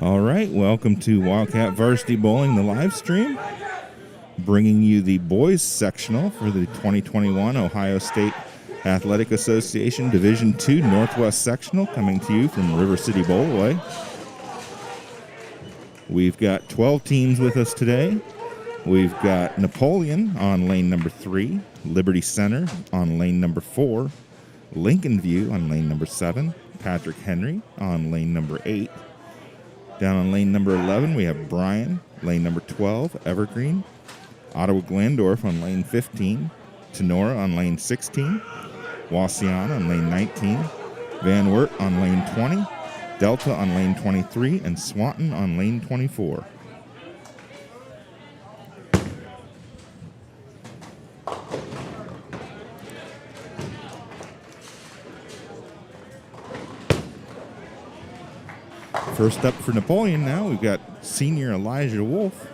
All right, welcome to Wildcat Varsity Bowling, the live stream, bringing you the boys sectional for the 2021 Ohio State Athletic Association Division II Northwest Sectional, coming to you from River City Bowlway. We've got 12 teams with us today. We've got Napoleon on lane number 3, Liberty Center on lane number 4, Lincoln View on lane number 7, Patrick Henry on lane number 8. Down on lane number 11, we have Bryan, lane number 12, Evergreen, Ottawa-Glandorf on lane 15, Tinora on lane 16, Waugh on lane 19, Wert on lane 20, Delta on lane 23, and Swanton on lane 24. First up for Napoleon now, we've got senior Elijah Wolf.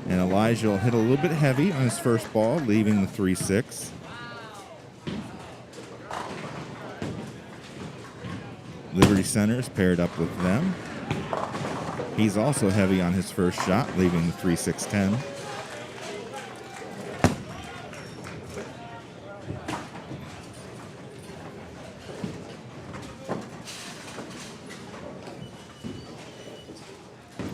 And Elijah will hit a little bit heavy on his first ball, leaving the 3-6. Liberty Center is paired up with them. He's also heavy on his first shot, leaving the 3-6-10.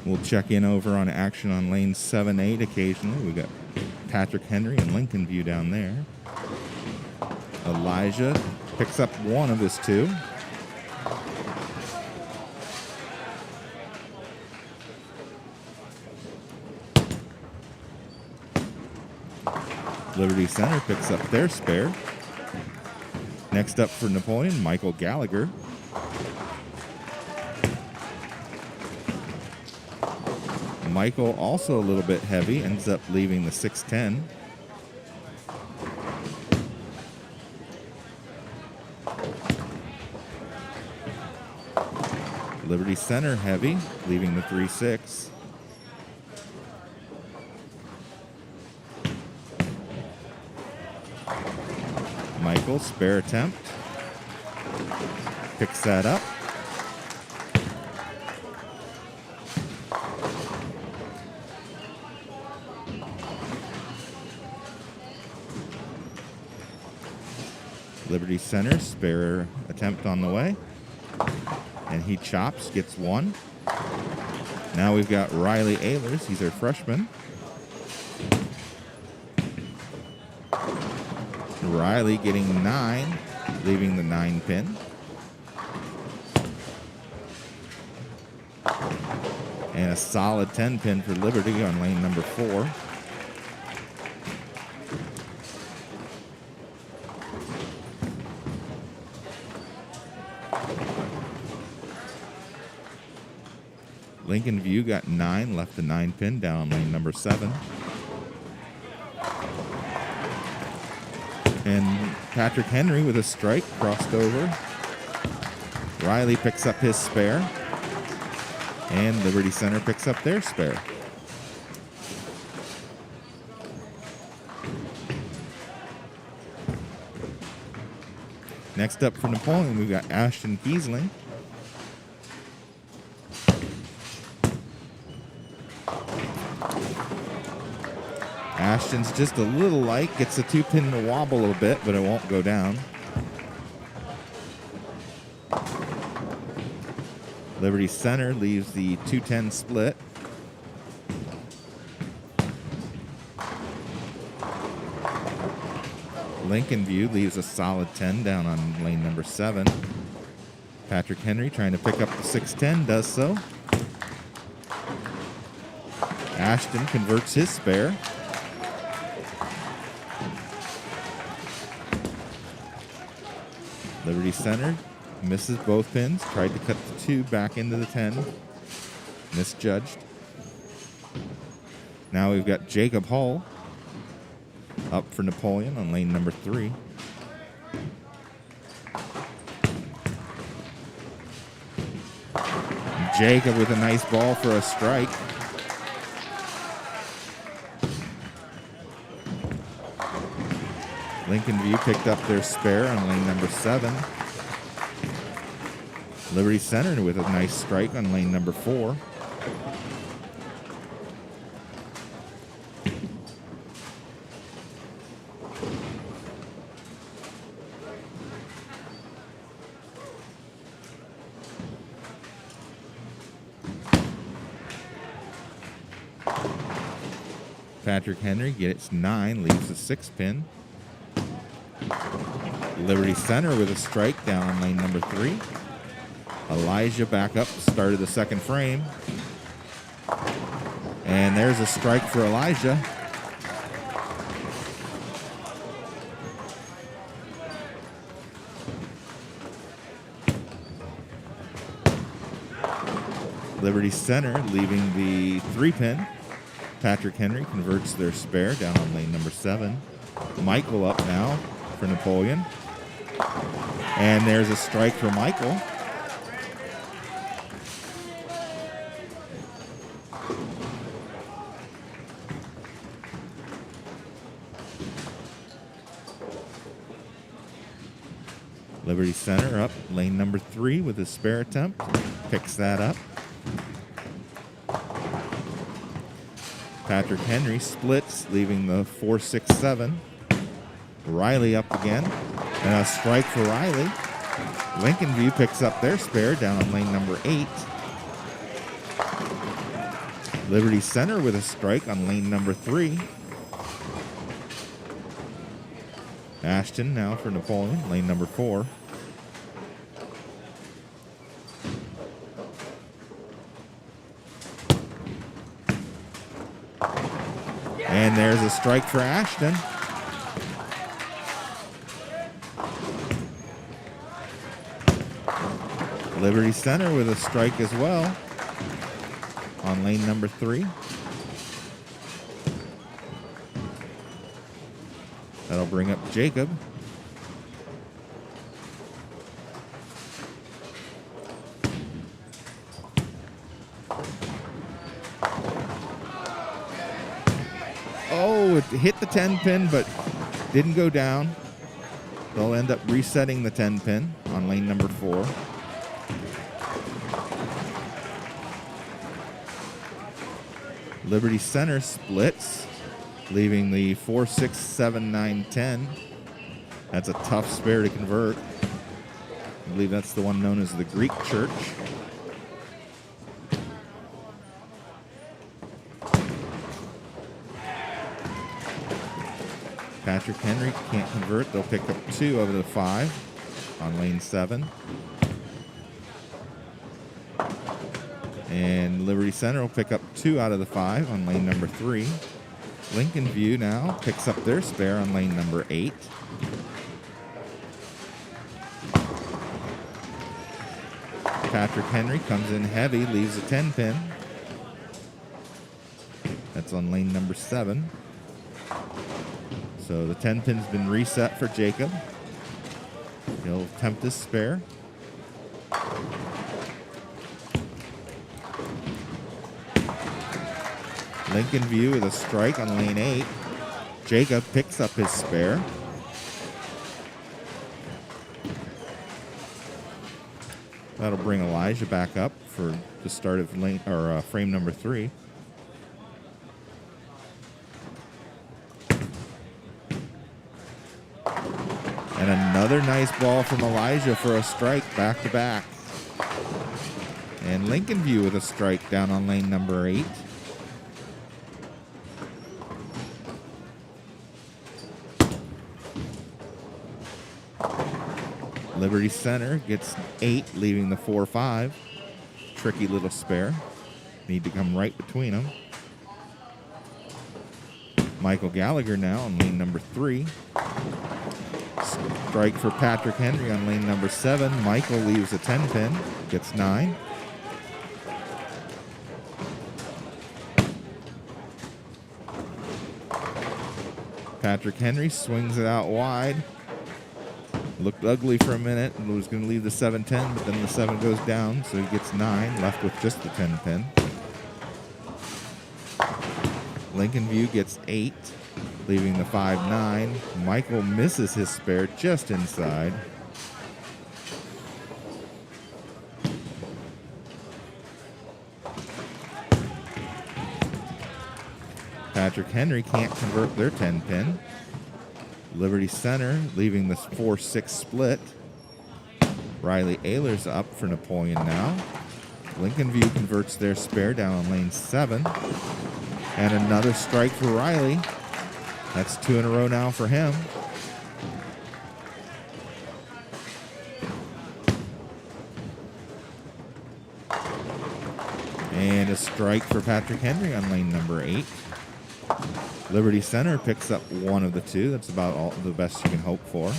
We'll check in over on action on lane 7-8 occasionally. We've got Patrick Henry and Lincoln View down there. Elijah picks up one of his two. Liberty Center picks up their spare. Next up for Napoleon, Michael Gallagher. Michael, also a little bit heavy, ends up leaving the 6-10. Liberty Center heavy, leaving the 3-6. Michael, spare attempt. Picks that up. Liberty Center, spare attempt on the way. And he chops, gets one. Now we've got Riley Ehlers, he's our freshman. Riley getting 9, leaving the 9 pin. And a solid 10 pin for Liberty on lane number 4. Lincoln View got 9, left the 9 pin down on lane number 7. And Patrick Henry with a strike crossed over. Riley picks up his spare. And Liberty Center picks up their spare. Next up for Napoleon, we've got Ashton Kiesling. Ashton's just a little light, gets the 2 pin to wobble a little bit, but it won't go down. Liberty Center leaves the 2-10 split. Lincoln View leaves a solid 10 down on lane number 7. Patrick Henry trying to pick up the 6-10, does so. Ashton converts his spare. Liberty Center misses both pins, tried to cut the 2 back into the 10, misjudged. Now we've got Jacob Hull up for Napoleon on lane number 3. Jacob with a nice ball for a strike. Lincoln View picked up their spare on lane number 7. Liberty Center with a nice strike on lane number 4. Patrick Henry gets 9, leaves a 6-pin. Liberty Center with a strike down on lane number 3. Elijah back up, start of the second frame. And there's a strike for Elijah. Liberty Center leaving the 3-pin. Patrick Henry converts their spare down on lane number 7. Michael up now for Napoleon. And there's a strike for Michael. Liberty Center up lane number 3 with a spare attempt. Picks that up. Patrick Henry splits, leaving the 4-6-7. Riley up again. And a strike for Riley. Lincoln View picks up their spare down on lane number 8. Liberty Center with a strike on lane number 3. Ashton now for Napoleon, lane number 4. And there's a strike for Ashton. Liberty Center with a strike as well on lane number 3. That'll bring up Jacob. Oh, it hit the 10-pin, but didn't go down. They'll end up resetting the 10-pin on lane number 4. Liberty Center splits, leaving the 4, 6, 7, 9, 10. That's a tough spare to convert. I believe that's the one known as the Greek Church. Patrick Henry can't convert. They'll pick up 2 over the 5 on lane 7. And Liberty Center will pick up 2 out of the 5 on lane number 3. Lincoln View now picks up their spare on lane number 8. Patrick Henry comes in heavy, leaves a 10-pin. That's on lane number 7. So the 10-pin's been reset for Jacob. He'll attempt his spare. Lincoln View with a strike on lane 8. Jacob picks up his spare. That'll bring Elijah back up for the start of lane or frame number 3. And another nice ball from Elijah for a strike back to back. And Lincoln View with a strike down on lane number 8. Liberty Center gets 8, leaving the 4-5. Tricky little spare. Need to come right between them. Michael Gallagher now on lane number 3. Strike for Patrick Henry on lane number 7. Michael leaves a 10-pin, gets 9. Patrick Henry swings it out wide. Looked ugly for a minute and was going to leave the 7-10, but then the 7 goes down, so he gets 9, left with just the 10-pin. Lincoln View gets 8, leaving the 5-9. Michael misses his spare just inside. Patrick Henry can't convert their 10-pin. Liberty Center leaving this 4-6 split. Riley Ayler's up for Napoleon now. Lincoln View converts their spare down on lane 7. And another strike for Riley. That's 2 in a row now for him. And a strike for Patrick Henry on lane number 8. Liberty Center picks up one of the two. That's about all the best you can hope for.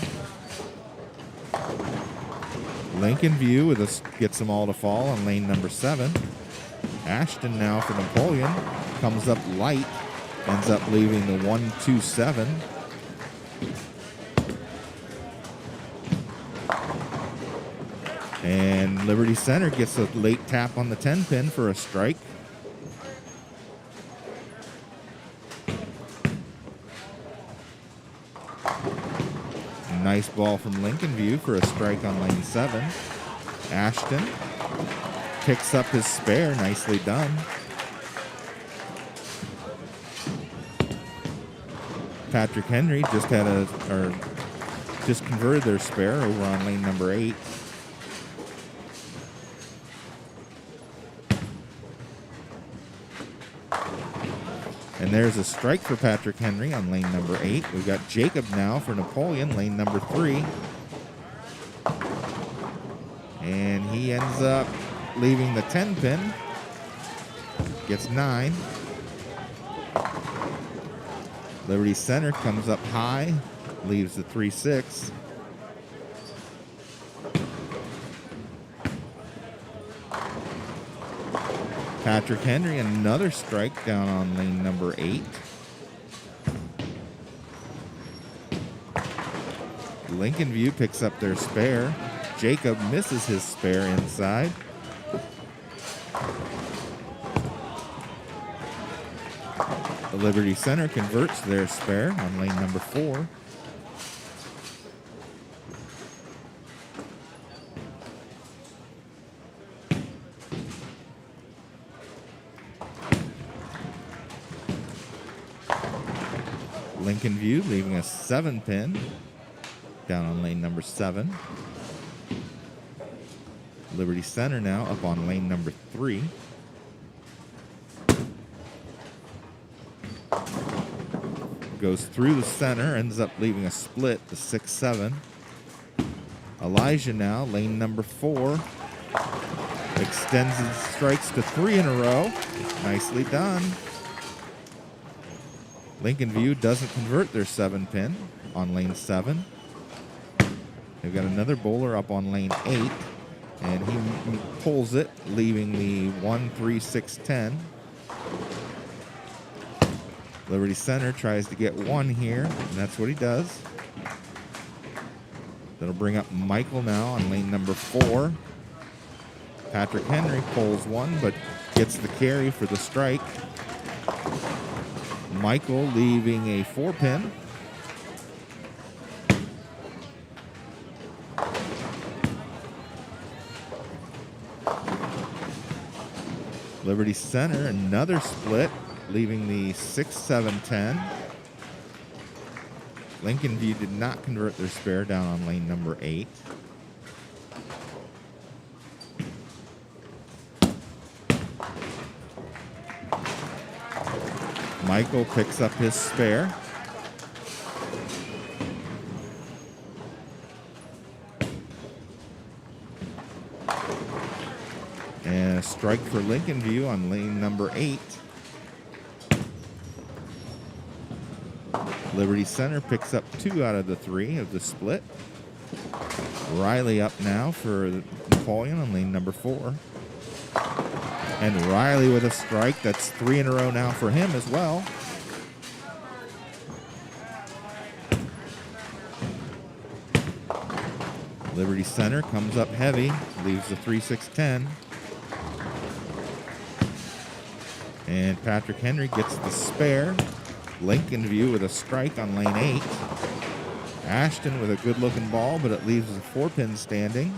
Lincoln View gets them all to fall on lane number 7. Ashton now for Napoleon. Comes up light. Ends up leaving the 1-2-7. And Liberty Center gets a late tap on the 10-pin for a strike. Nice ball from Lincoln View for a strike on lane 7. Ashton picks up his spare. Nicely done. Patrick Henry just converted their spare over on lane number 8. And there's a strike for Patrick Henry on lane number 8. We've got Jacob now for Napoleon, lane number 3. And he ends up leaving the 10-pin. Gets 9. Liberty Center comes up high, leaves the 3-6. Patrick Henry, another strike down on lane number 8. Lincoln View picks up their spare. Jacob misses his spare inside. The Liberty Center converts their spare on lane number 4. Lincoln View leaving a 7-pin down on lane number 7. Liberty Center now up on lane number 3. Goes through the center, ends up leaving a split, the 6-7. Elijah now, lane number 4. Extends his strikes to 3 in a row. Nicely done. Lincoln View doesn't convert their 7-pin on lane 7. They've got another bowler up on lane 8, and he pulls it, leaving the 1-3-6-10. Liberty Center tries to get 1 here, and that's what he does. That'll bring up Michael now on lane number 4. Patrick Henry pulls 1, but gets the carry for the strike. Michael leaving a 4-pin. Liberty Center, another split, leaving the 6-7-10. Lincoln View did not convert their spare down on lane number 8. Michael picks up his spare. And a strike for Lincoln View on lane number 8. Liberty Center picks up 2 out of the 3 of the split. Riley up now for Napoleon on lane number 4. And Riley with a strike. That's 3 in a row now for him as well. Liberty Center comes up heavy, leaves the 3-6-10. And Patrick Henry gets the spare. Lincoln View with a strike on lane 8. Ashton with a good-looking ball, but it leaves the 4-pin standing.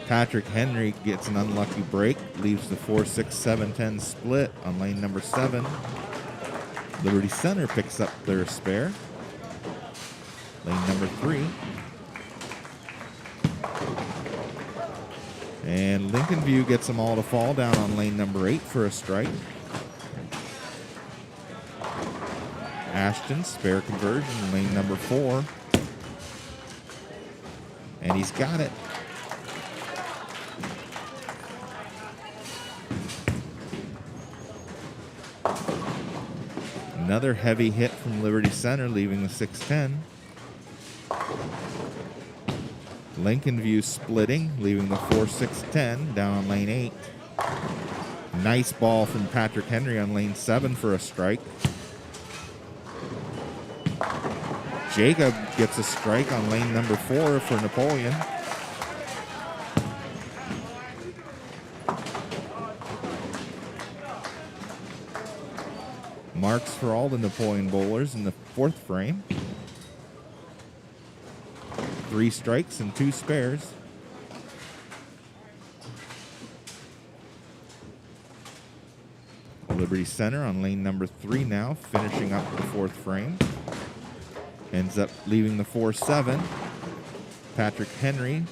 Patrick Henry gets an unlucky break, leaves the 4, 6, 7, 10 split on lane number 7. Liberty Center picks up their spare. Lane number 3. And Lincoln View gets them all to fall down on lane number 8 for a strike. Ashton, spare conversion, lane number 4. And he's got it. Another heavy hit from Liberty Center, leaving the 6-10. Lincoln View splitting, leaving the 4, 6, 10 down on lane 8. Nice ball from Patrick Henry on lane 7 for a strike. Jacob gets a strike on lane number 4 for Napoleon. Marks for all the Napoleon bowlers in the 4th frame. 3 strikes and 2 spares. Liberty Center on lane number 3 now, finishing up the 4th frame. Ends up leaving the 4-7. Patrick Henry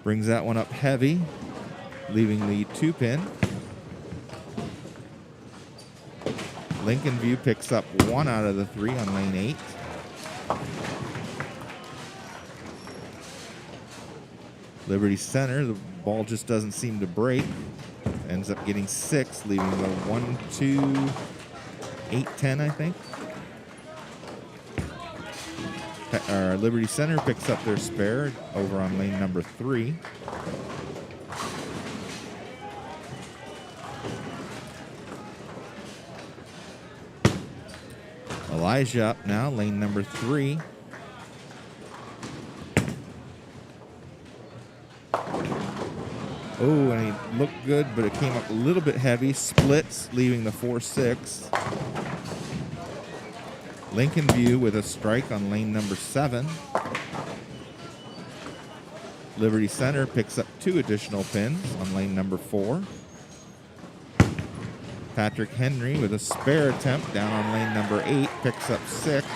brings that one up heavy, leaving the 2-pin. Lincoln View picks up 1 out of the 3 on lane 8. Liberty Center, the ball just doesn't seem to break. Ends up getting 6, leaving the 1, 2, 8, 10, I think. Liberty Center picks up their spare over on lane number 3. Elijah up now, lane number 3. Oh, and he looked good, but it came up a little bit heavy. Splits, leaving the 4-6. Lincoln View with a strike on lane number 7. Liberty Center picks up 2 additional pins on lane number 4. Patrick Henry with a spare attempt down on lane number 8 picks up 6.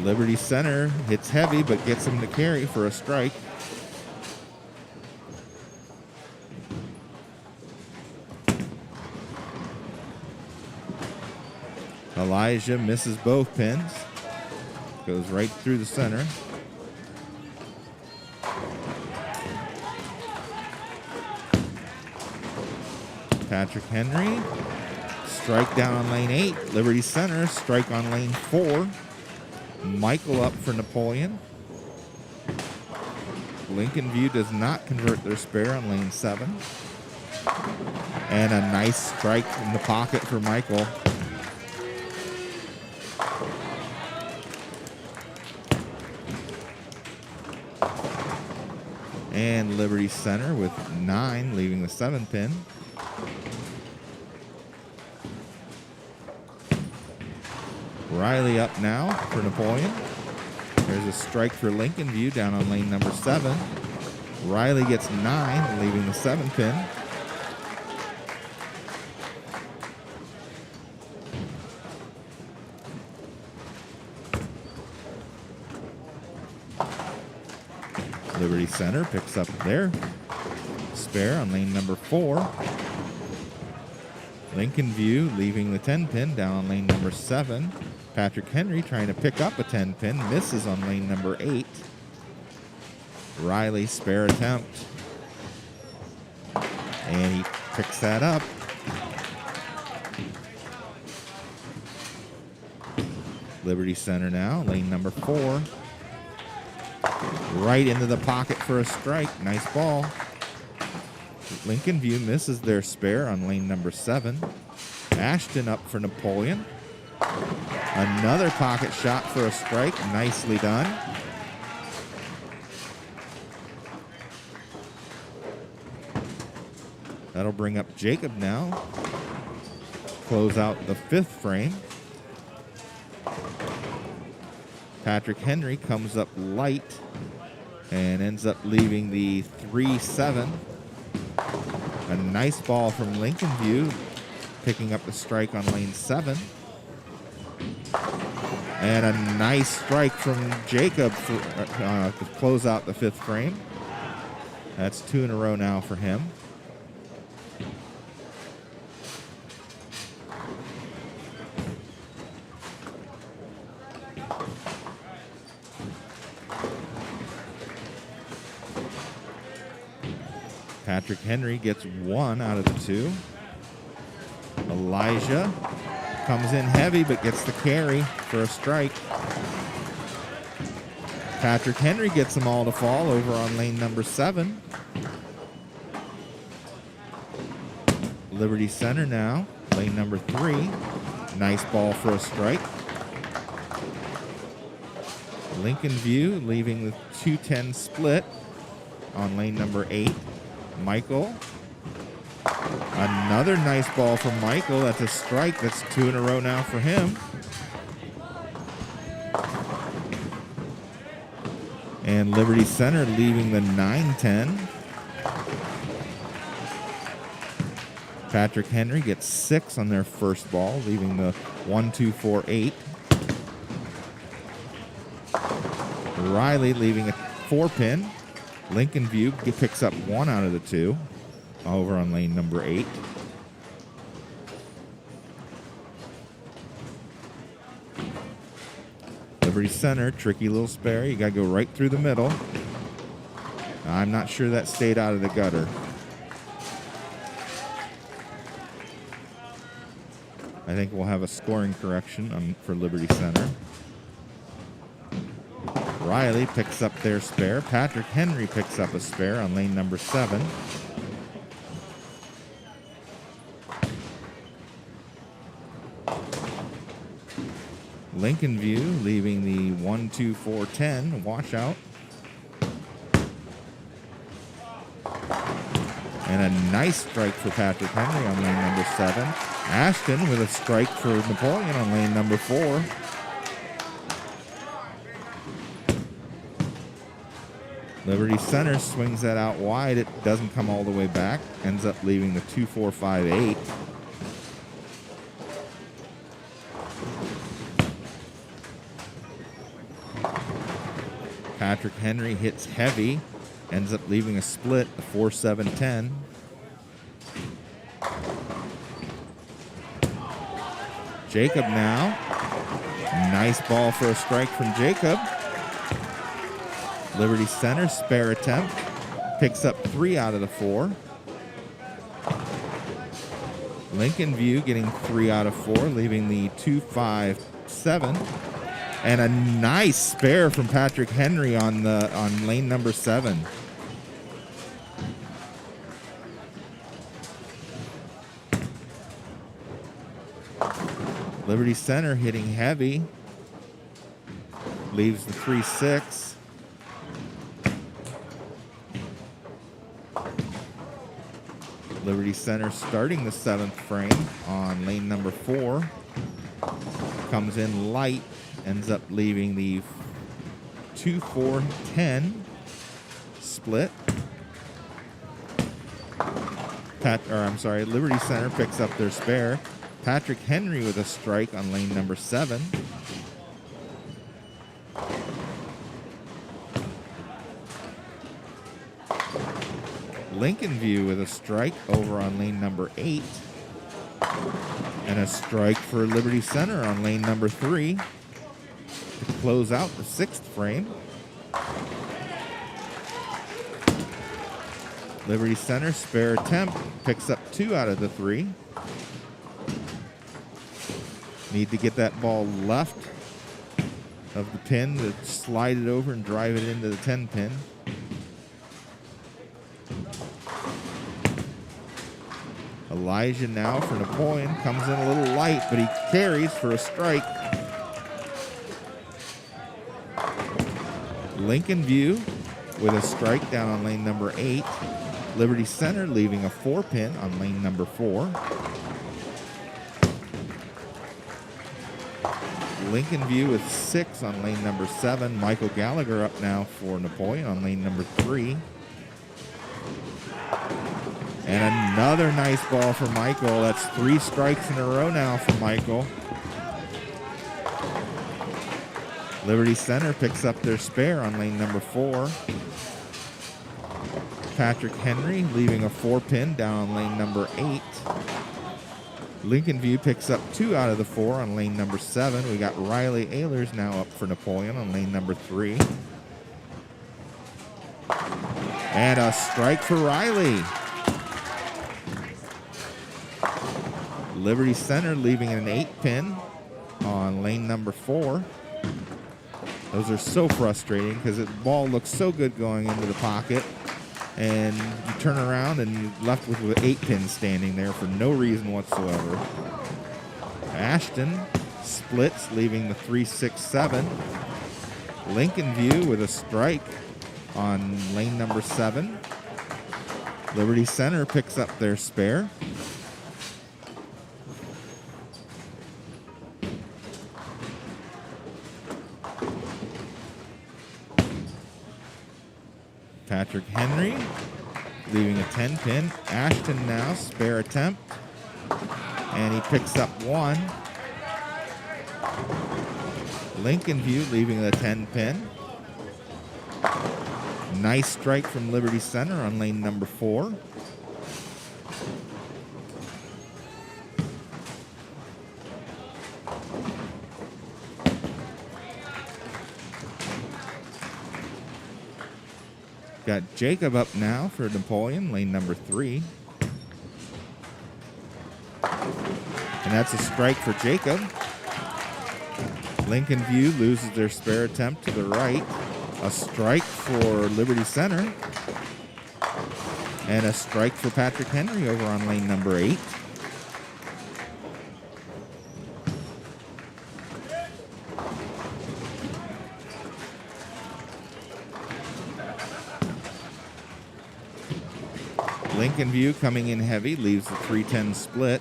Liberty Center hits heavy but gets him to carry for a strike. Elijah misses both pins. Goes right through the center. Patrick Henry, strike down on lane 8. Liberty Center, strike on lane 4. Michael up for Napoleon. Lincoln View does not convert their spare on lane 7. And a nice strike in the pocket for Michael. And Liberty Center with 9, leaving the 7 pin. Riley up now for Napoleon. There's a strike for Lincoln View down on lane number 7. Riley gets 9, leaving the 7 pin. Liberty Center picks up their spare on lane number 4. Lincoln View leaving the 10 pin down on lane number 7. Patrick Henry trying to pick up a 10 pin, misses on lane number 8. Riley spare attempt. And he picks that up. Liberty Center now, lane number 4. Right into the pocket for a strike. Nice ball. Lincoln View misses their spare on lane number 7. Ashton up for Napoleon. Another pocket shot for a strike. Nicely done. That'll bring up Jacob now. Close out the 5th frame. Patrick Henry comes up light and ends up leaving the 3-7. A nice ball from Lincoln View, picking up the strike on lane 7. And a nice strike from Jacob to close out the 5th frame. That's 2 in a row now for him. Patrick Henry gets 1 out of the 2. Elijah comes in heavy but gets the carry for a strike. Patrick Henry gets them all to fall over on lane number 7. Liberty Center now, lane number 3. Nice ball for a strike. Lincoln View leaving the 2-10 split on lane number 8. Michael. Another nice ball from Michael. That's a strike. That's 2 in a row now for him. And Liberty Center leaving the 9-10. Patrick Henry gets 6 on their first ball, leaving the 1-2-4-8. Riley leaving a 4-pin. Lincoln View picks up 1 out of the 2 over on lane number 8. Liberty Center, tricky little spare. You got to go right through the middle. I'm not sure that stayed out of the gutter. I think we'll have a scoring correction for Liberty Center. Riley picks up their spare. Patrick Henry picks up a spare on lane number 7. Lincoln View leaving the 1-2-4-10 washout. And a nice strike for Patrick Henry on lane number 7. Ashton with a strike for Napoleon on lane number 4. Liberty Center swings that out wide. It doesn't come all the way back. Ends up leaving the 2-4-5-8. Patrick Henry hits heavy. Ends up leaving a split, the 4-7-10. Jacob now. Nice ball for a strike from Jacob. Liberty Center, spare attempt. Picks up 3 out of the 4. Lincoln View getting 3 out of 4, leaving the 2-5-7. And a nice spare from Patrick Henry on lane number 7. Liberty Center hitting heavy. Leaves the 3-6. Liberty Center starting the 7th frame on lane number 4. Comes in light. Ends up leaving the 2-4-10 split. Liberty Center picks up their spare. Patrick Henry with a strike on lane number 7. Lincoln View with a strike over on lane number 8. And a strike for Liberty Center on lane number 3 to close out the 6th frame. Liberty Center spare attempt picks up 2 out of the 3. Need to get that ball left of the pin to slide it over and drive it into the 10 pin. Elijah now for Napoleon. Comes in a little light, but he carries for a strike. Lincoln View with a strike down on lane number 8. Liberty Center leaving a 4-pin on lane number 4. Lincoln View with 6 on lane number 7. Michael Gallagher up now for Napoleon on lane number 3. And another nice ball for Michael. That's 3 strikes in a row now for Michael. Liberty Center picks up their spare on lane number 4. Patrick Henry leaving a 4-pin down on lane number 8. Lincoln View picks up 2 out of the 4 on lane number 7. We got Riley Ehlers now up for Napoleon on lane number 3. And a strike for Riley. Liberty Center leaving an 8-pin on lane number 4. Those are so frustrating because the ball looks so good going into the pocket, and you turn around and you're left with an 8-pin standing there for no reason whatsoever. Ashton splits, leaving the 3-6-7. Lincoln View with a strike on lane number 7. Liberty Center picks up their spare. Patrick Henry leaving a 10-pin. Ashton now, spare attempt. And he picks up 1. Lincoln View leaving a 10-pin. Nice strike from Liberty Center on lane number 4. Got Jacob up now for Napoleon, lane number 3. And that's a strike for Jacob. Lincoln View loses their spare attempt to the right. A strike for Liberty Center. And a strike for Patrick Henry over on lane number 8. Lincoln View coming in heavy, leaves the 3-10 split.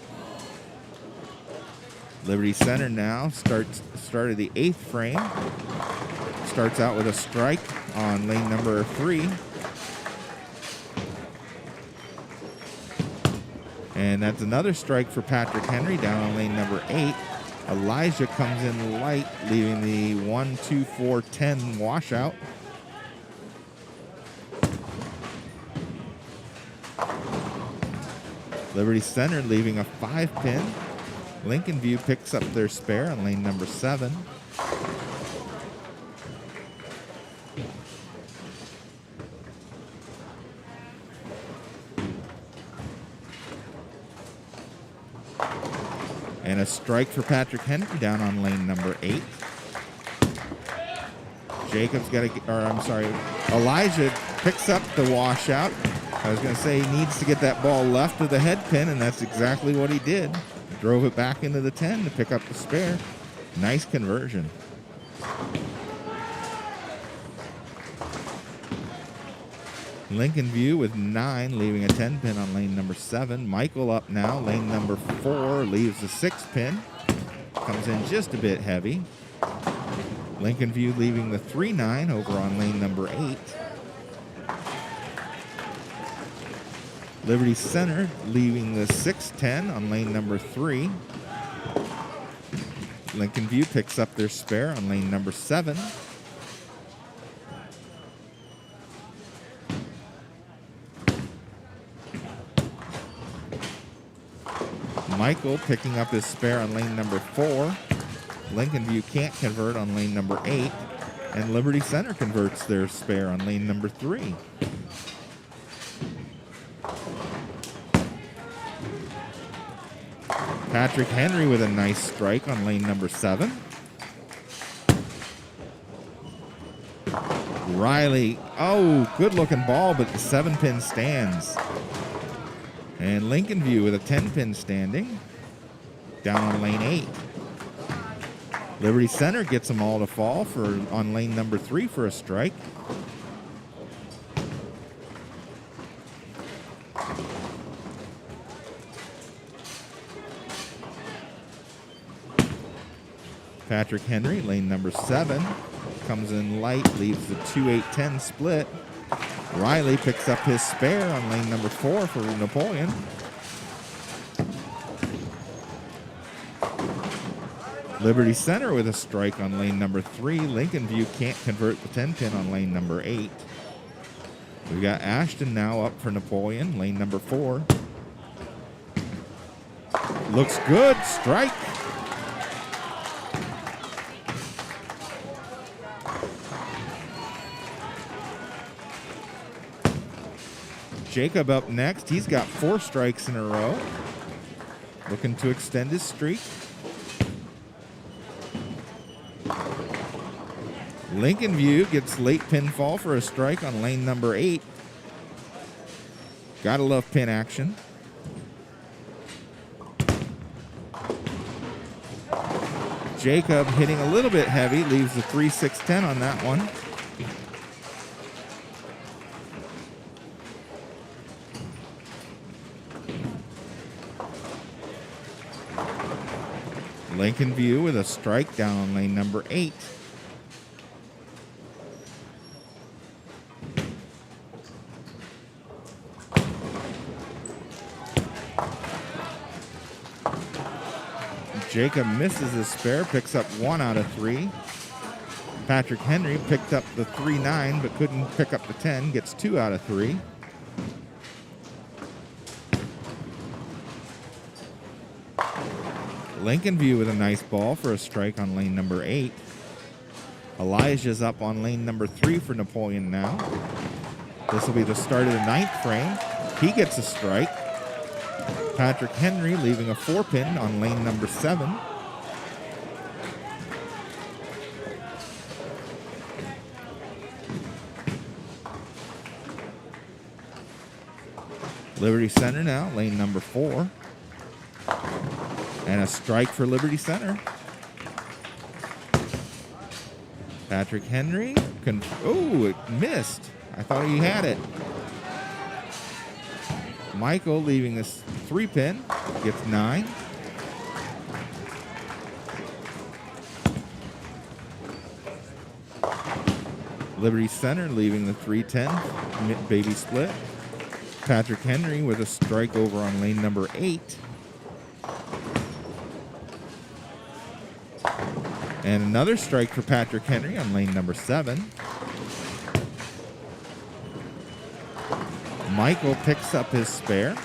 Liberty Center now started the 8th frame. Starts out with a strike on lane number 3. And that's another strike for Patrick Henry down on lane number 8. Elijah comes in light, leaving the 1-2-4-10 washout. Liberty Center leaving a 5-pin. Lincoln View picks up their spare on lane number 7. And a strike for Patrick Henry down on lane number 8. Elijah picks up the washout. I was going to say he needs to get that ball left of the head pin, and that's exactly what he did. Drove it back into the 10 to pick up the spare. Nice conversion. Lincoln View with 9, leaving a 10-pin on lane number 7. Michael up now, lane number 4, leaves the 6-pin. Comes in just a bit heavy. Lincoln View leaving the 3-9 over on lane number 8. Liberty Center leaving the 6-10 on lane number 3. Lincoln View picks up their spare on lane number 7. Michael picking up his spare on lane number 4. Lincoln View can't convert on lane number 8. And Liberty Center converts their spare on lane number 3. Patrick Henry with a nice strike on lane number 7. Riley, oh, good looking ball, but the 7-pin stands. And Lincoln View with a 10-pin standing down on lane 8. Liberty Center gets them all to fall on lane number 3 for a strike. Patrick Henry, lane number 7, comes in light, leaves the 2-8-10 split. Riley picks up his spare on lane number 4 for Napoleon. Liberty Center with a strike on lane number 3. Lincoln View can't convert the 10-pin on lane number 8. We've got Ashton now up for Napoleon, lane number 4. Looks good, strike. Jacob up next. He's got 4 strikes in a row. Looking to extend his streak. Lincoln View gets late pinfall for a strike on lane number 8. Gotta love pin action. Jacob hitting a little bit heavy, leaves the 3-6-10 on that one. Lincoln View with a strike down on lane number 8. Jacob misses his spare, picks up 1 out of 3. Patrick Henry picked up the 3-9 but couldn't pick up the 10, gets 2 out of 3. Lincoln View with a nice ball for a strike on lane number 8. Elijah's up on lane number 3 for Napoleon now. This will be the start of the 9th frame. He gets a strike. Patrick Henry leaving a 4-pin on lane number 7. Liberty Center now, lane number 4. And a strike for Liberty Center. Patrick Henry, it missed. I thought he had it. Michael leaving this 3-pin, gets 9. Liberty Center leaving the 3-10, baby split. Patrick Henry with a strike over on lane number 8. And another strike for Patrick Henry on lane number 7. Michael picks up his spare.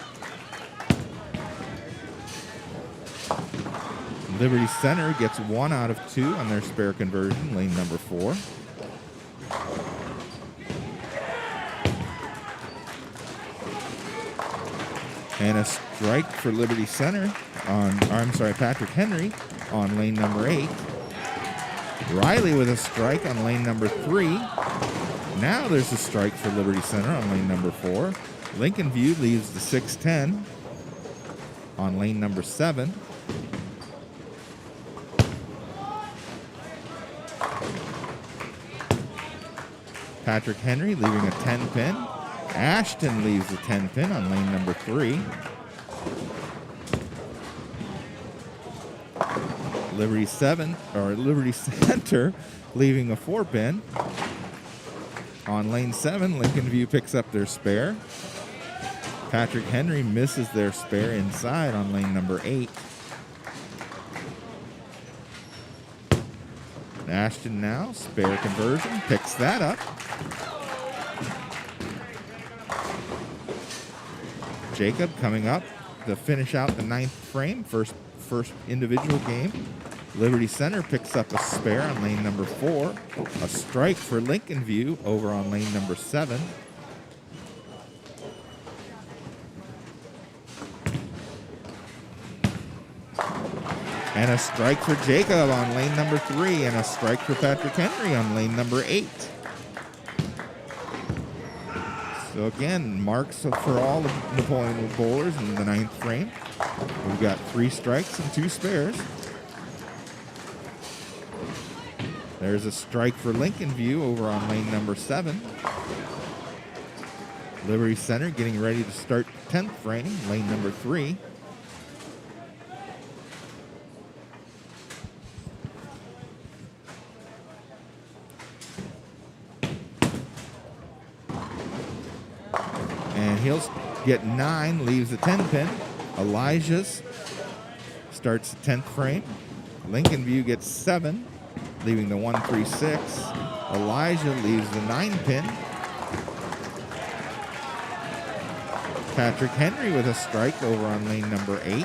Liberty Center gets 1 out of 2 on their spare conversion, lane number 4. And a strike for Liberty Center Patrick Henry on lane number 8. Riley with a strike on lane number 3. Now there's a strike for Liberty Center on lane number 4. Lincoln View leaves the 6-10 on lane number 7. Patrick Henry leaving a 10-pin. Ashton leaves a 10-pin on lane number 3. Liberty Center leaving a 4-pin. On lane 7, Lincoln View picks up their spare. Patrick Henry misses their spare inside on lane number 8. Ashton now, spare conversion, picks that up. Jacob coming up to finish out the 9th frame, first individual game. Liberty Center picks up a spare on lane number 4. A strike for Lincoln View over on lane number 7. And a strike for Jacob on lane number 3. And a strike for Patrick Henry on lane number 8. So again, marks for all of Napoleon bowlers in the 9th frame. We've got 3 strikes and 2 spares. There's a strike for Lincoln View over on lane number 7. Liberty Center getting ready to start 10th frame, lane number 3. he'll get 9, leaves the 10 pin. Elijah's starts the 10th frame. Lincoln View gets 7, leaving the 136. Elijah leaves the 9 pin. Patrick Henry with a strike over on lane number 8.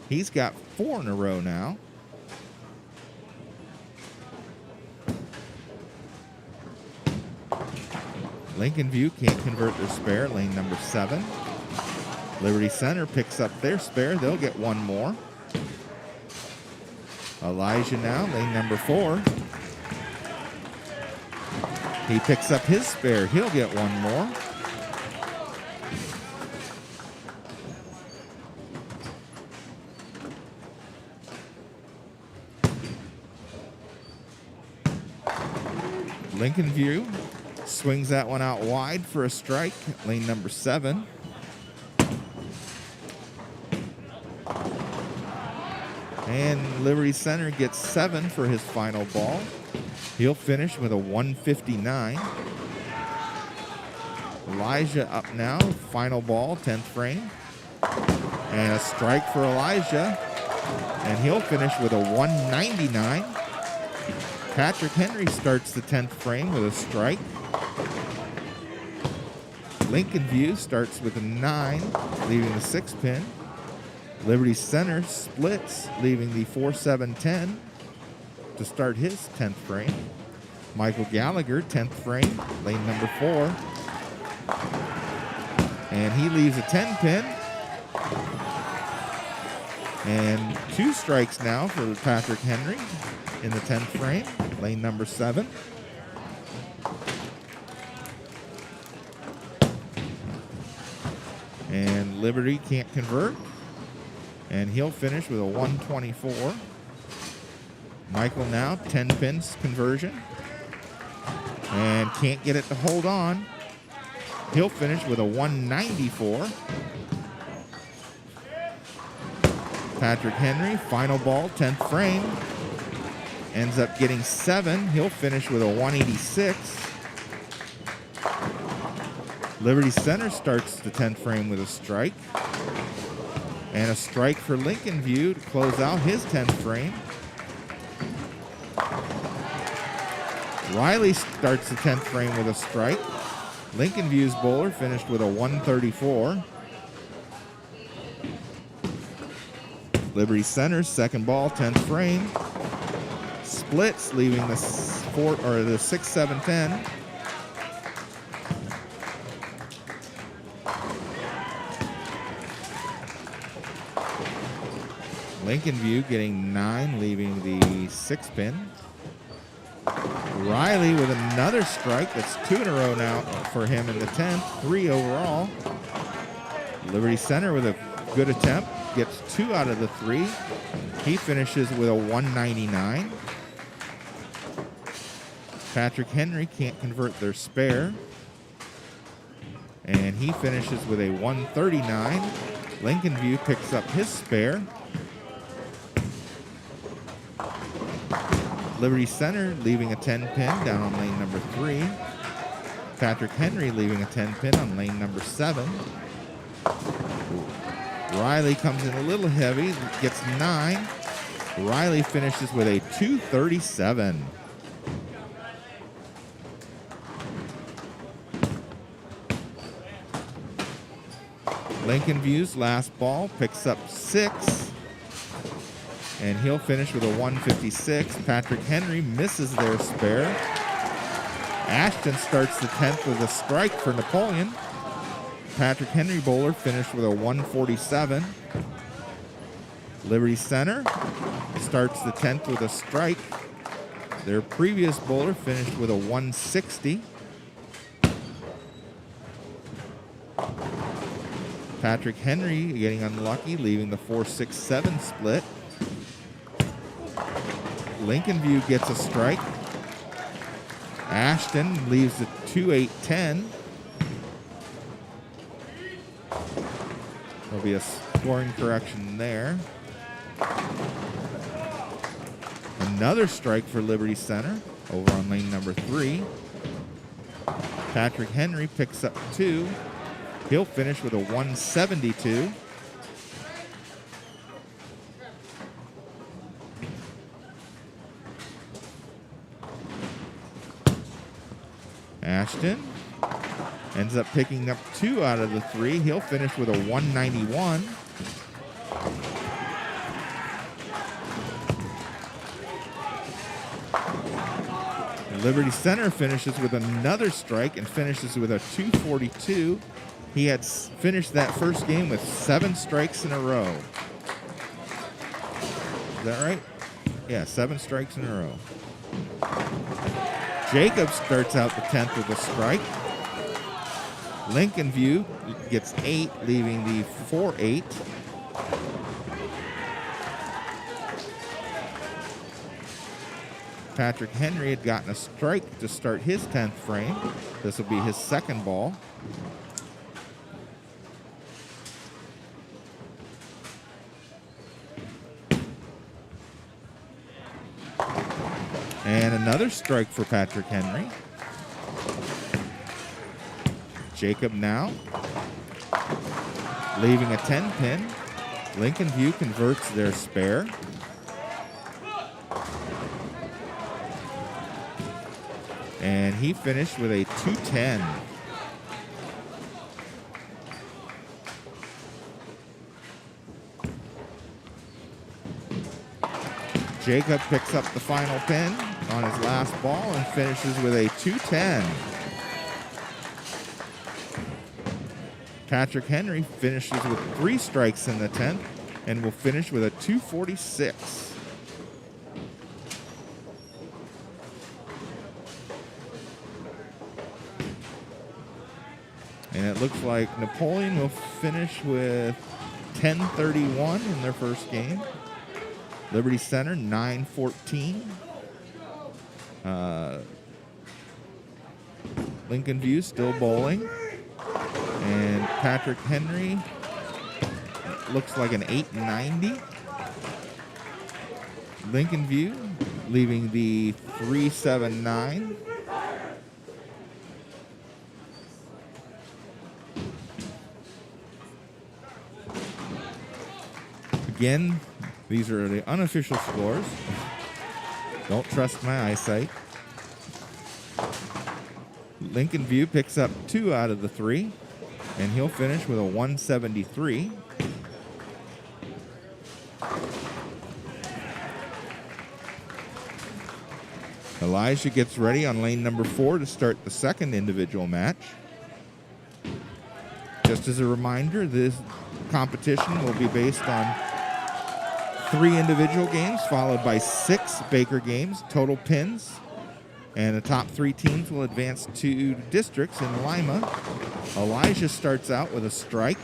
He's got 4 in a row now. Lincoln View can't convert their spare, lane number 7. Liberty Center picks up their spare. They'll get 1 more. Elijah now, lane number 4. He picks up his spare. He'll get 1 more. Lincoln View swings that one out wide for a strike, lane number 7. And Liberty Center gets 7 for his final ball. He'll finish with a 159. Elijah up now, final ball, 10th frame. And a strike for Elijah. And he'll finish with a 199. Patrick Henry starts the 10th frame with a strike. Lincoln View starts with a 9, leaving the 6 pin. Liberty Center splits, leaving the 4-7-10 to start his 10th frame. Michael Gallagher, 10th frame, lane number 4. And he leaves a 10 pin. And 2 strikes now for Patrick Henry in the 10th frame, lane number 7. And Liberty can't convert. And he'll finish with a 124. Michael now, 10 pins conversion. And can't get it to hold on. He'll finish with a 194. Patrick Henry, final ball, 10th frame. Ends up getting 7. He'll finish with a 186. Liberty Center starts the 10th frame with a strike. And a strike for Lincoln View to close out his 10th frame. Riley starts the 10th frame with a strike. Lincoln View's bowler finished with a 134. Liberty Center's second ball, 10th frame. Splits, leaving the 6-7-10. Lincoln View getting 9, leaving the 6 pin. Riley with another strike. That's 2 in a row now for him in the 10th, 3 overall. Liberty Center with a good attempt. Gets 2 out of the 3. He finishes with a 199. Patrick Henry can't convert their spare. And he finishes with a 139. Lincoln View picks up his spare. Liberty Center leaving a 10 pin down on lane number 3. Patrick Henry leaving a 10 pin on lane number 7. Riley comes in a little heavy, gets 9. Riley finishes with a 237. Lincoln View's last ball picks up 6. And he'll finish with a 156. Patrick Henry misses their spare. Ashton starts the 10th with a strike for Napoleon. Patrick Henry bowler finished with a 147. Liberty Center starts the 10th with a strike. Their previous bowler finished with a 160. Patrick Henry getting unlucky, leaving the 4-6-7 split. Lincoln View gets a strike. Ashton leaves the 2-8-10. There'll be a scoring correction there. Another strike for Liberty Center. A Over on lane number 3, Patrick Henry picks up 2. He'll finish with a 172. Ashton ends up picking up 2 out of the 3. He'll finish with a 191. Liberty Center finishes with another strike and finishes with a 242. He had finished that first game with 7 strikes in a row. Is that right? Yeah, 7 strikes in a row. Jacob starts out the 10th with a strike. Lincoln View gets 8, leaving the 4-8. Patrick Henry had gotten a strike to start his 10th frame. This will be his second ball. And another strike for Patrick Henry. Jacob now leaving a 10 pin. Lincoln View converts their spare. And he finished with a 210. Jacob picks up the final pin on his last ball and finishes with a 210. Patrick Henry finishes with 3 strikes in the 10th and will finish with a 246. And it looks like Napoleon will finish with 1031 in their first game. Liberty Center, 914. Lincoln View still bowling. And Patrick Henry looks like an 890. Lincoln View leaving the 379. Again, these are the unofficial scores. Don't trust my eyesight. Lincoln View picks up 2 out of the 3, and he'll finish with a 173. Elijah gets ready on lane number 4 to start the second individual match. Just as a reminder, this competition will be based on 3 individual games followed by 6 Baker games, total pins. And the top 3 teams will advance to districts in Lima. Elijah starts out with a strike.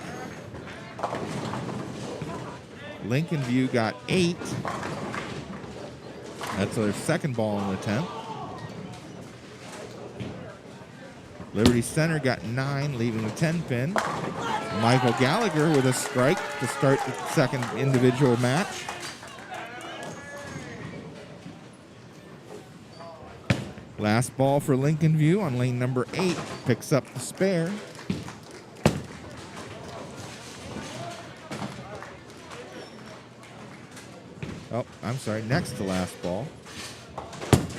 Lincoln View got 8. That's their second ball in the 10th. Liberty Center got 9, leaving the 10 pin. Michael Gallagher with a strike to start the second individual match. Last ball for Lincoln View on lane number 8, picks up the spare. Oh, I'm sorry, next to last ball.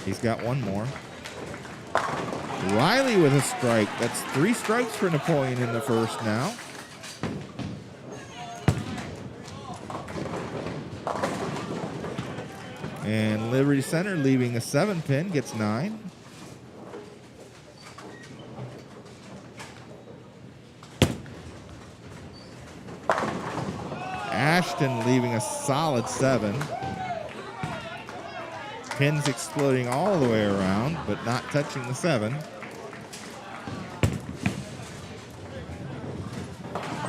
He's got one more. Riley with a strike. That's 3 strikes for Napoleon in the first now. And Liberty Center leaving a 7 pin gets 9. Ashton leaving a solid 7. Pins exploding all the way around, but not touching the 7.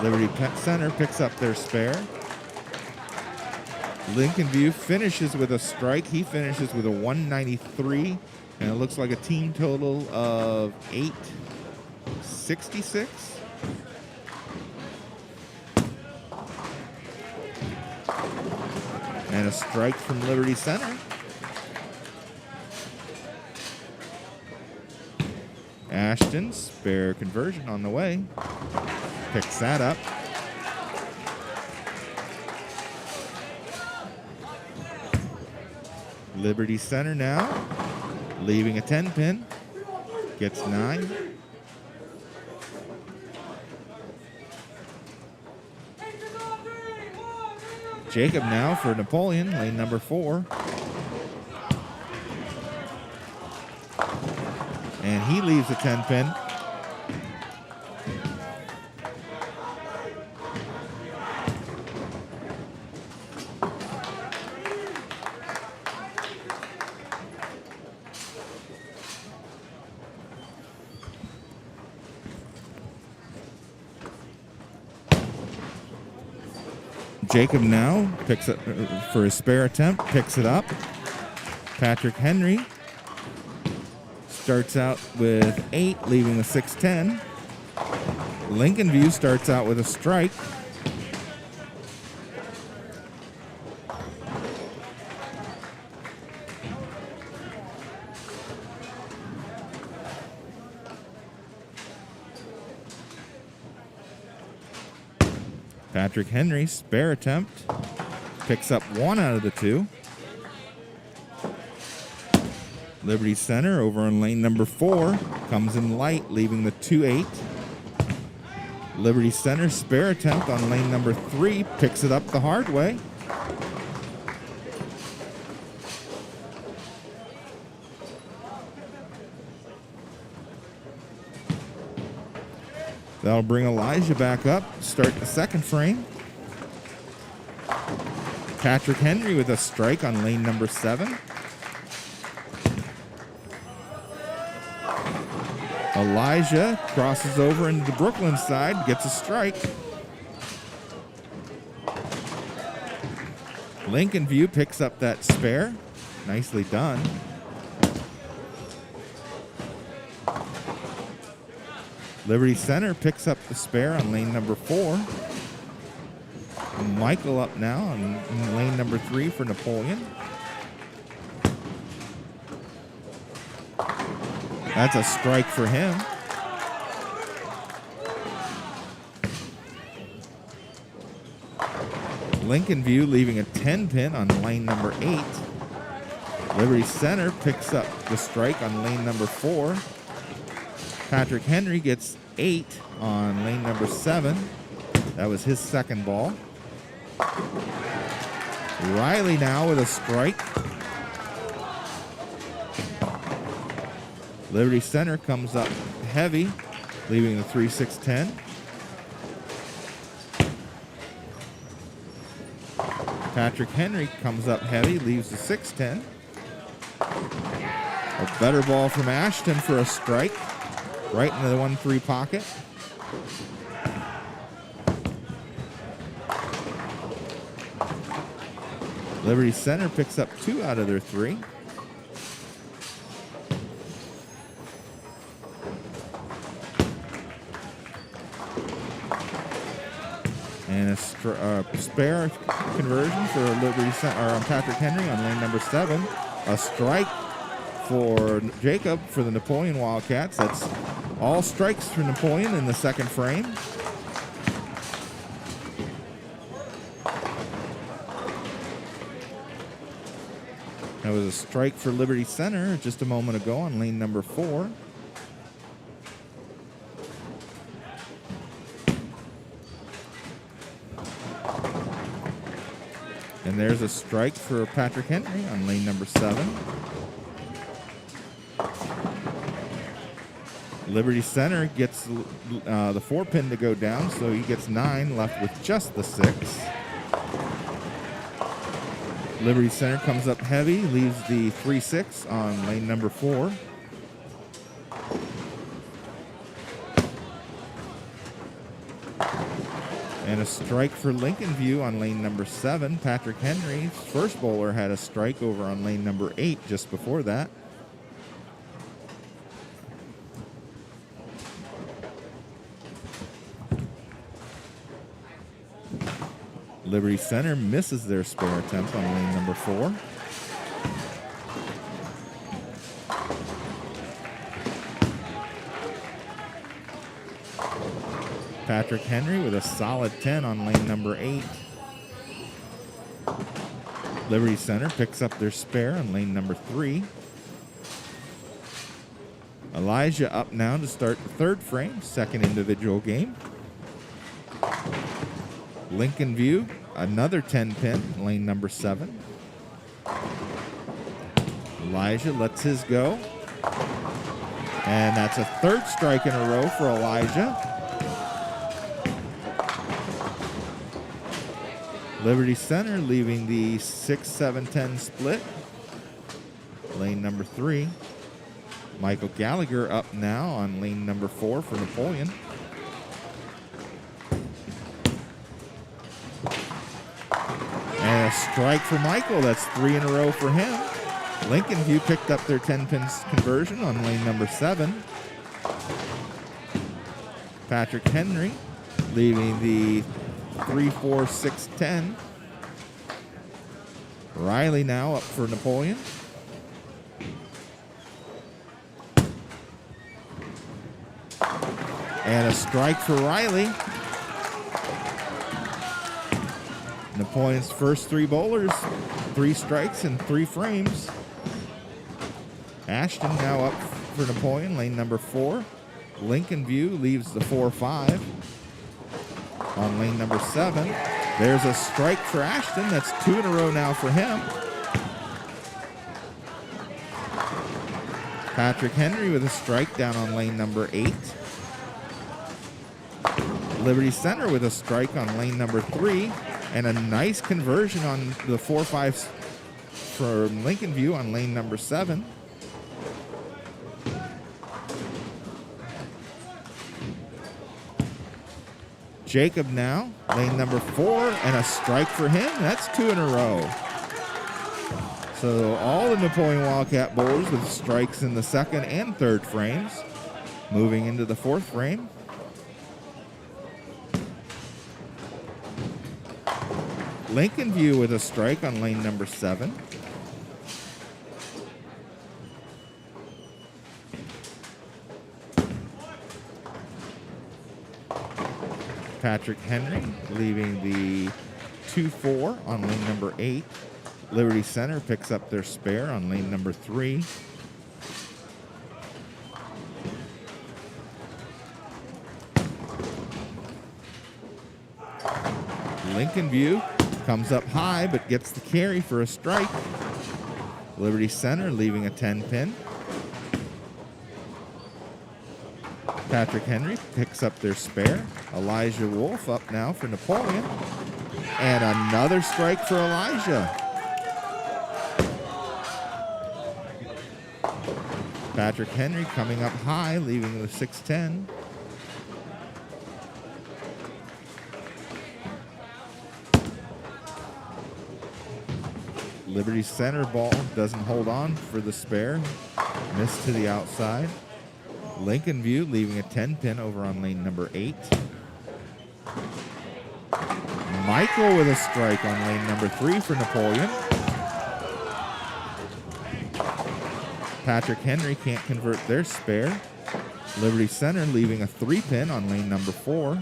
Liberty Center picks up their spare. Lincoln View finishes with a strike. He finishes with a 193, and it looks like a team total of 866. And a strike from Liberty Center. Ashton, spare conversion on the way. Picks that up. Liberty Center now, leaving a 10-pin. Gets 9. Jacob now for Napoleon, lane number 4. And he leaves a 10-pin. Jacob now picks it for his spare attempt, picks it up. Patrick Henry starts out with 8, leaving the 6-10. Lincoln View starts out with a strike. Patrick Henry, spare attempt, picks up 1 out of the 2. Liberty Center over on lane number 4, comes in light, leaving the 2-8. Liberty Center, spare attempt on lane number 3, picks it up the hard way. That'll bring Elijah back up, start the second frame. Patrick Henry with a strike on lane number 7. Elijah crosses over into the Brooklyn side, gets a strike. Lincoln View picks up that spare. Nicely done. Liberty Center picks up the spare on lane number 4. Michael up now on lane number 3 for Napoleon. That's a strike for him. Lincoln View leaving a 10-pin on lane number 8. Liberty Center picks up the strike on lane number 4. Patrick Henry gets 8 on lane number 7. That was his second ball. Riley now with a strike. Liberty Center comes up heavy, leaving the 3-6-10. Patrick Henry comes up heavy, leaves the 6-10. A better ball from Ashton for a strike, right into the 1-3 pocket. Liberty Center picks up 2 out of their 3. And a spare conversion for Liberty Center, or Patrick Henry on lane number 7. A strike for Jacob for the Napoleon Wildcats. That's all strikes for Napoleon in the second frame. That was a strike for Liberty Center just a moment ago on lane number 4. And there's a strike for Patrick Henry on lane number 7. Liberty Center gets the 4-pin to go down, so he gets 9, left with just the 6. Liberty Center comes up heavy, leaves the 3-6 on lane number 4. And a strike for Lincoln View on lane number 7. Patrick Henry's first bowler had a strike over on lane number 8 just before that. Liberty Center misses their spare attempt on lane number 4. Patrick Henry with a solid 10 on lane number 8. Liberty Center picks up their spare on lane number 3. Elijah up now to start the third frame, second individual game. Lincoln View, another 10-pin, lane number 7. Elijah lets his go. And that's a third strike in a row for Elijah. Liberty Center leaving the 6-7-10 split. Lane number 3. Michael Gallagher up now on lane number 4 for Napoleon. And a strike for Michael. That's 3 in a row for him. Lincoln View picked up their 10-pin conversion on lane number 7. Patrick Henry leaving the 3-4-6-10. Riley now up for Napoleon. And a strike for Riley. Napoleon's first 3 bowlers, 3 strikes in 3 frames. Ashton now up for Napoleon, lane number 4. Lincoln View leaves the 4-5 on lane number 7. There's a strike for Ashton. That's 2 in a row now for him. Patrick Henry with a strike down on lane number 8. Liberty Center with a strike on lane number 3. And a nice conversion on the 4-5 for Lincoln View on lane number 7. Jacob now, lane number 4, and a strike for him. That's 2 in a row. So all the Napoleon Wildcat bowlers with strikes in the second and third frames. Moving into the fourth frame. Lincoln View with a strike on lane number 7. Patrick Henry leaving the 2-4 on lane number 8. Liberty Center picks up their spare on lane number 3. Lincoln View comes up high but gets the carry for a strike. Liberty Center leaving a 10-pin. Patrick Henry picks up their spare. Elijah Wolf up now for Napoleon. And another strike for Elijah. Patrick Henry coming up high, leaving the 6-10. Liberty Center ball doesn't hold on for the spare. Missed to the outside. Lincoln View leaving a 10-pin over on lane number 8. Michael with a strike on lane number 3 for Napoleon. Patrick Henry can't convert their spare. Liberty Center leaving a 3-pin on lane number 4.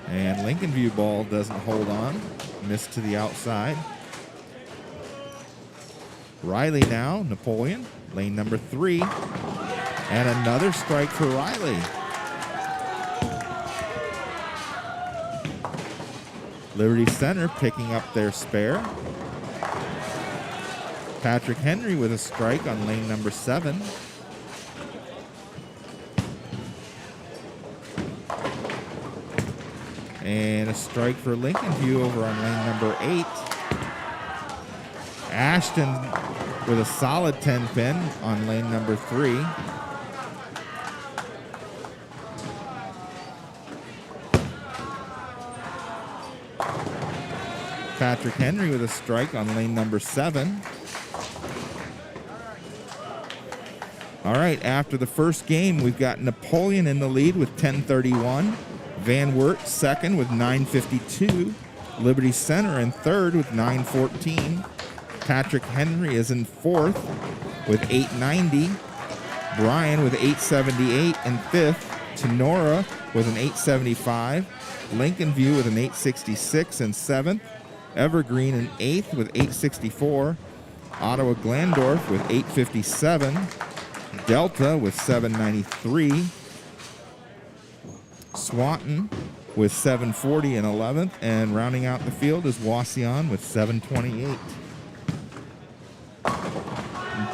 And Lincoln View ball doesn't hold on. Missed to the outside. Riley now, Napoleon, lane number 3. And another strike for Riley. Liberty Center picking up their spare. Patrick Henry with a strike on lane number 7. And a strike for Lincoln View over on lane number 8. Ashton with a solid 10-pin on lane number 3. Patrick Henry with a strike on lane number 7. All right, after the first game, we've got Napoleon in the lead with 10:31. Van Wert second with 9:52. Liberty Center in third with 9:14. Patrick Henry is in fourth with 8:90. Bryan with 878 in fifth. Tinora with an 875. Lincoln View with an 866 in seventh. Evergreen in eighth with 864. Ottawa-Glandorf with 857. Delta with 793. Swanton with 740 in 11th. And rounding out the field is Waugh with 728.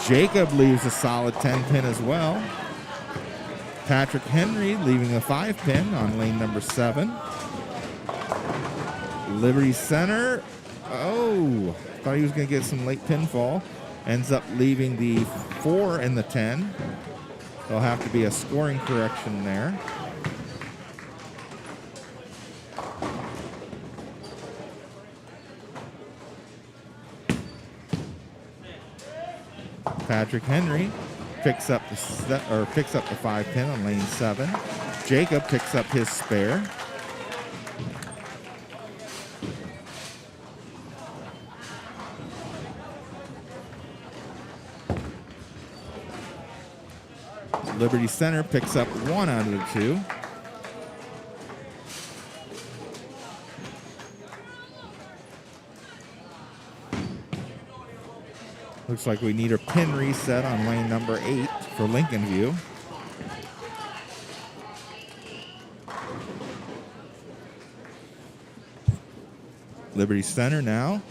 Jacob leaves a solid 10-pin as well. Patrick Henry leaving a 5-pin on lane number 7. Liberty Center, oh, thought he was going to get some late pinfall. Ends up leaving the 4 and the 10. There'll have to be a scoring correction there. Patrick Henry picks up the 5-pin on lane 7. Jacob picks up his spare. Liberty Center picks up 1 out of the 2. Looks like we need a pin reset on lane number 8 for Lincoln View. Liberty Center now,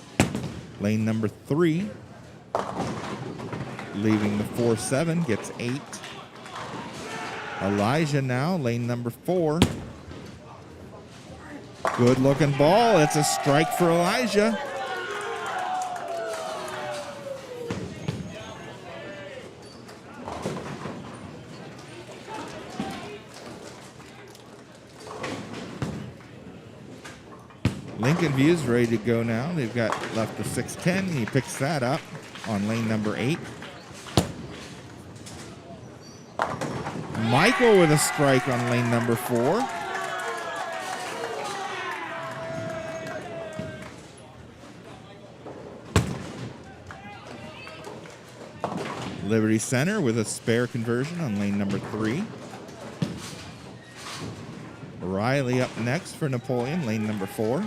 lane number 3. Leaving the 4-7, gets 8. Elijah now, lane number 4. Good looking ball. It's a strike for Elijah. Lincoln View's ready to go now. They've got left the 610. He picks that up on lane number 8. Michael with a strike on lane number 4. Liberty Center with a spare conversion on lane number 3. Riley up next for Napoleon, lane number 4.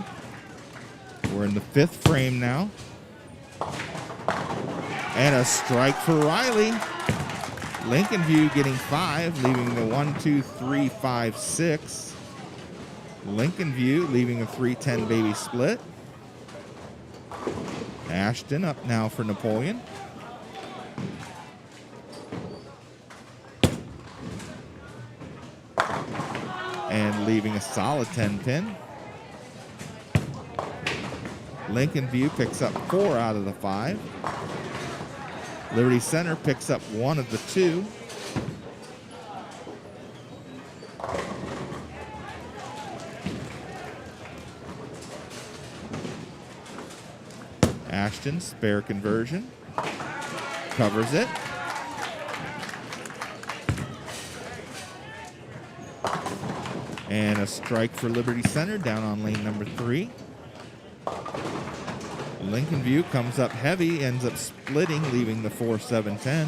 We're in the 5th frame now. And a strike for Riley. Lincoln View getting 5, leaving the 1, 2, 3, 5, 6. Lincoln View leaving a 3-10 baby split. Ashton up now for Napoleon. And leaving a solid 10-pin. Lincoln View picks up 4 out of the 5. Liberty Center picks up 1 of the 2. Ashton, spare conversion. Covers it. And a strike for Liberty Center down on lane number 3. Lincoln View comes up heavy, ends up splitting, leaving the 4-7-10.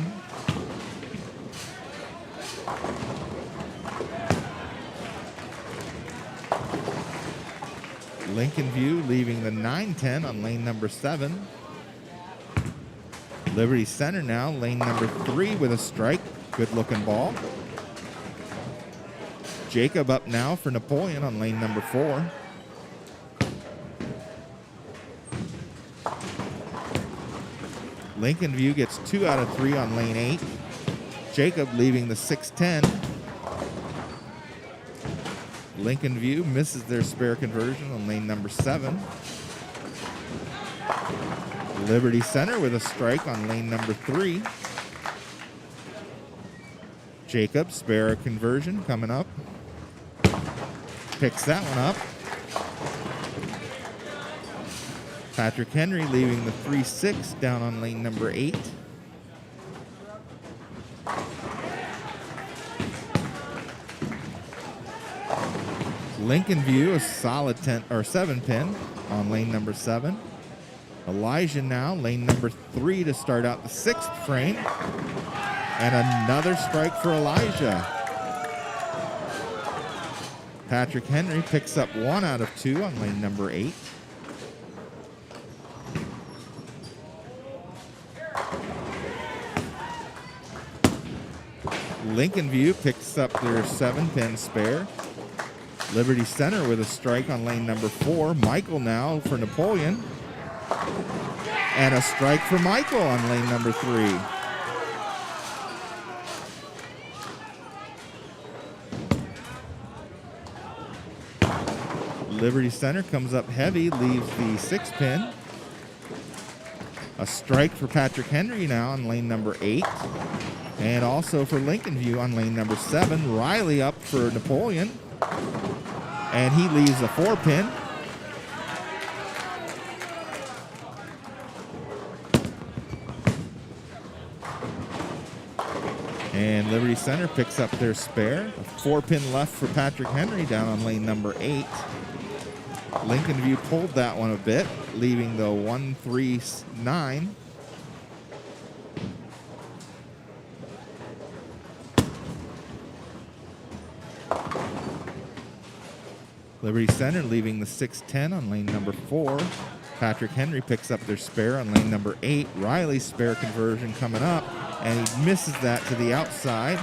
Lincoln View leaving the 9-10 on lane number 7. Liberty Center now, lane number 3 with a strike. Good looking ball. Jacob up now for Napoleon on lane number 4. Lincoln View gets 2 out of 3 on lane 8. Jacob leaving the 6-10. Lincoln View misses their spare conversion on lane number 7. Liberty Center with a strike on lane number 3. Jacob, spare conversion coming up. Picks that one up. Patrick Henry leaving the 3-6 down on lane number 8. Lincoln View, a solid 7-pin on lane number 7. Elijah now, lane number 3 to start out the 6th frame. And another strike for Elijah. Patrick Henry picks up 1 out of 2 on lane number 8. Lincoln View picks up their 7-pin spare. Liberty Center with a strike on lane number 4. Michael now for Napoleon. And a strike for Michael on lane number 3. Liberty Center comes up heavy, leaves the 6-pin. A strike for Patrick Henry now on lane number 8. And also for Lincoln View on lane number 7. Riley up for Napoleon. And he leaves a 4-pin. And Liberty Center picks up their spare. A 4-pin left for Patrick Henry down on lane number 8. Lincoln View pulled that one a bit, leaving the 1-3-9. Liberty Center leaving the 6-10 on lane number 4. Patrick Henry picks up their spare on lane number 8. Riley's spare conversion coming up, and he misses that to the outside.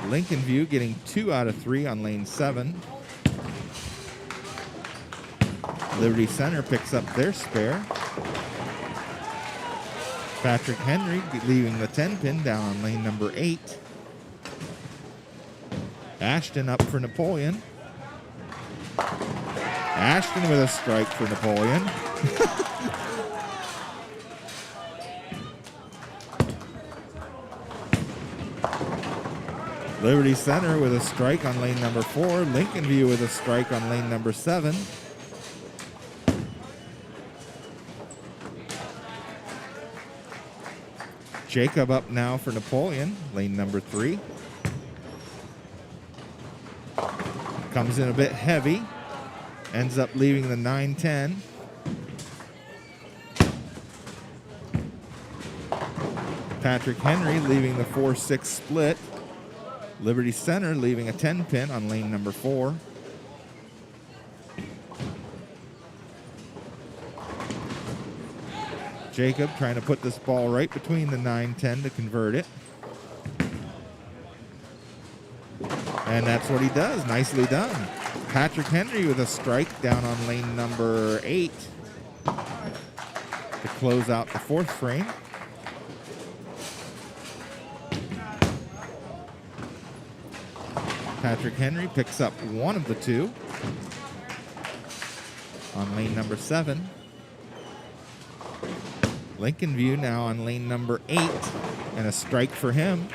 Lincoln View getting 2 out of 3 on lane 7. Liberty Center picks up their spare. Patrick Henry leaving the 10-pin down on lane number 8. Ashton up for Napoleon. Ashton with a strike for Napoleon. Liberty Center with a strike on lane number 4. Lincoln View with a strike on lane number 7. Jacob up now for Napoleon, lane number 3. Comes in a bit heavy. Ends up leaving the 9-10. Patrick Henry leaving the 4-6 split. Liberty Center leaving a 10-pin on lane number 4. Jacob trying to put this ball right between the 9-10 to convert it. And that's what he does. Nicely done. Patrick Henry with a strike down on lane number 8 to close out the 4th frame. Patrick Henry picks up 1 of the 2 on lane number 7. Lincoln View now on lane number 8 and a strike for him.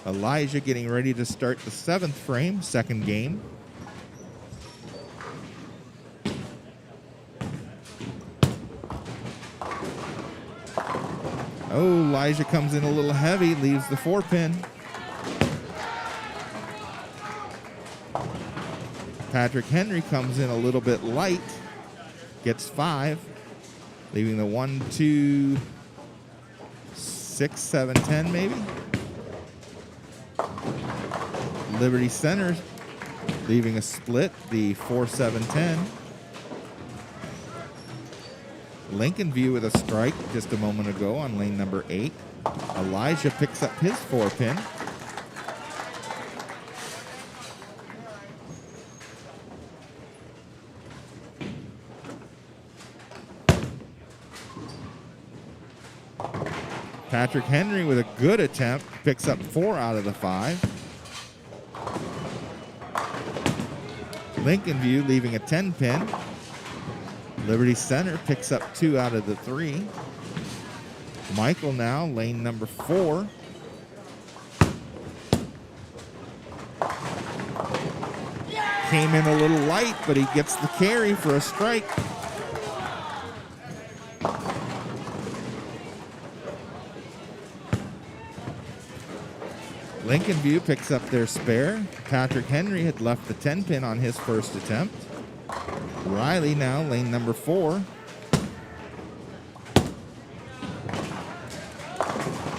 Elijah getting ready to start the 7th frame, 2nd game. Oh, Elijah comes in a little heavy, leaves the 4-pin. Patrick Henry comes in a little bit light, gets 5, leaving the 1, 2, 6, 7, 10 maybe. Liberty Center leaving a split, the 4, 7, 10. Lincoln View with a strike just a moment ago on lane number 8. Elijah picks up his 4-pin. Patrick Henry with a good attempt picks up 4 out of the 5. Lincoln View leaving a 10-pin. Liberty Center picks up 2 out of the 3. Michael now, lane number 4. Came in a little light, but he gets the carry for a strike. Lincoln View picks up their spare. Patrick Henry had left the 10-pin on his first attempt. Riley now, lane number 4.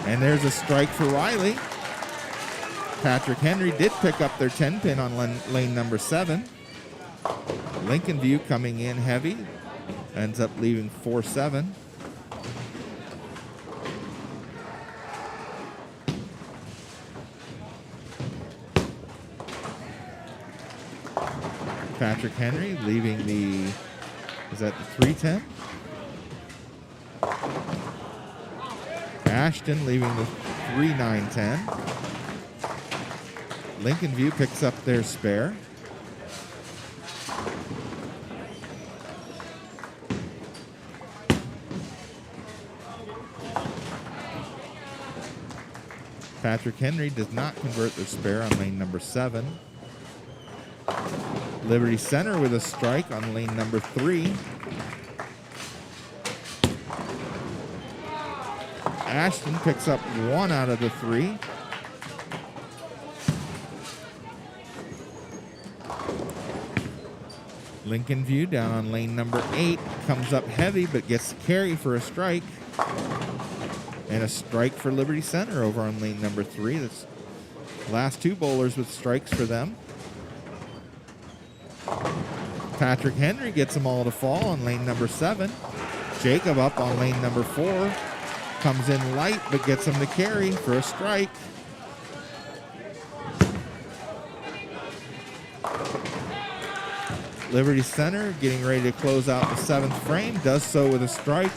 And there's a strike for Riley. Patrick Henry did pick up their 10-pin on lane number 7. Lincoln View coming in heavy. Ends up leaving 4-7. Patrick Henry leaving the, is that the 310? Ashton leaving the 3-9-10. Lincoln View picks up their spare. Patrick Henry does not convert their spare on lane number 7. Liberty Center with a strike on lane number 3. Ashton picks up 1 out of the 3. Lincoln View down on lane number 8. Comes up heavy but gets the carry for a strike. And a strike for Liberty Center over on lane number 3. That's the last 2 bowlers with strikes for them. Patrick Henry gets them all to fall on lane number 7. Jacob up on lane number 4. Comes in light but gets him to carry for a strike. Liberty Center getting ready to close out the 7th frame. Does so with a strike.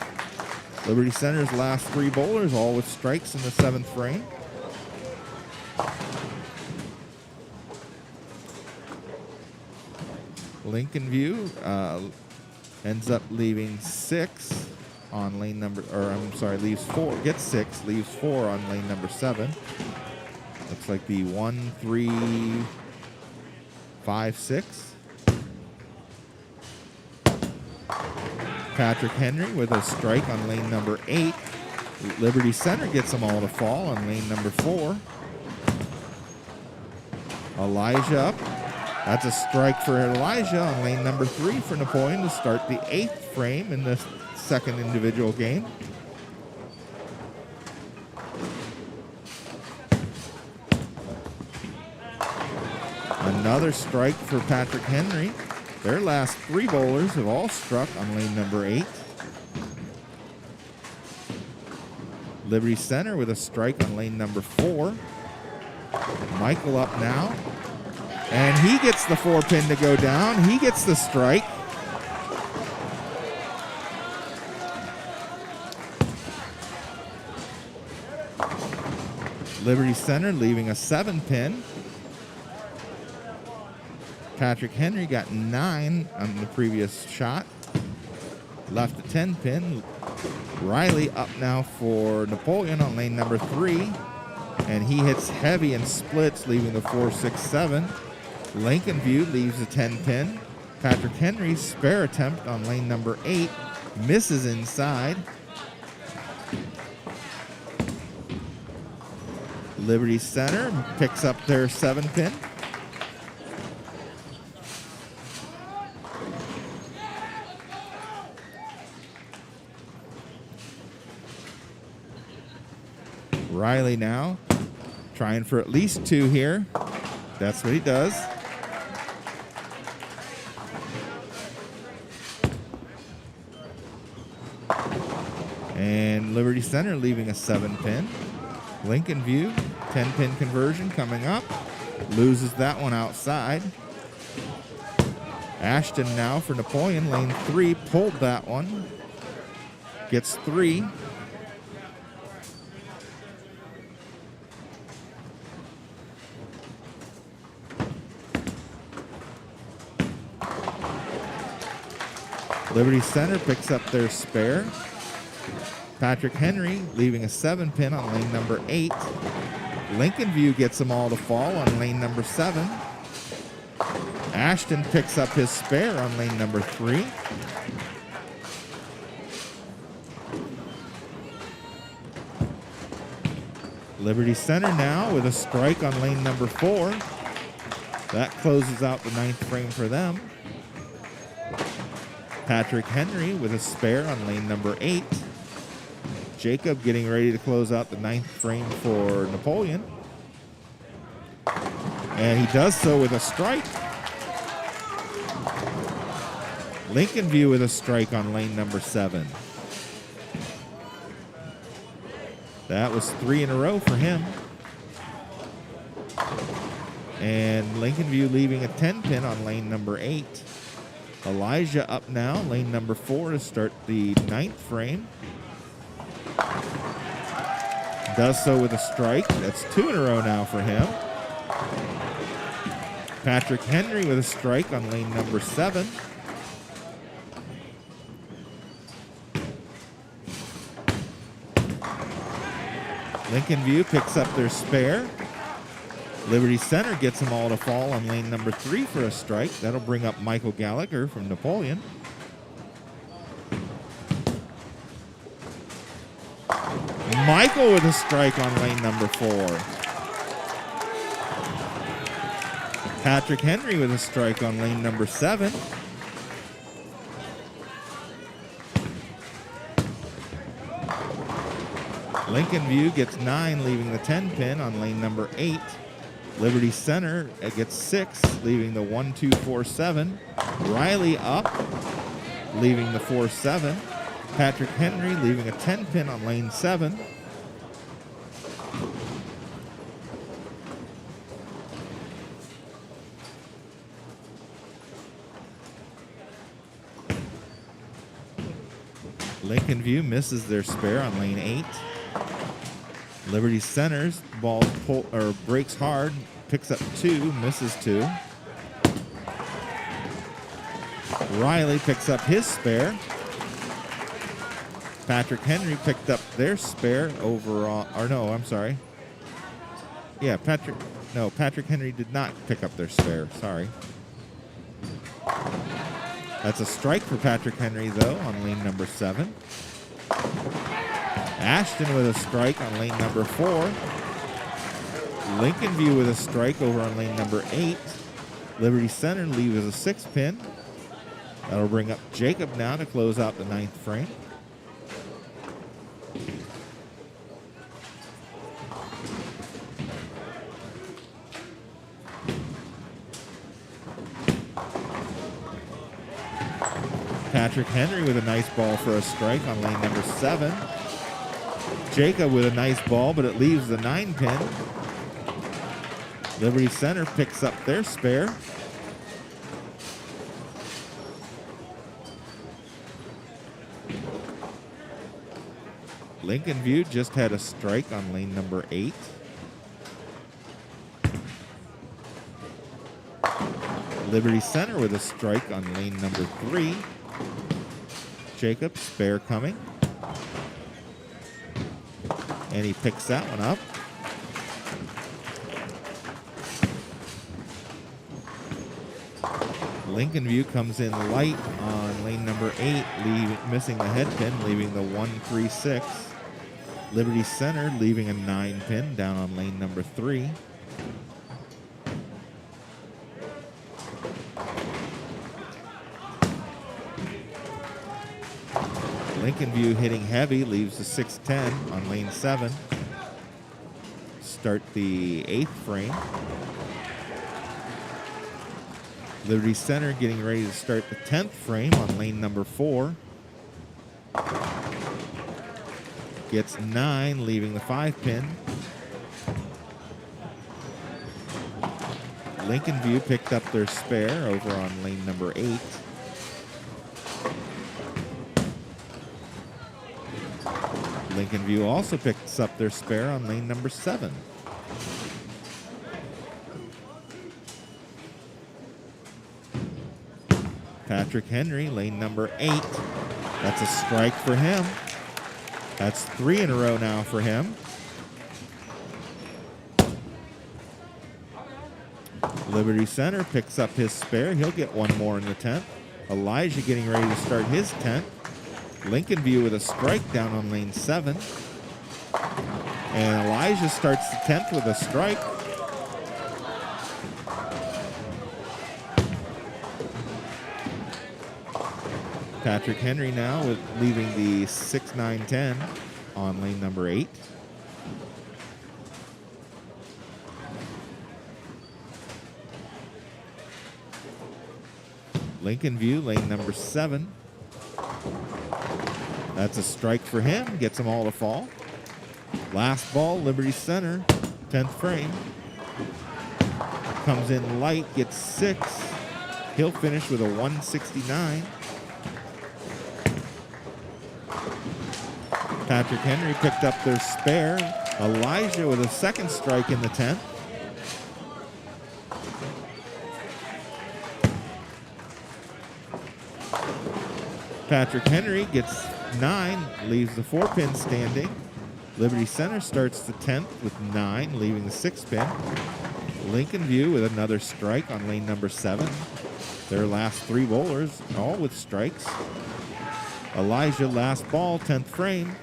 Liberty Center's last 3 bowlers all with strikes in the 7th frame. Lincoln View ends up leaving 6 on lane number, or I'm sorry, leaves 4, gets 6, leaves 4 on lane number 7. Looks like the 1, 3, 5, 6. Patrick Henry with a strike on lane number 8. Liberty Center gets them all to fall on lane number 4. Elijah up. That's a strike for Elijah on lane number 3 for Napoleon to start the 8th frame in the second individual game. Another strike for Patrick Henry. Their last 3 bowlers have all struck on lane number 8. Liberty Center with a strike on lane number 4. Michael up now. And he gets the 4-pin to go down. He gets the strike. Liberty Center leaving a 7-pin. Patrick Henry got 9 on the previous shot. Left a 10-pin. Riley up now for Napoleon on lane number 3. And he hits heavy and splits, leaving the 4-6-7. Lincoln View leaves a 10-pin. Patrick Henry's spare attempt on lane number 8 misses inside. Liberty Center picks up their 7-pin. Riley now trying for at least 2 here. That's what he does. And Liberty Center leaving a 7-pin. Lincoln View, 10-pin conversion coming up. Loses that one outside. Ashton now for Napoleon, lane 3, pulled that one. Gets 3. Liberty Center picks up their spare. Patrick Henry leaving a 7-pin on lane number 8. Lincoln View gets them all to fall on lane number 7. Ashton picks up his spare on lane number 3. Liberty Center now with a strike on lane number 4. That closes out the 9th frame for them. Patrick Henry with a spare on lane number 8. Jacob getting ready to close out the 9th frame for Napoleon. And he does so with a strike. Lincoln View with a strike on lane number 7. That was 3 in a row for him. And Lincoln View leaving a 10-pin on lane number 8. Elijah up now, lane number 4 to start the 9th frame. Does so with a strike. That's 2 in a row now for him. Patrick Henry with a strike on lane number 7. Lincoln View picks up their spare. Liberty Center gets them all to fall on lane number 3 for a strike. That'll bring up Michael Gallagher from Napoleon. Michael with a strike on lane number 4. Patrick Henry with a strike on lane number 7. Lincoln View gets 9, leaving the 10-pin on lane number 8. Liberty Center gets 6, leaving the 1, 2, 4, 7. Riley up, leaving the 4, 7. Patrick Henry leaving a 10-pin on lane 7. Lincoln View misses their spare on lane 8. Liberty Center's ball breaks hard, picks up 2, misses 2. Riley picks up his spare. Patrick Henry picked up their spare overall, or no, I'm sorry. Yeah, Patrick Henry did not pick up their spare, sorry. That's a strike for Patrick Henry, though, on lane number 7. Ashton with a strike on lane number 4. Lincoln View with a strike over on lane number 8. Liberty Center leaves a 6-pin. That'll bring up Jacob now to close out the 9th frame. Patrick Henry with a nice ball for a strike on lane number 7. Jacob with a nice ball, but it leaves the 9-pin. Liberty Center picks up their spare. Lincoln View just had a strike on lane number 8. Liberty Center with a strike on lane number 3. Jacob, spare coming. And he picks that one up. Lincoln View comes in light on lane number 8, missing the head pin, leaving the 1-3-6. Liberty Center leaving a 9-pin down on lane number 3. Lincoln View hitting heavy, leaves the 6-10 on lane 7. Start the 8th frame. Liberty Center getting ready to start the 10th frame on lane number 4. Gets 9, leaving the 5-pin. Lincoln View picked up their spare over on lane number 8. Lincoln View also picks up their spare on lane number 7. Patrick Henry, lane number 8. That's a strike for him. That's 3 in a row now for him. Liberty Center picks up his spare. He'll get one more in the 10th. Elijah getting ready to start his 10th. Lincoln View with a strike down on lane 7. And Elijah starts the 10th with a strike. Patrick Henry now with leaving the 6-9-10 on lane number 8. Lincoln View, lane number 7. That's a strike for him. Gets them all to fall. Last ball, Liberty Center, 10th frame. Comes in light, gets 6. He'll finish with a 169. Patrick Henry picked up their spare. Elijah with a second strike in the 10th. Patrick Henry gets 9, leaves the 4-pin standing. Liberty Center starts the 10th with 9, leaving the 6-pin. Lincoln View with another strike on lane number 7. Their last 3 bowlers, all with strikes. Elijah, last ball, 10th frame.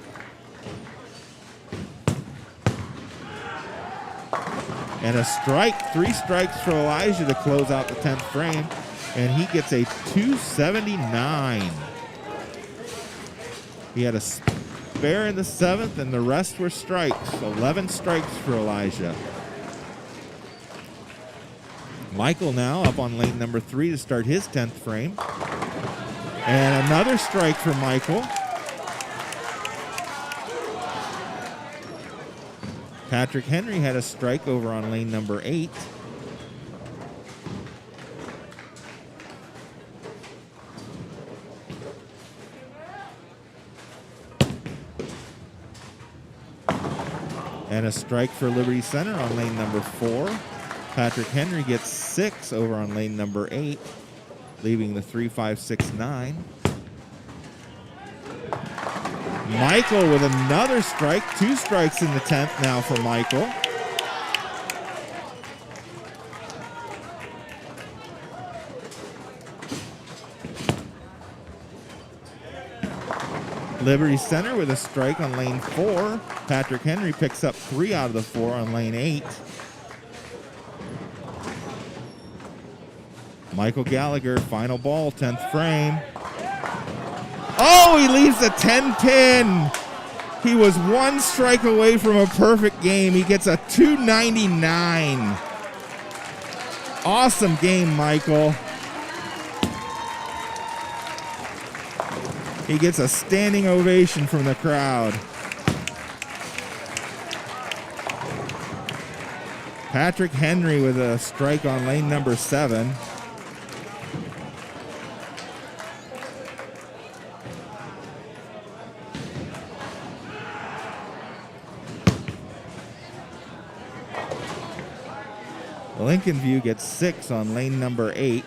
And a strike, 3 strikes for Elijah to close out the 10th frame. And he gets a 279. He had a spare in the 7th, and the rest were strikes. 11 strikes for Elijah. Michael now up on lane number 3 to start his 10th frame. And another strike for Michael. Patrick Henry had a strike over on lane number 8. And a strike for Liberty Center on lane number 4. Patrick Henry gets 6 over on lane number 8, leaving the 3-5-6-9. Michael with another strike. 2 strikes in the 10th now for Michael. Liberty Center with a strike on lane 4. Patrick Henry picks up 3 out of the 4 on lane 8. Michael Gallagher, final ball, 10th frame. Oh, he leaves the 10-pin. He was 1 strike away from a perfect game. He gets a 299. Awesome game, Michael. He gets a standing ovation from the crowd. Patrick Henry with a strike on lane number 7. Lincoln View gets 6 on lane number 8.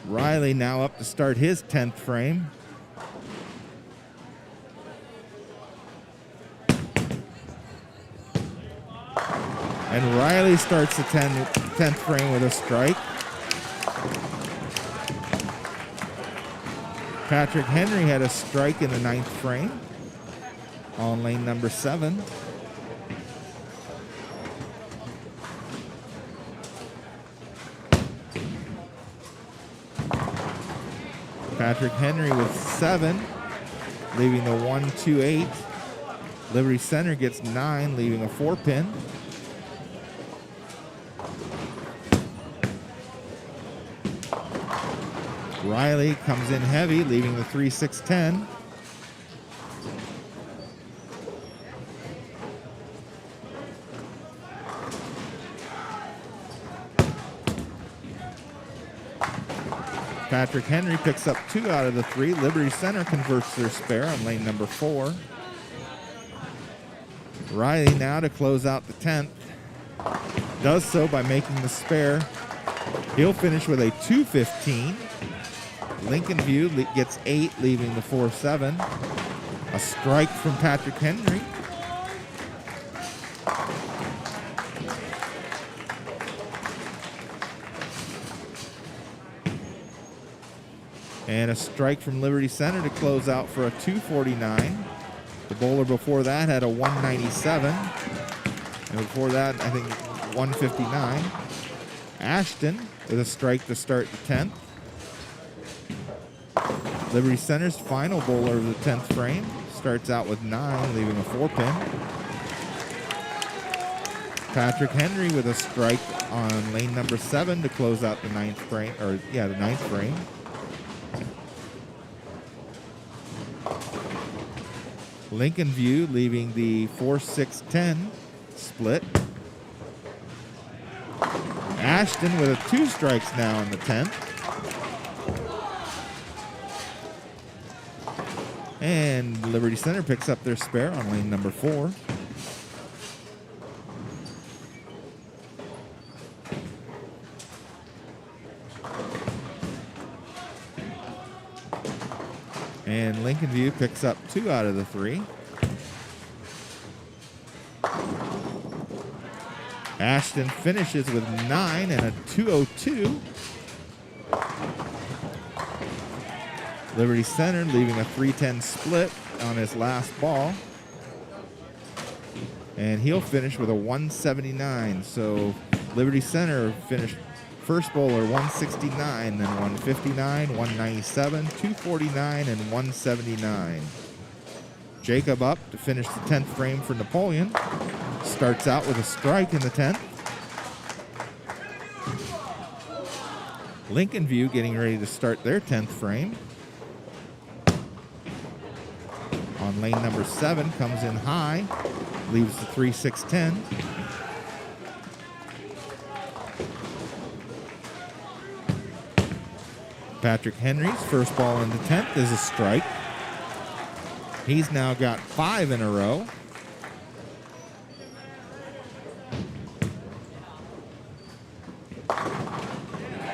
Riley now up to start his 10th frame. And Riley starts the 10th frame with a strike. Patrick Henry had a strike in the 9th frame on lane number 7. Patrick Henry with 7, leaving the 1-2-8. Liberty Center gets 9, leaving a 4-pin. Riley comes in heavy, leaving the 3-6-10. Patrick Henry picks up 2 out of the 3. Liberty Center converts their spare on lane number 4. Riley now to close out the 10th. Does so by making the spare. He'll finish with a 215. Lincoln View gets 8, leaving the 4-7. A strike from Patrick Henry. And a strike from Liberty Center to close out for a 249. The bowler before that had a 197. And before that, I think 159. Ashton with a strike to start the 10th. Liberty Center's final bowler of the 10th frame starts out with 9, leaving a 4-pin. Patrick Henry with a strike on lane number 7 to close out the 9th frame, the 9th frame. Lincoln View leaving the 4-6-10 split. Ashton with 2 strikes now in the 10th. And Liberty Center picks up their spare on lane number 4. And Lincoln View picks up 2 out of the 3. Ashton finishes with 9 and a 202. Liberty Center leaving a 3-10 split on his last ball. And he'll finish with a 179. So Liberty Center finished first bowler 169, then 159, 197, 249, and 179. Jacob up to finish the 10th frame for Napoleon. Starts out with a strike in the 10th. Lincoln View getting ready to start their 10th frame. On lane number 7, comes in high, leaves the 3-6-10. Patrick Henry's first ball in the 10th is a strike. He's now got 5 in a row.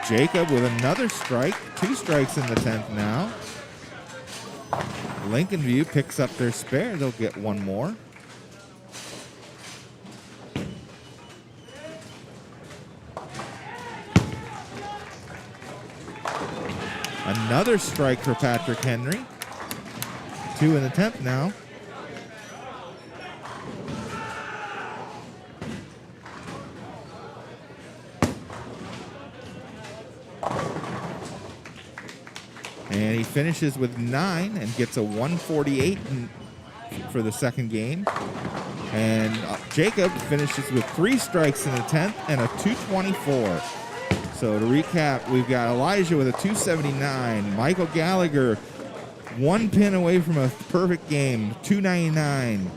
Jacob with another strike, 2 strikes in the 10th now. Lincoln View picks up their spare. They'll get 1 more. Another strike for Patrick Henry. 2 in the 10th now. And he finishes with 9 and gets a 148 for the second game. And Jacob finishes with 3 strikes in the 10th and a 224. So to recap, we've got Elijah with a 279. Michael Gallagher, 1 pin away from a perfect game, 299.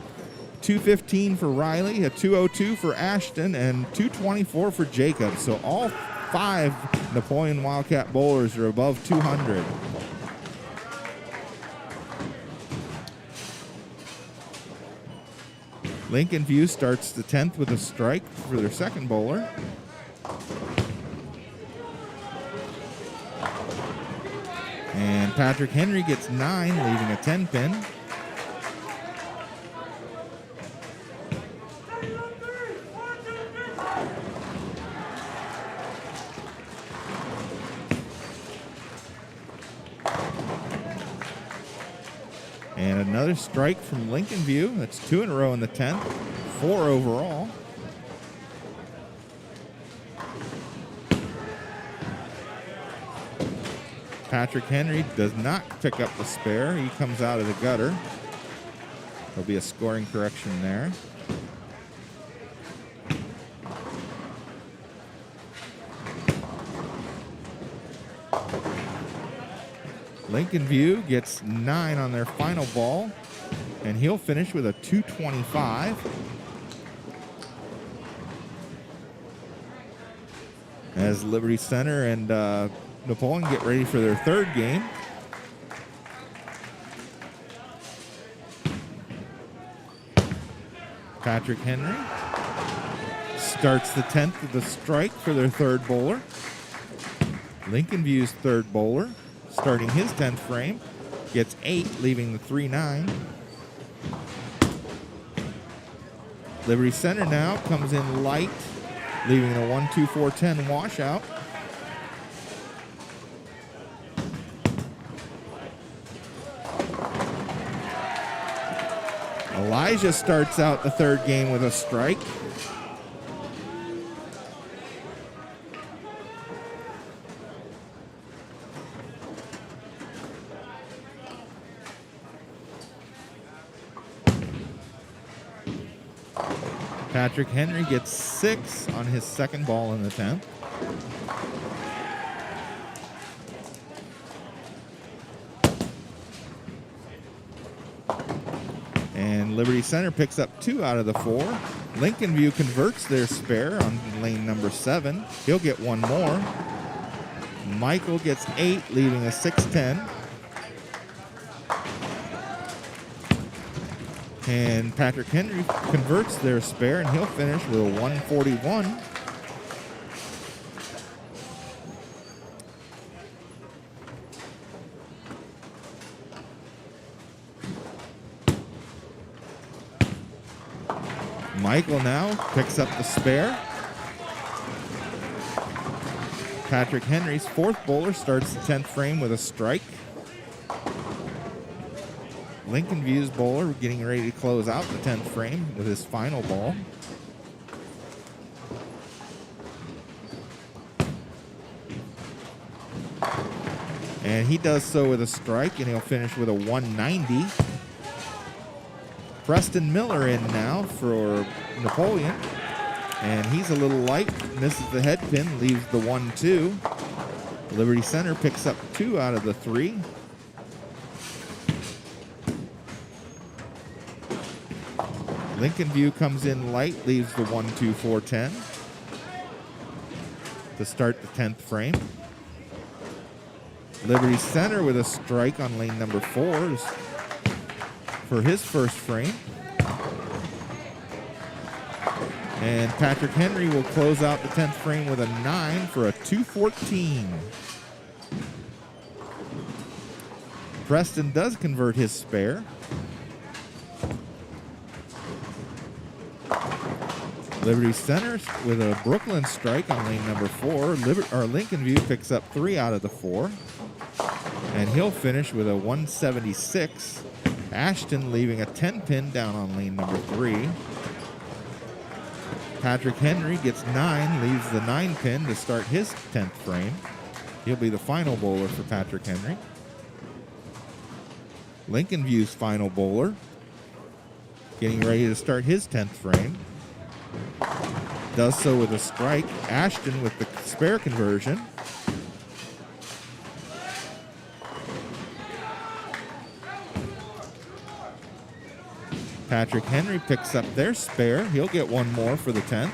215 for Riley, a 202 for Ashton, and 224 for Jacob. So all 5 Napoleon Wildcat bowlers are above 200. Lincoln View starts the 10th with a strike for their second bowler. And Patrick Henry gets 9, leaving a 10 pin. And another strike from Lincoln View. That's 2 in a row in the 10th, 4 overall. Patrick Henry does not pick up the spare. He comes out of the gutter. There'll be a scoring correction there. Lincoln View gets 9 on their final ball, and he'll finish with a 225. As Liberty Center and Napoleon get ready for their third game. Patrick Henry starts the 10th with a strike for their third bowler. Lincoln View's third bowler, starting his 10th frame, gets 8, leaving the 3-9. Liberty Center now comes in light, leaving a 1-2-4-10 washout. Elijah starts out the third game with a strike. Patrick Henry gets 6 on his second ball in the 10th. And Liberty Center picks up 2 out of the 4. Lincoln View converts their spare on lane number 7. He'll get 1 more. Michael gets 8, leaving a 6-10. And Patrick Henry converts their spare, and he'll finish with a 141. Michael now picks up the spare. Patrick Henry's fourth bowler starts the 10th frame with a strike. Lincoln View's bowler getting ready to close out the 10th frame with his final ball. And he does so with a strike, and he'll finish with a 190. Preston Miller in now for Napoleon. And he's a little light, misses the head pin, leaves the 1-2. Liberty Center picks up 2 out of the 3. Lincoln View comes in light, leaves the 1-2-4-10 to start the 10th frame. Liberty Center with a strike on lane number 4 for his first frame. And Patrick Henry will close out the 10th frame with a 9 for a 214. Preston does convert his spare. Liberty Center with a Brooklyn strike on lane number 4. Lincoln View picks up 3 out of the 4. And he'll finish with a 176. Ashton leaving a 10 pin down on lane number 3. Patrick Henry gets 9, leaves the 9 pin to start his 10th frame. He'll be the final bowler for Patrick Henry. Lincoln View's final bowler getting ready to start his 10th frame. Does so with a strike. Ashton with the spare conversion. Patrick Henry picks up their spare. He'll get 1 more for the 10th.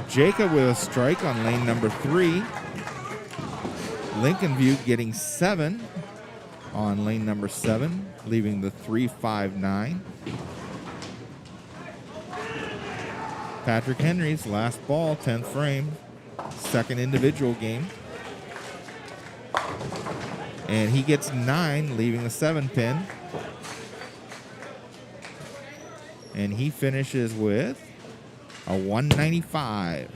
Jacob with a strike on lane number 3. Lincoln View getting 7 on lane number 7, leaving the 3-5-9. Patrick Henry's last ball, 10th frame, second individual game. And he gets 9, leaving the 7 pin. And he finishes with a 195.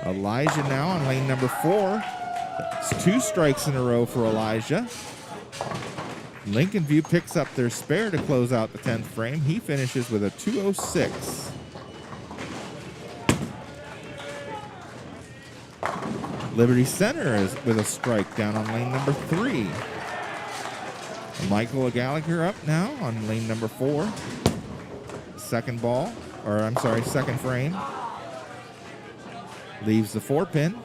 Elijah now on lane number 4. It's 2 strikes in a row for Elijah. Lincoln View picks up their spare to close out the 10th frame. He finishes with a 206. Liberty Center is with a strike down on lane number 3. Michael Gallagher up now on lane number 4. Second frame. Leaves the 4 pin.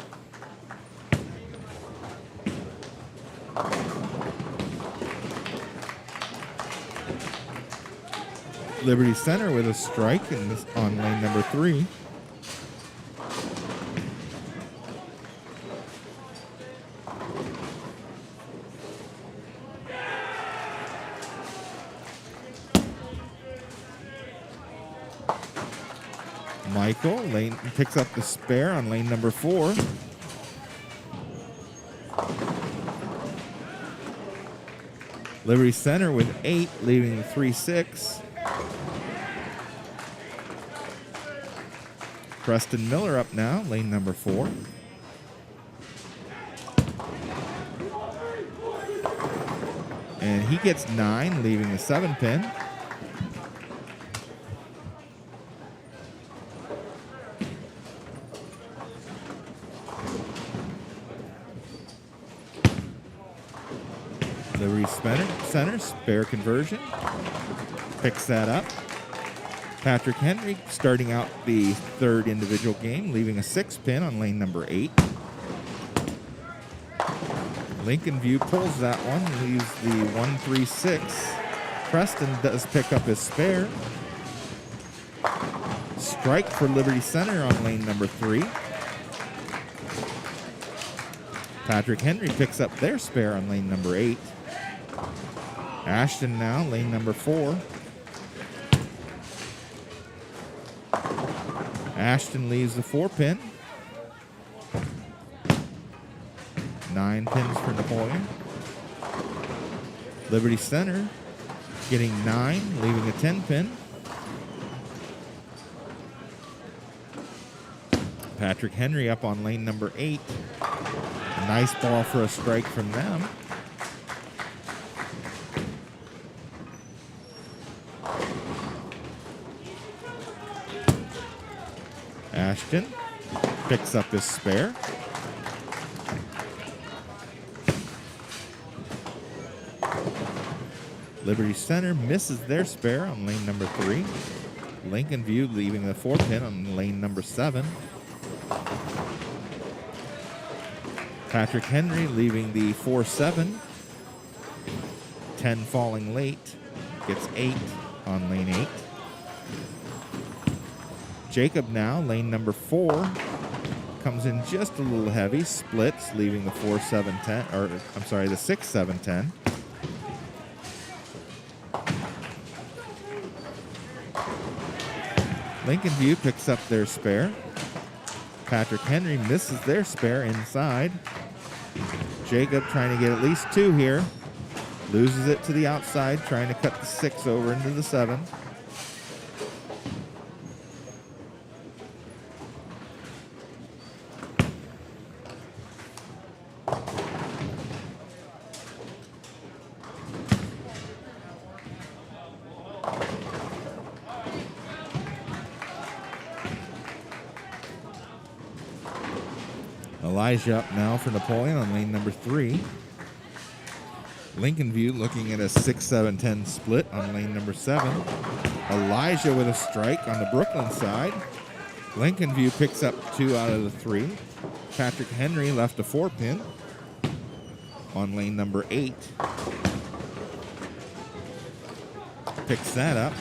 Liberty Center with a strike on lane number 3. Michael picks up the spare on lane number 4. Liberty Center with 8, leaving the 3-6. Preston Miller up now, lane number 4. And he gets 9, leaving the 7-pin. Liberty Center, spare conversion. Picks that up. Patrick Henry starting out the third individual game, leaving a 6-pin on lane number 8. Lincoln View pulls that one, leaves the 1-3-6. Preston does pick up his spare. Strike for Liberty Center on lane number 3. Patrick Henry picks up their spare on lane number 8. Ashton now, lane number 4. Ashton leaves the 4-pin. 9 pins for Napoleon. Liberty Center getting 9, leaving a 10-pin. Patrick Henry up on lane number 8. A nice ball for a strike from them. Ashton picks up his spare. Liberty Center misses their spare on lane number 3. Lincoln View leaving the 4-pin on lane number 7. Patrick Henry leaving the 4-7. 10 falling late. Gets 8 on lane 8. Jacob now, lane number 4. Comes in just a little heavy. Splits, leaving the 4-7-10, or I'm sorry, the 6-7-10. Lincoln View picks up their spare. Patrick Henry misses their spare inside. Jacob trying to get at least 2 here. Loses it to the outside, trying to cut the 6 over into the 7. Elijah up now for Napoleon on lane number 3. Lincoln View looking at a 6-7-10 split on lane number 7. Elijah with a strike on the Brooklyn side. Lincoln View picks up 2 out of the 3. Patrick Henry left a 4-pin on lane number 8. Picks that up.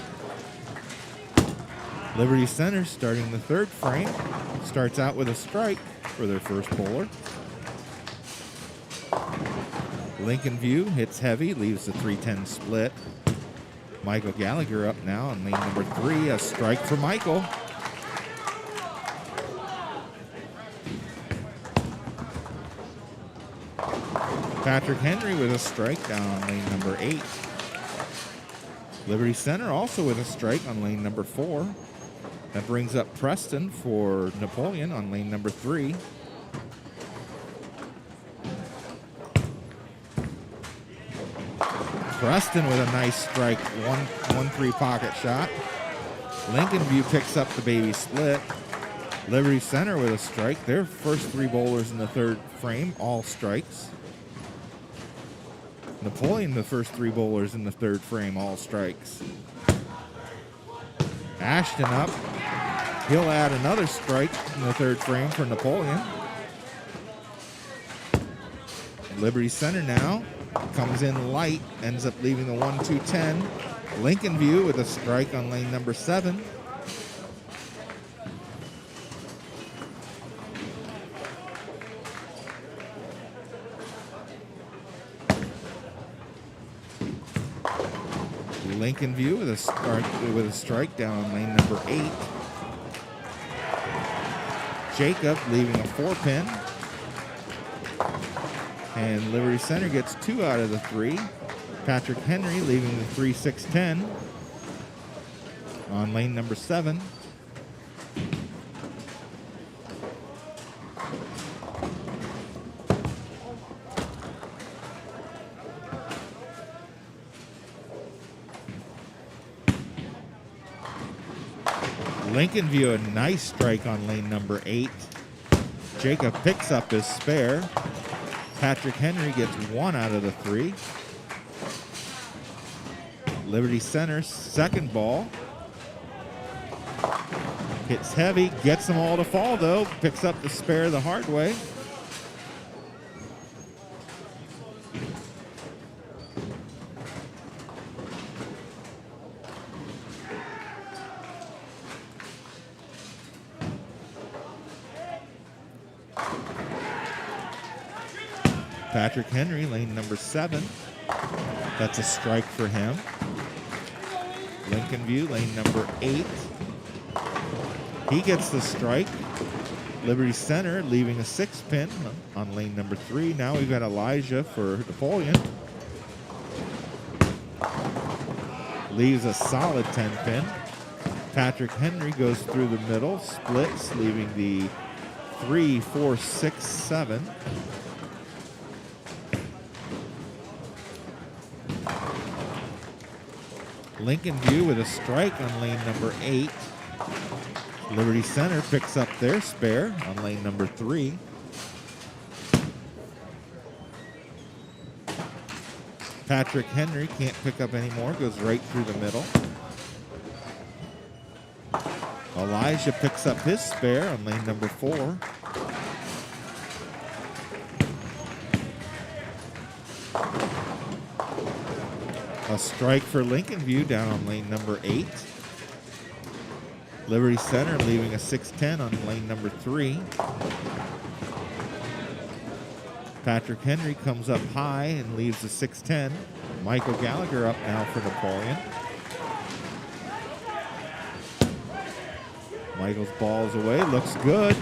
Liberty Center starting the 3rd frame. Starts out with a strike for their first bowler. Lincoln View hits heavy, leaves the 3-10 split. Michael Gallagher up now on lane number 3. A strike for Michael. Patrick Henry with a strike down on lane number 8. Liberty Center also with a strike on lane number 4. That brings up Preston for Napoleon on lane number 3. Preston with a nice strike, 1-3 pocket shot. Lincoln View picks up the baby split. Liberty Center with a strike. Their first 3 bowlers in the 3rd frame, all strikes. Napoleon, the first 3 bowlers in the 3rd frame, all strikes. Ashton up. He'll add another strike in the 3rd frame for Napoleon. Liberty Center now comes in light, ends up leaving the 1-2-10. Lincoln View with a strike on lane number 7. Lincoln View with a strike down on lane number 8. Jacob leaving a 4-pin. And Liberty Center gets 2 out of the 3. Patrick Henry leaving the 3-6-10 on lane number 7. Lincoln View, a nice strike on lane number 8. Jacob picks up his spare. Patrick Henry gets 1 out of the 3. Liberty Center, second ball. Hits heavy, gets them all to fall though. Picks up the spare the hard way. Patrick Henry, lane number 7. That's a strike for him. Lincoln View, lane number 8. He gets the strike. Liberty Center leaving a 6-pin on lane number 3. Now we've got Elijah for Napoleon. Leaves a solid 10-pin. Patrick Henry goes through the middle, splits, leaving the 3, 4, 6, 7. Lincoln View with a strike on lane number 8. Liberty Center picks up their spare on lane number 3. Patrick Henry can't pick up anymore, goes right through the middle. Elijah picks up his spare on lane number 4. A strike for Lincoln View down on lane number 8. Liberty Center leaving a 6-10 on lane number 3. Patrick Henry comes up high and leaves a 6-10. Michael Gallagher up now for Napoleon. Michael's ball's away, looks good.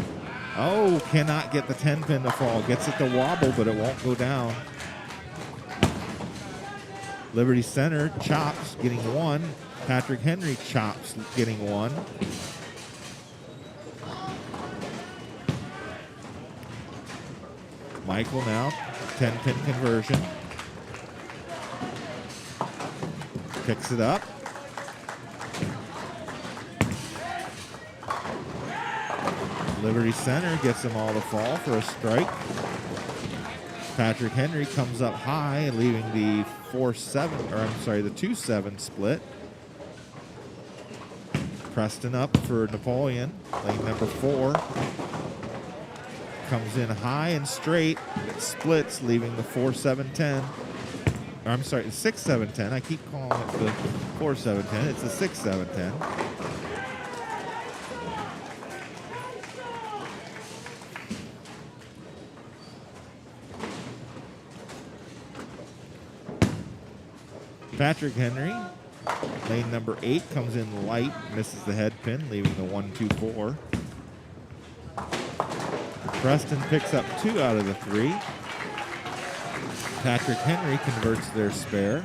Oh, cannot get the 10-pin to fall. Gets it to wobble, but it won't go down. Liberty Center chops, getting 1. Patrick Henry chops, getting 1. Michael now, 10-pin conversion. Picks it up. Liberty Center gets them all to fall for a strike. Patrick Henry comes up high, leaving the 4-7, or I'm sorry, the 2-7 split. Preston up for Napoleon, lane number 4. Comes in high and straight, it splits, leaving the 4-7-10. Or I'm sorry, the 6-7-10. I keep calling it the 4-7-10. It's the 6-7-10. Patrick Henry, lane number 8, comes in light, misses the head pin, leaving the 1-2-4. Preston picks up 2 out of the 3. Patrick Henry converts their spare.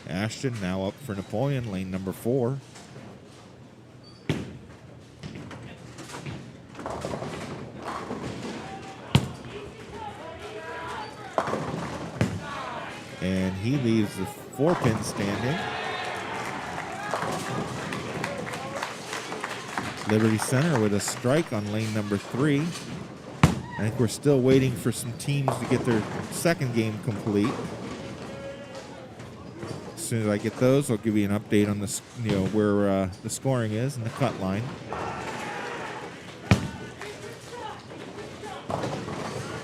Ashton now up for Napoleon, lane number 4. And he leaves the 4-pin standing. Liberty Center with a strike on lane number 3. I think we're still waiting for some teams to get their second game complete. As soon as I get those, I'll give you an update on the, where the scoring is and the cut line.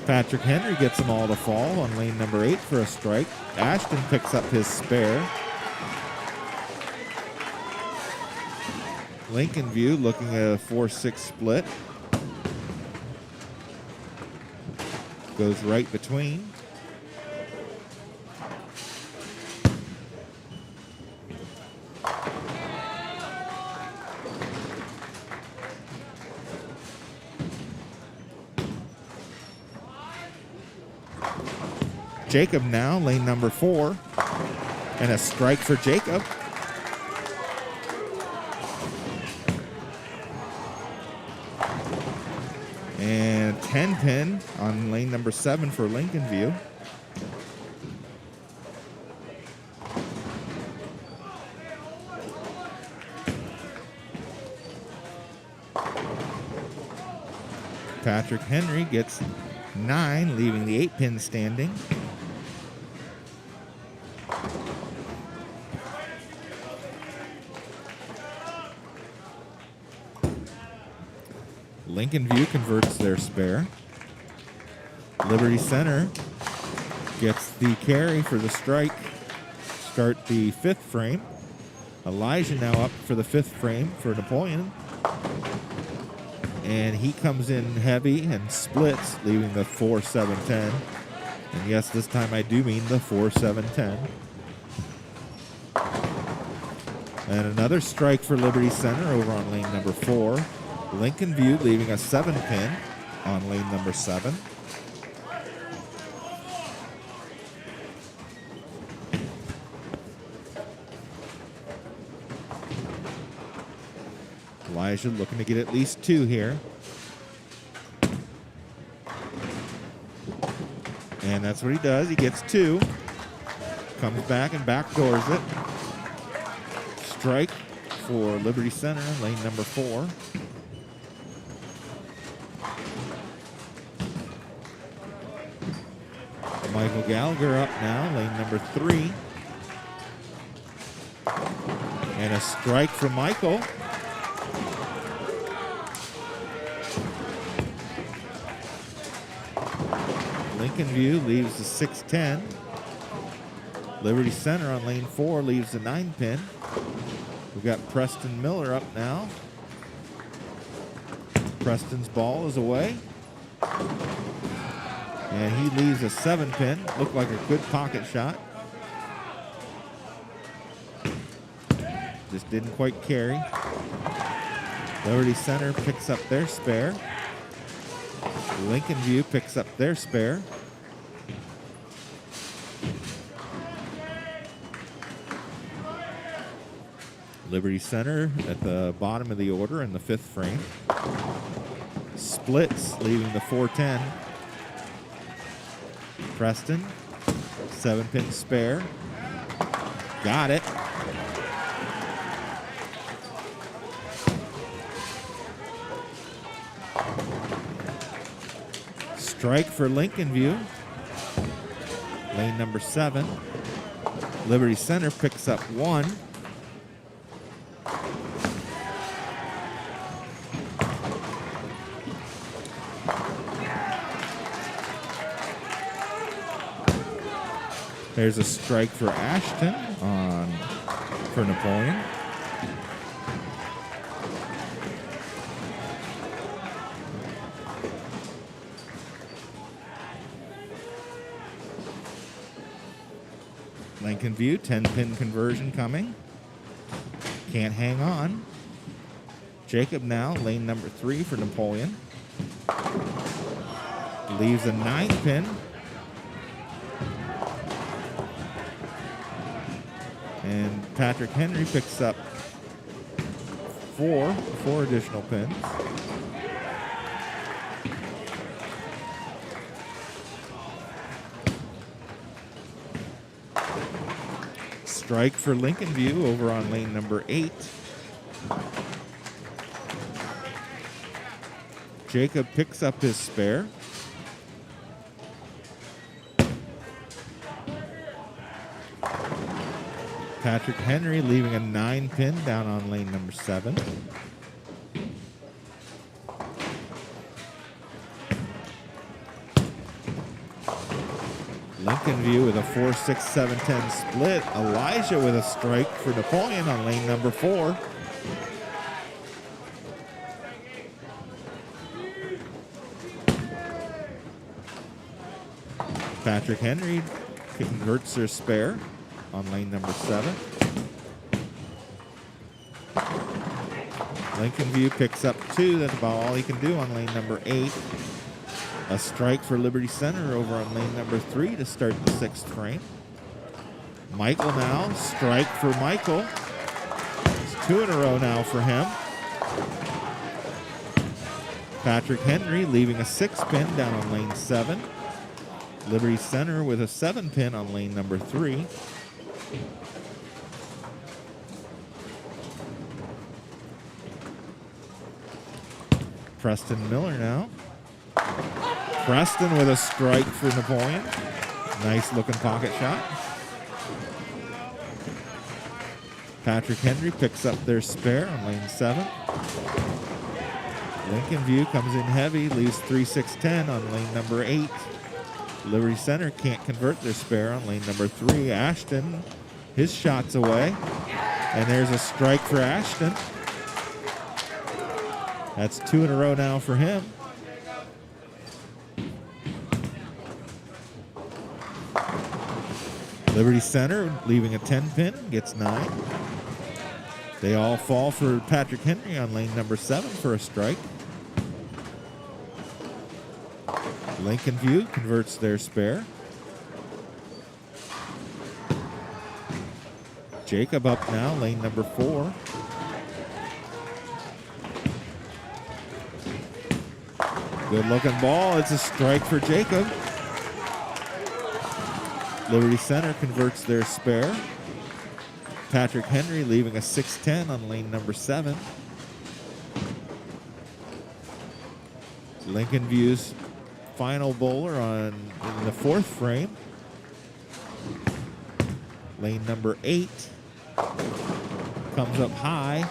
Patrick Henry gets them all to fall on lane number 8 for a strike. Ashton picks up his spare. Lincoln View looking at a 4-6 split. Goes right between. Jacob now, lane number 4. And a strike for Jacob. And 10 pin on lane number 7 for Lincoln View. Patrick Henry gets 9, leaving the 8 pin standing. Lincoln View converts their spare. Liberty Center gets the carry for the strike. Start the 5th frame. Elijah now up for the 5th frame for Napoleon. And he comes in heavy and splits, leaving the 4-7-10. And yes, this time I do mean the 4-7-10. And another strike for Liberty Center over on lane number 4. Lincoln View leaving a 7 pin on lane number 7. Elijah looking to get at least 2 here. And that's what he does. He gets 2. Comes back and backdoors it. Strike for Liberty Center, lane number 4. Michael Gallagher up now, lane number 3. And a strike from Michael. Lincoln View leaves the 6-10. Liberty Center on lane 4 leaves the 9 pin. We've got Preston Miller up now. Preston's ball is away. And he leaves a 7 pin. Looked like a good pocket shot. Just didn't quite carry. Liberty Center picks up their spare. Lincoln View picks up their spare. Liberty Center at the bottom of the order in the 5th frame. Splits, leaving the 4-10. Preston, 7 pin spare. Got it. Strike for Lincoln View. Lane number 7. Liberty Center picks up 1. There's a strike for Ashton for Napoleon. Lincoln View, 10-pin conversion coming. Can't hang on. Jacob now, lane number 3 for Napoleon. Leaves a 9 pin. And Patrick Henry picks up 4 additional pins. Strike for Lincoln View over on lane number 8. Jacob picks up his spare. Patrick Henry leaving a 9 pin down on lane number 7. Lincoln View with a 4-6-7-10 split. Elijah with a strike for Napoleon on lane number 4. Patrick Henry converts their spare on lane number 7. Lincoln View picks up 2. That's about all he can do on lane number 8. A strike for Liberty Center over on lane number 3 to start the 6th frame. Michael now, strike for Michael. It's 2 in a row now for him. Patrick Henry leaving a 6-pin down on lane 7. Liberty Center with a 7-pin on lane number 3. Preston Miller now. Preston with a strike for Napoleon. Nice looking pocket shot. Patrick Henry picks up their spare on lane 7. Lincoln View comes in heavy, leaves 3-6-10 on lane number 8. Liberty Center can't convert their spare on lane number 3. Ashton, his shot's away. And there's a strike for Ashton. That's 2 in a row now for him. Liberty Center leaving a 10-pin, gets 9. They all fall for Patrick Henry on lane number 7 for a strike. Lincoln View converts their spare. Jacob up now, lane number 4. Good looking ball. It's a strike for Jacob. Liberty Center converts their spare. Patrick Henry leaving a 6-10 on lane number 7. Lincoln View's final bowler in the 4th frame. Lane number 8 comes up high.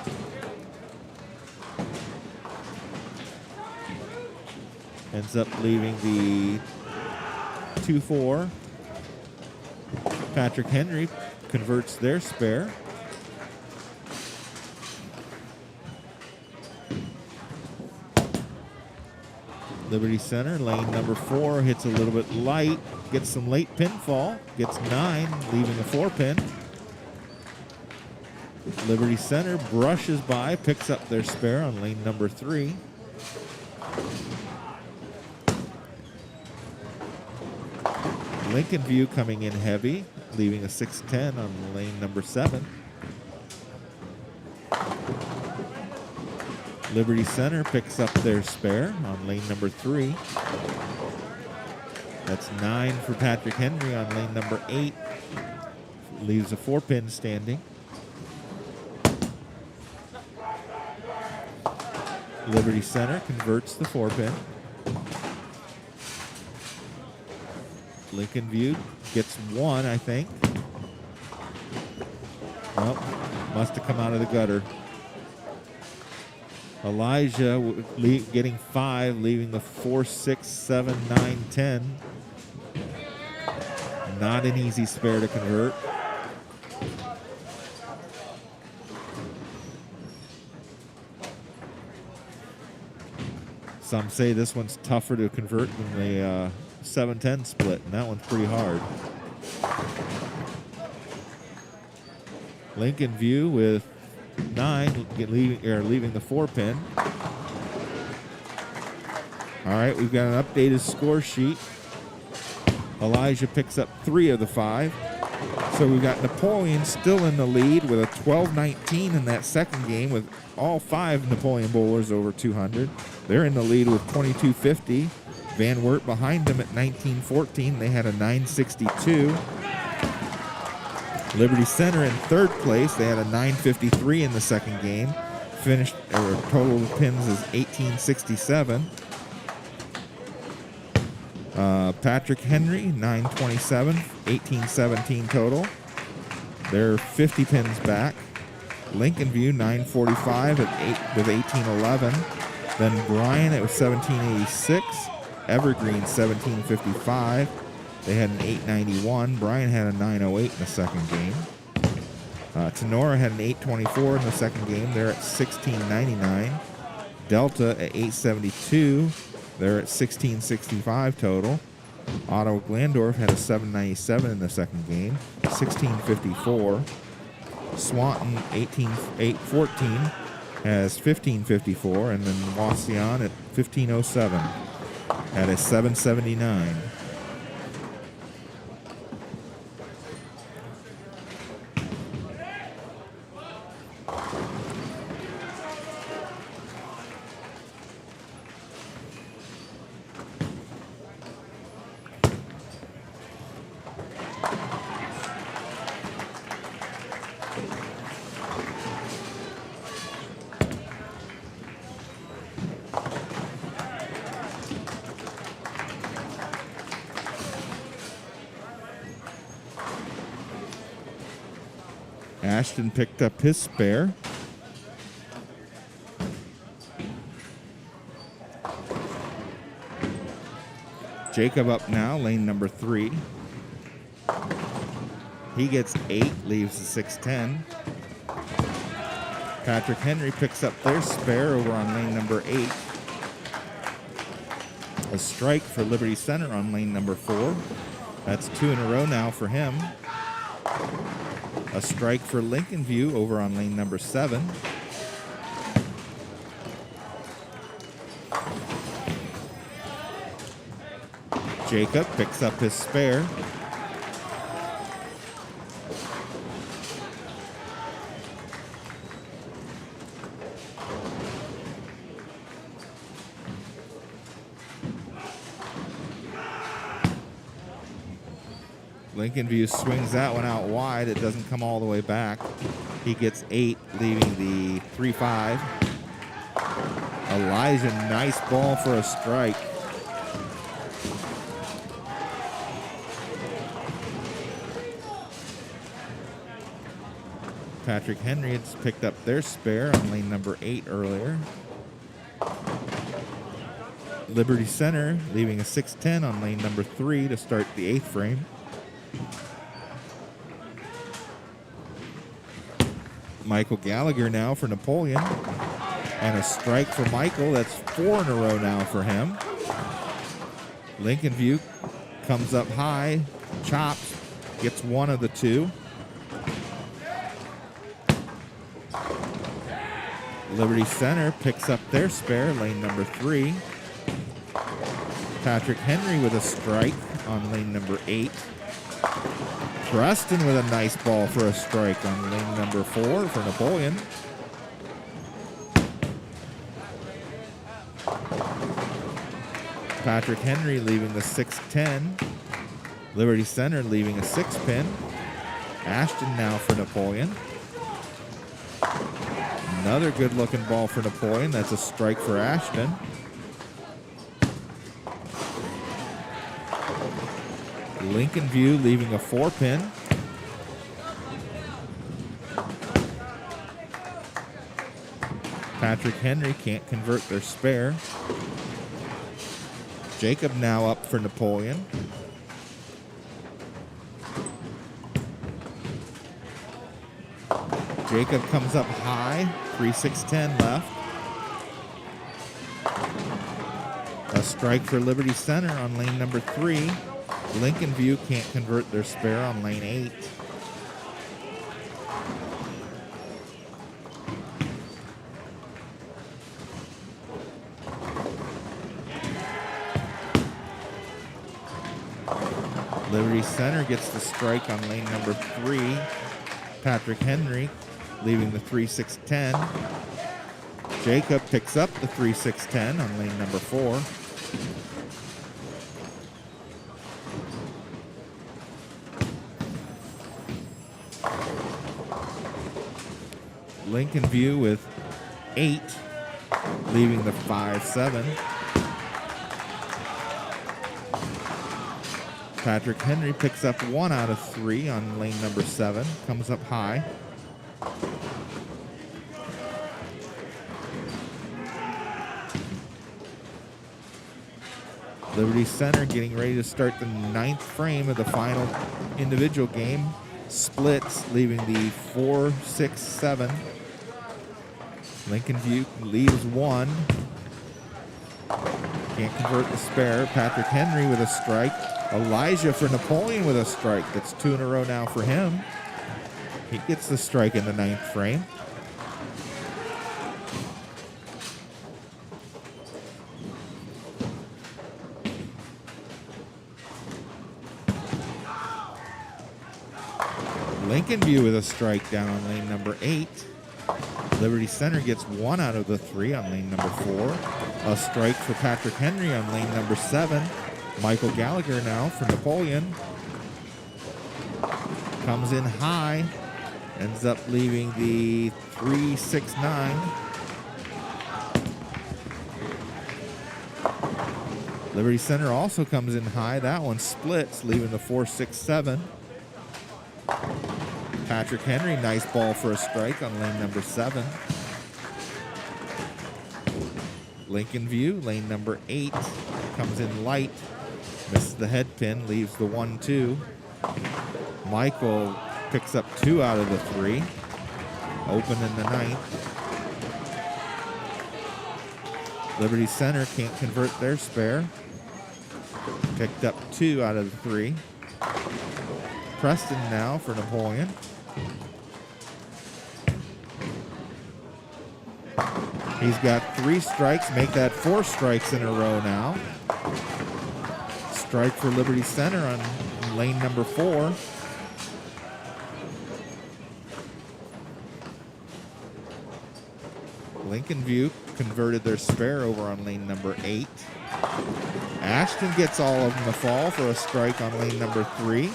Ends up leaving the 2-4. Patrick Henry converts their spare. Liberty Center, lane number 4, hits a little bit light, gets some late pinfall, gets 9, leaving a 4-pin. Liberty Center brushes by, picks up their spare on lane number 3. Lincoln View coming in heavy, leaving a 6-10 on lane number 7. Liberty Center picks up their spare on lane number 3. That's 9 for Patrick Henry on lane number 8. Leaves a 4-pin standing. Liberty Center converts the 4-pin. Lincoln View gets 1, I think. Well, must have come out of the gutter. Elijah getting 5, leaving the 4, 6, 7, 9, 10. Not an easy spare to convert. Some say this one's tougher to convert than the 7-10 split, and that one's pretty hard. Lincoln View with 9, leaving the 4-pin. All right, we've got an updated score sheet. Elijah picks up 3 of the 5. So we've got Napoleon still in the lead with a 12-19 in that second game with all 5 Napoleon bowlers over 200. They're in the lead with 2250. Van Wert behind them at 1914. They had a 962. Liberty Center in 3rd place. They had a 953 in the second game. Finished, or total of pins is 1867. Patrick Henry, 927, 1817 total. They're 50 pins back. Lincoln View, 945 with 1811. Then Bryan, it was 1786. Evergreen, 1755. They had an 891. Bryan had a 908 in the second game. Tinora had an 824 in the second game. They're at 1699. Delta at 872. They're at 1665 total. Ottawa-Glandorf had a 797 in the second game, 1654. Swanton, 814, has 1554, and then Waugh at 1507. at a 779. Ashton picked up his spare. Jacob up now, lane number 3. He gets 8, leaves the 610. Patrick Henry picks up their spare over on lane number 8. A strike for Liberty Center on lane number 4. That's 2 in a row now for him. A strike for Lincoln View over on lane number 7. Jacob picks up his spare. Lincoln View swings that one out wide. It doesn't come all the way back. He gets 8, leaving the 3-5. Elijah, nice ball for a strike. Patrick Henry has picked up their spare on lane number 8 earlier. Liberty Center leaving a 610 on lane number 3 to start the 8th frame. Michael Gallagher now for Napoleon. And a strike for Michael. That's 4 in a row now for him. Lincoln View comes up high, chops, gets 1 of the 2. Liberty Center picks up their spare, lane number 3. Patrick Henry with a strike on lane number 8. Preston with a nice ball for a strike on lane number 4 for Napoleon. Patrick Henry leaving the 610. Liberty Center leaving a 6-pin. Ashton now for Napoleon. Another good-looking ball for Napoleon. That's a strike for Ashton. Lincoln View leaving a 4-pin. Patrick Henry can't convert their spare. Jacob now up for Napoleon. Jacob comes up high, 3-6-10 left. A strike for Liberty Center on lane number 3. Lincoln View can't convert their spare on lane 8. Liberty Center gets the strike on lane number 3. Patrick Henry leaving the 3-6-10. Jacob picks up the 3-6-10 on lane number 4. Lincoln View with 8, leaving the 5-7. Patrick Henry picks up 1 out of 3 on lane number 7, comes up high. Liberty Center getting ready to start the 9th frame of the final individual game. Splits, leaving the 4-6-7. Lincoln View leaves 1. Can't convert the spare. Patrick Henry with a strike. Elijah for Napoleon with a strike. That's 2 in a row now for him. He gets the strike in the 9th frame. Lincoln View with a strike down on lane number 8. Liberty Center gets 1 out of the 3 on lane number 4. A strike for Patrick Henry on lane number 7. Michael Gallagher now for Napoleon. Comes in high. Ends up leaving the 3-6-9. Liberty Center also comes in high. That one splits, leaving the 4-6-7. Patrick Henry, nice ball for a strike on lane number 7. Lincoln View, lane number 8, comes in light. Misses the head pin, leaves the 1-2. Michael picks up 2 out of the 3. Open in the 9th. Liberty Center can't convert their spare. Picked up 2 out of the 3. Preston now for Napoleon. He's got 3 strikes, make that 4 strikes in a row now. Strike for Liberty Center on lane number 4. Lincoln View converted their spare over on lane number 8. Ashton gets all of them to fall for a strike on lane number 3.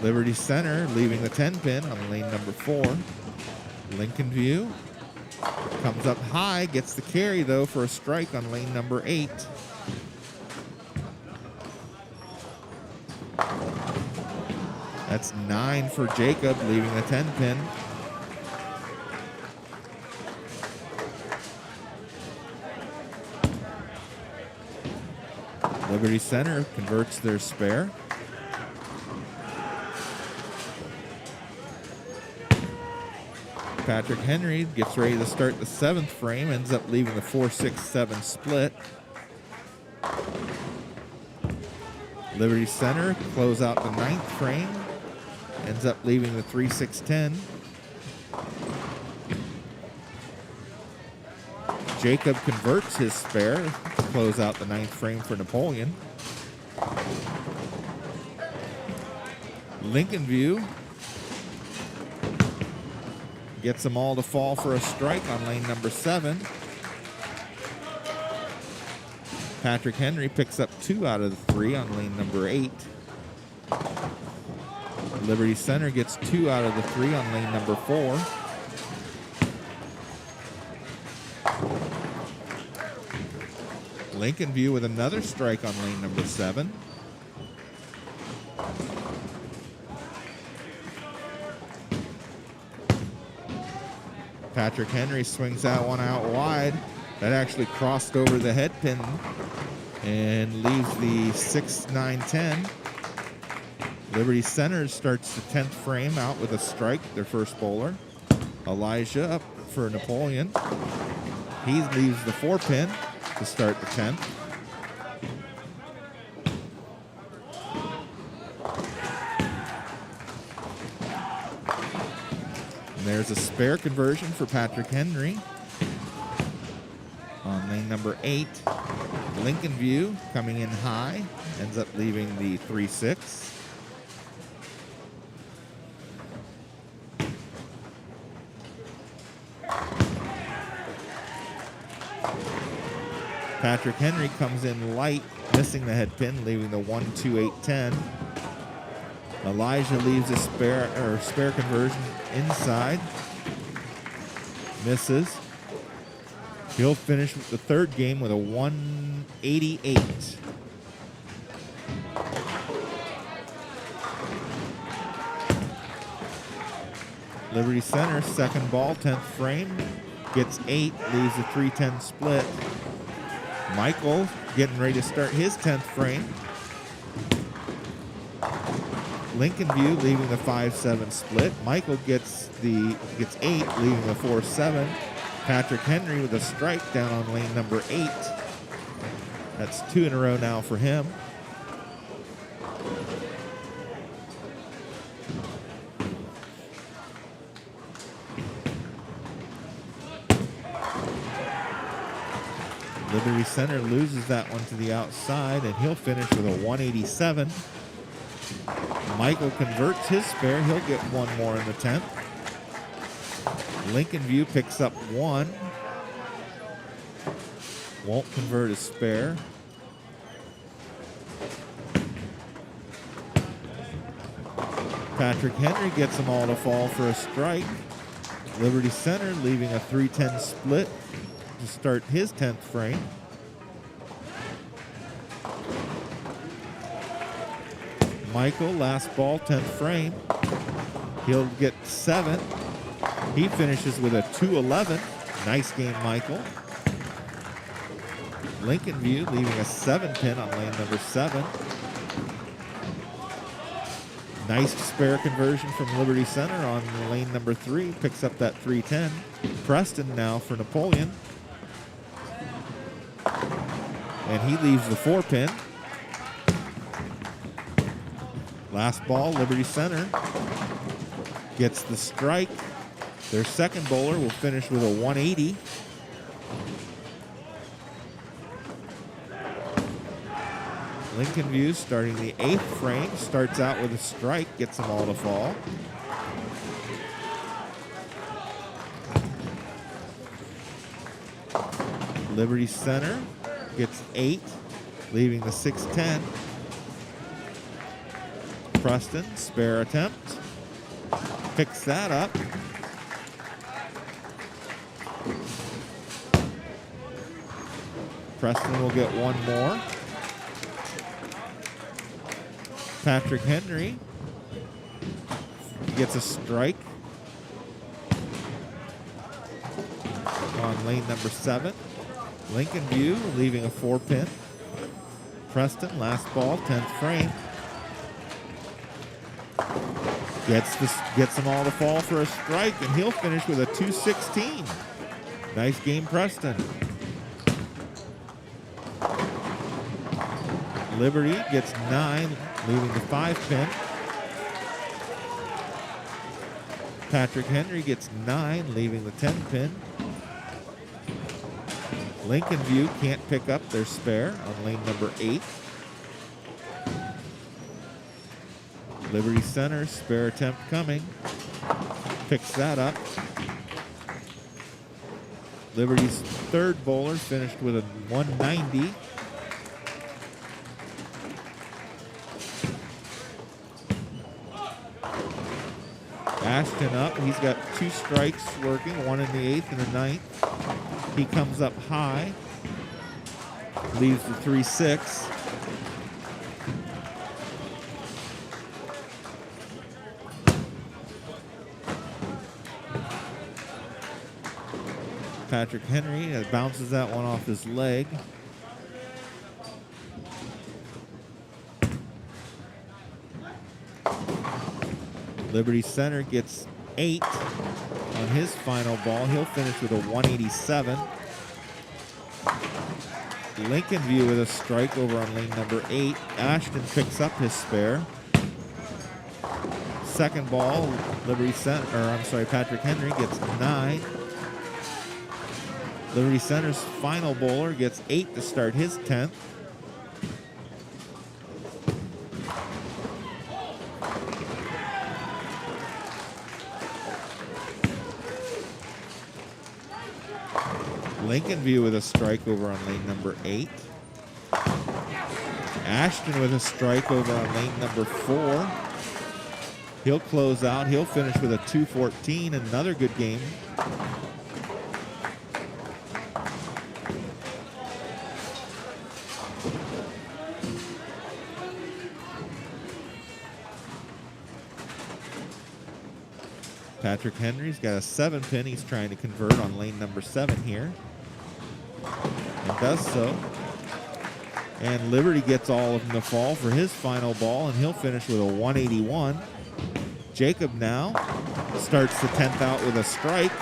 Liberty Center leaving the 10 pin on lane number 4. Lincoln View comes up high, gets the carry though for a strike on lane number 8. That's 9 for Jacob leaving the 10 pin. Liberty Center converts their spare. Patrick Henry gets ready to start the 7th frame, ends up leaving the 4-6-7 split. Liberty Center close out the 9th frame, ends up leaving the 3-6-10. Jacob converts his spare to close out the 9th frame for Napoleon. Lincoln View gets them all to fall for a strike on lane number 7. Patrick Henry picks up 2 out of the 3 on lane number 8. Liberty Center gets 2 out of the 3 on lane number 4. Lincoln View with another strike on lane number 7. Patrick Henry swings that one out wide. That actually crossed over the head pin and leaves the 6-9-10. Liberty Center starts the 10th frame out with a strike, their first bowler. Elijah up for Napoleon. He leaves the 4 pin to start the 10th. And there's a spare conversion for Patrick Henry on lane number 8. Lincoln View coming in high, ends up leaving the 3-6. Patrick Henry comes in light, missing the head pin, leaving the 1-2-8-10. Elijah leaves a spare conversion inside. Misses. He'll finish the 3rd game with a 188. Liberty Center, second ball, 10th frame. Gets 8, leaves a 3-10 split. Michael getting ready to start his 10th frame. Lincoln View leaving the 5-7 split. Michael gets 8, leaving the 4-7. Patrick Henry with a strike down on lane number 8. That's 2 in a row now for him. Liberty Center loses that one to the outside, and he'll finish with a 187. Michael converts his spare. He'll get one more in the 10th. Lincoln View picks up one. Won't convert his spare. Patrick Henry gets them all to fall for a strike. Liberty Center leaving a 3-10 split to start his 10th frame. Michael, last ball, 10th frame. He'll get 7. He finishes with a 211. Nice game, Michael. Lincoln View leaving a 7-pin on lane number 7. Nice spare conversion from Liberty Center on lane number 3. Picks up that 310. Preston now for Napoleon. And he leaves the 4-pin. Last ball, Liberty Center gets the strike. Their second bowler will finish with a 180. Lincoln View starting the 8th frame, starts out with a strike, gets them all to fall. Liberty Center gets 8, leaving the 6-10. Preston, spare attempt, picks that up. Preston will get one more. Patrick Henry gets a strike on lane number 7. Lincoln View leaving a 4-pin. Preston, last ball, 10th frame. Gets them all to fall for a strike, and he'll finish with a 216. Nice game, Preston. Liberty gets 9, leaving the 5-pin. Patrick Henry gets 9, leaving the 10-pin. Lincoln View can't pick up their spare on lane number 8. Liberty Center, spare attempt coming. Picks that up. Liberty's third bowler finished with a 190. Ashton up. He's got 2 strikes working, one in the 8th and the 9th. He comes up high. Leaves the 3-6. Patrick Henry bounces that one off his leg. Liberty Center gets 8 on his final ball. He'll finish with a 187. Lincoln View with a strike over on lane number 8. Ashton picks up his spare. Second ball, Patrick Henry gets 9. Liberty Center's final bowler gets 8 to start his 10th. Lincoln View with a strike over on lane number 8. Ashton with a strike over on lane number 4. He'll close out. He'll finish with a 214. Another good game. Patrick Henry's got a 7-pin. He's trying to convert on lane number 7 here. And does so. And Liberty gets all of them to fall for his final ball, and he'll finish with a 181. Jacob now starts the 10th out with a strike.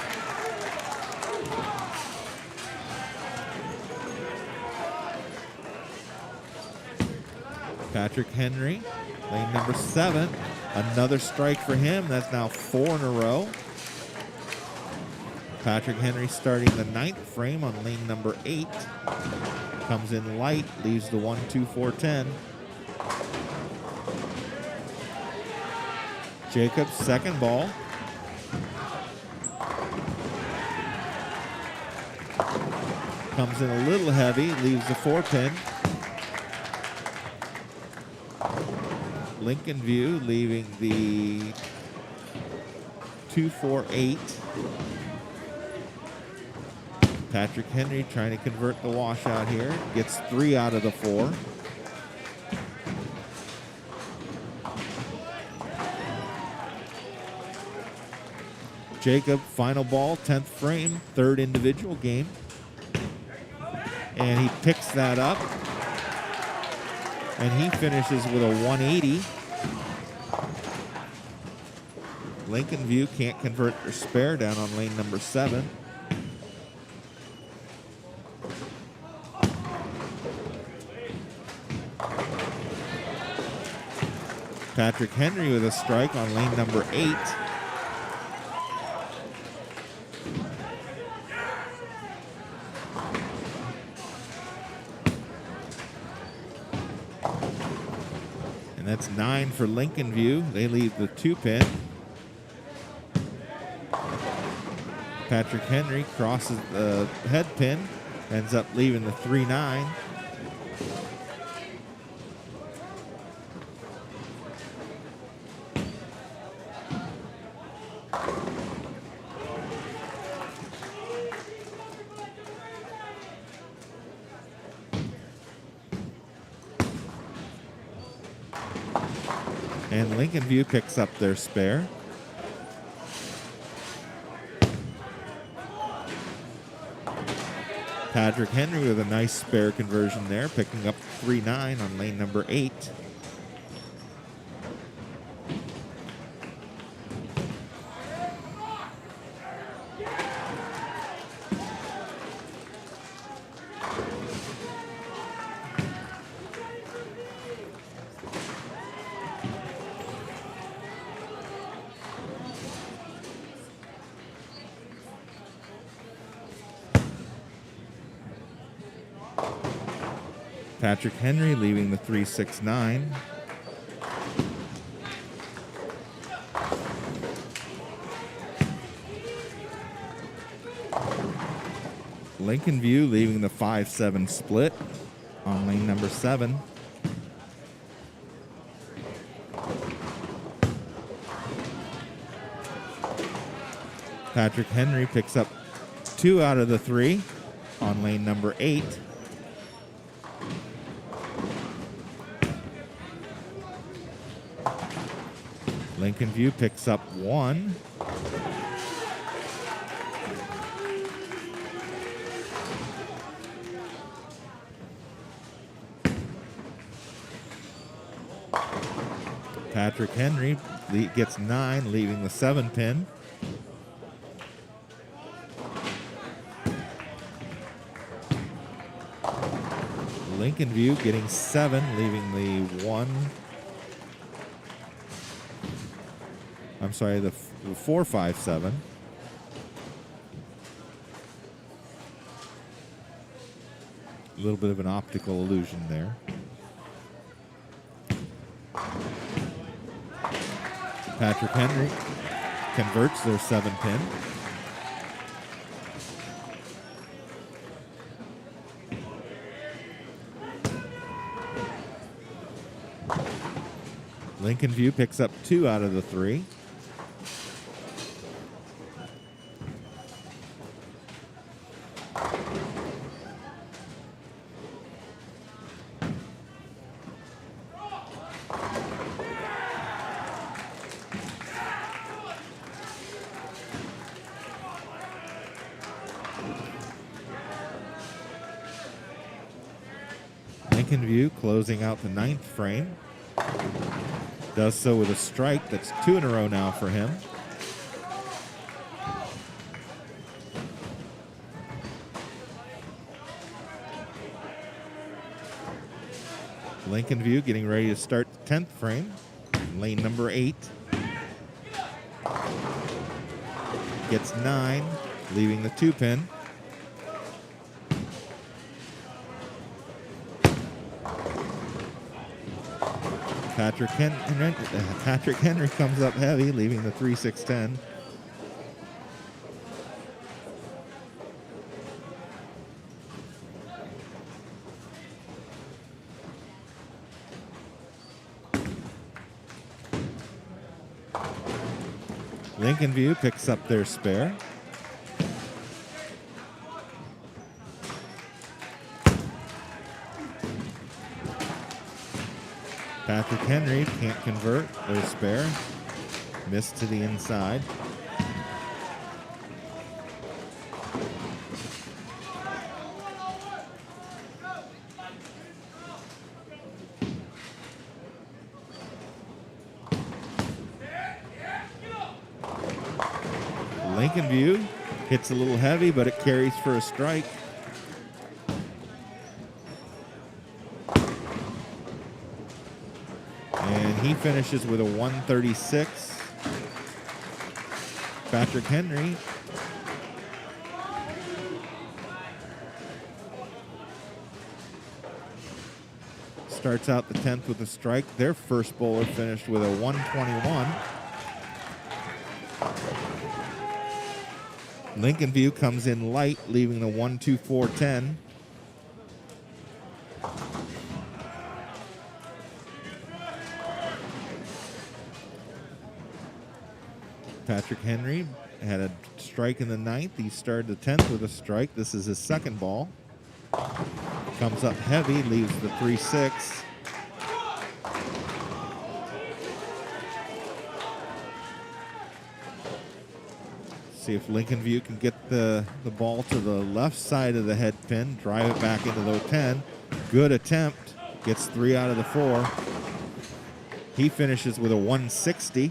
Patrick Henry, lane number 7. Another strike for him. That's now 4 in a row. Patrick Henry starting the 9th frame on lane number 8. Comes in light, leaves the 1, 2, 4, 10. Jacobs, second ball. Comes in a little heavy, leaves the 4-pin. Lincoln View leaving the 2, 4, 8. Patrick Henry trying to convert the washout here. Gets 3 out of the 4. Jacob, final ball, 10th frame, 3rd individual game. And he picks that up. And he finishes with a 180. Lincoln View can't convert their spare down on lane number 7. Patrick Henry with a strike on lane number 8. And that's 9 for Lincoln View. They leave the 2-pin. Patrick Henry crosses the head pin, ends up leaving the 3-9. And Lincoln View picks up their spare. Patrick Henry with a nice spare conversion there, picking up 3-9 on lane number 8. Patrick Henry leaving the 3-6-9. Lincoln View leaving the 5-7 split on lane number 7. Patrick Henry picks up 2 out of the 3 on lane number 8. Lincoln View picks up 1. Patrick Henry gets 9, leaving the 7-pin. Lincoln View getting 7, leaving the 1. I'm sorry, the 4-5-7. A little bit of an optical illusion there. Patrick Henry converts their 7-pin. Lincoln View picks up 2 out of the 3. Lincoln View closing out the 9th frame. Does so with a strike. That's 2 in a row now for him. Lincoln View getting ready to start the 10th frame. Lane number 8. Gets 9, leaving the 2-pin. Patrick Henry comes up heavy, leaving the 3-6-10. Lincoln View picks up their spare. Patrick Henry can't convert their spare. Missed to the inside. Lincoln View hits a little heavy, but it carries for a strike. And he finishes with a 136. Patrick Henry starts out the 10th with a strike. Their first bowler finished with a 121. Lincoln View comes in light, leaving the 1-2-4-10. Patrick Henry had a strike in the 9th. He started the 10th with a strike. This is his second ball. Comes up heavy, leaves the 3-6. See if Lincoln View can get the ball to the left side of the head pin, drive it back into the 10. Good attempt. Gets 3 out of the 4. He finishes with a 160.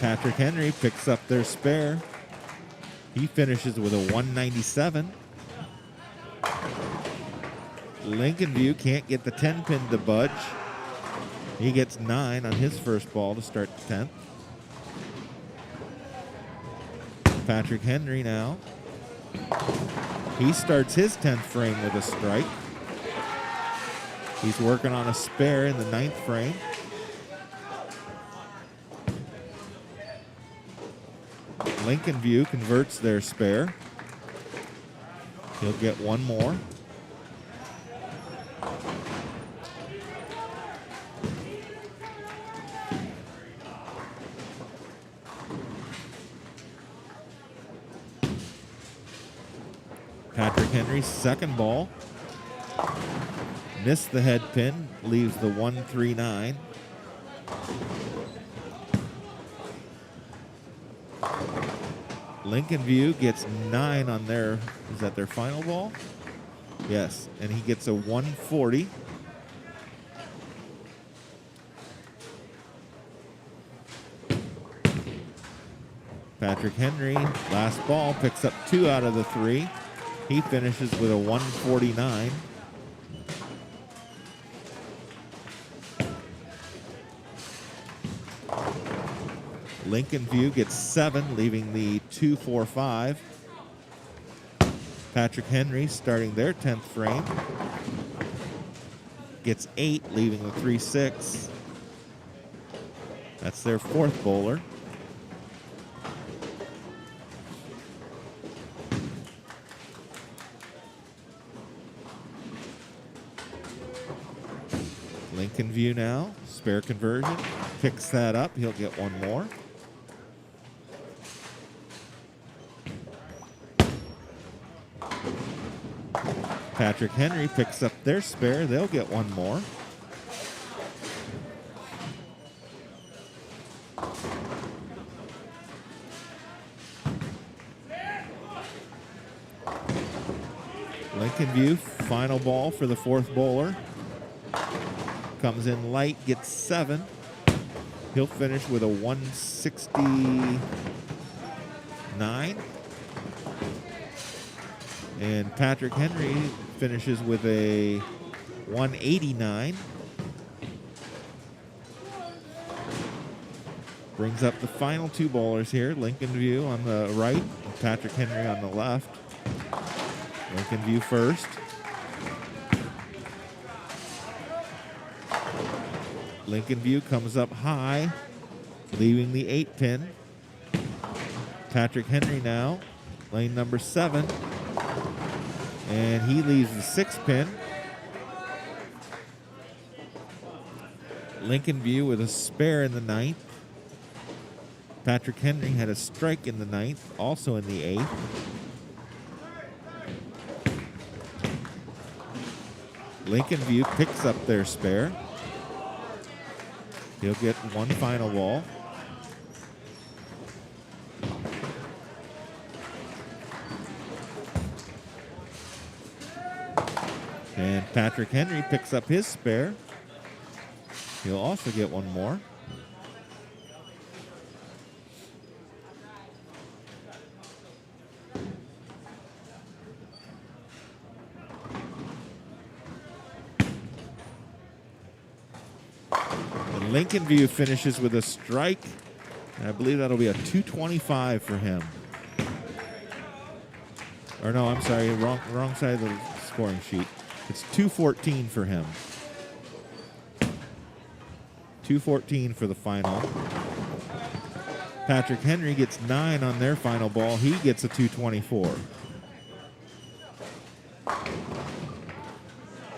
Patrick Henry picks up their spare. He finishes with a 197. Lincoln View can't get the 10-pin to budge. He gets 9 on his first ball to start the 10th. Patrick Henry now. He starts his 10th frame with a strike. He's working on a spare in the 9th frame. Lincoln View converts their spare. He'll get one more. Patrick Henry's second ball. Missed the head pin, leaves the 139. Lincoln View gets 9 on their, is that their final ball? Yes, and he gets a 140. Patrick Henry, last ball, picks up 2 out of the 3. He finishes with a 149. Lincoln View gets 7, leaving the 2-4-5. Patrick Henry, starting their 10th frame, gets 8, leaving the 3-6. That's their fourth bowler. Lincoln View now, spare conversion, picks that up. He'll get one more. Patrick Henry picks up their spare. They'll get one more. Lincoln View, final ball for the fourth bowler. Comes in light, gets 7. He'll finish with a 169. And Patrick Henry finishes with a 189. Brings up the final two bowlers here. Lincoln View on the right, and Patrick Henry on the left. Lincoln View first. Lincoln View comes up high, leaving the 8-pin. Patrick Henry now, lane number 7. And he leaves the 6-pin. Lincoln View with a spare in the 9th. Patrick Henry had a strike in the 9th, also in the 8th. Lincoln View picks up their spare. He'll get one final ball. And Patrick Henry picks up his spare. He'll also get one more. And Lincoln View finishes with a strike. And I believe that'll be a 225 for him. Or no, I'm sorry, wrong side of the scoring sheet. It's 214 for him. 214 for the final. Patrick Henry gets 9 on their final ball. He gets a 224.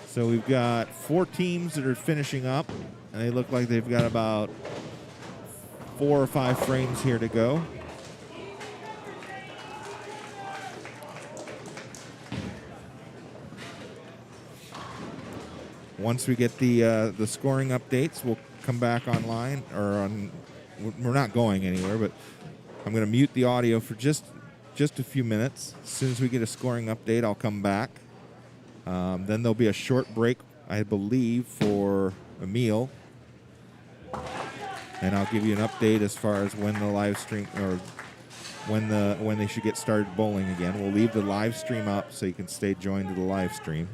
So we've got 4 teams that are finishing up, and they look like they've got about 4 or 5 frames here to go. Once we get the scoring updates, we'll come back online, we're not going anywhere, but I'm going to mute the audio for just a few minutes. As soon as we get a scoring update, I'll come back. Then there'll be a short break, I believe, for a meal. And I'll give you an update as far as when the live stream, or when they should get started bowling again. We'll leave the live stream up so you can stay joined to the live stream.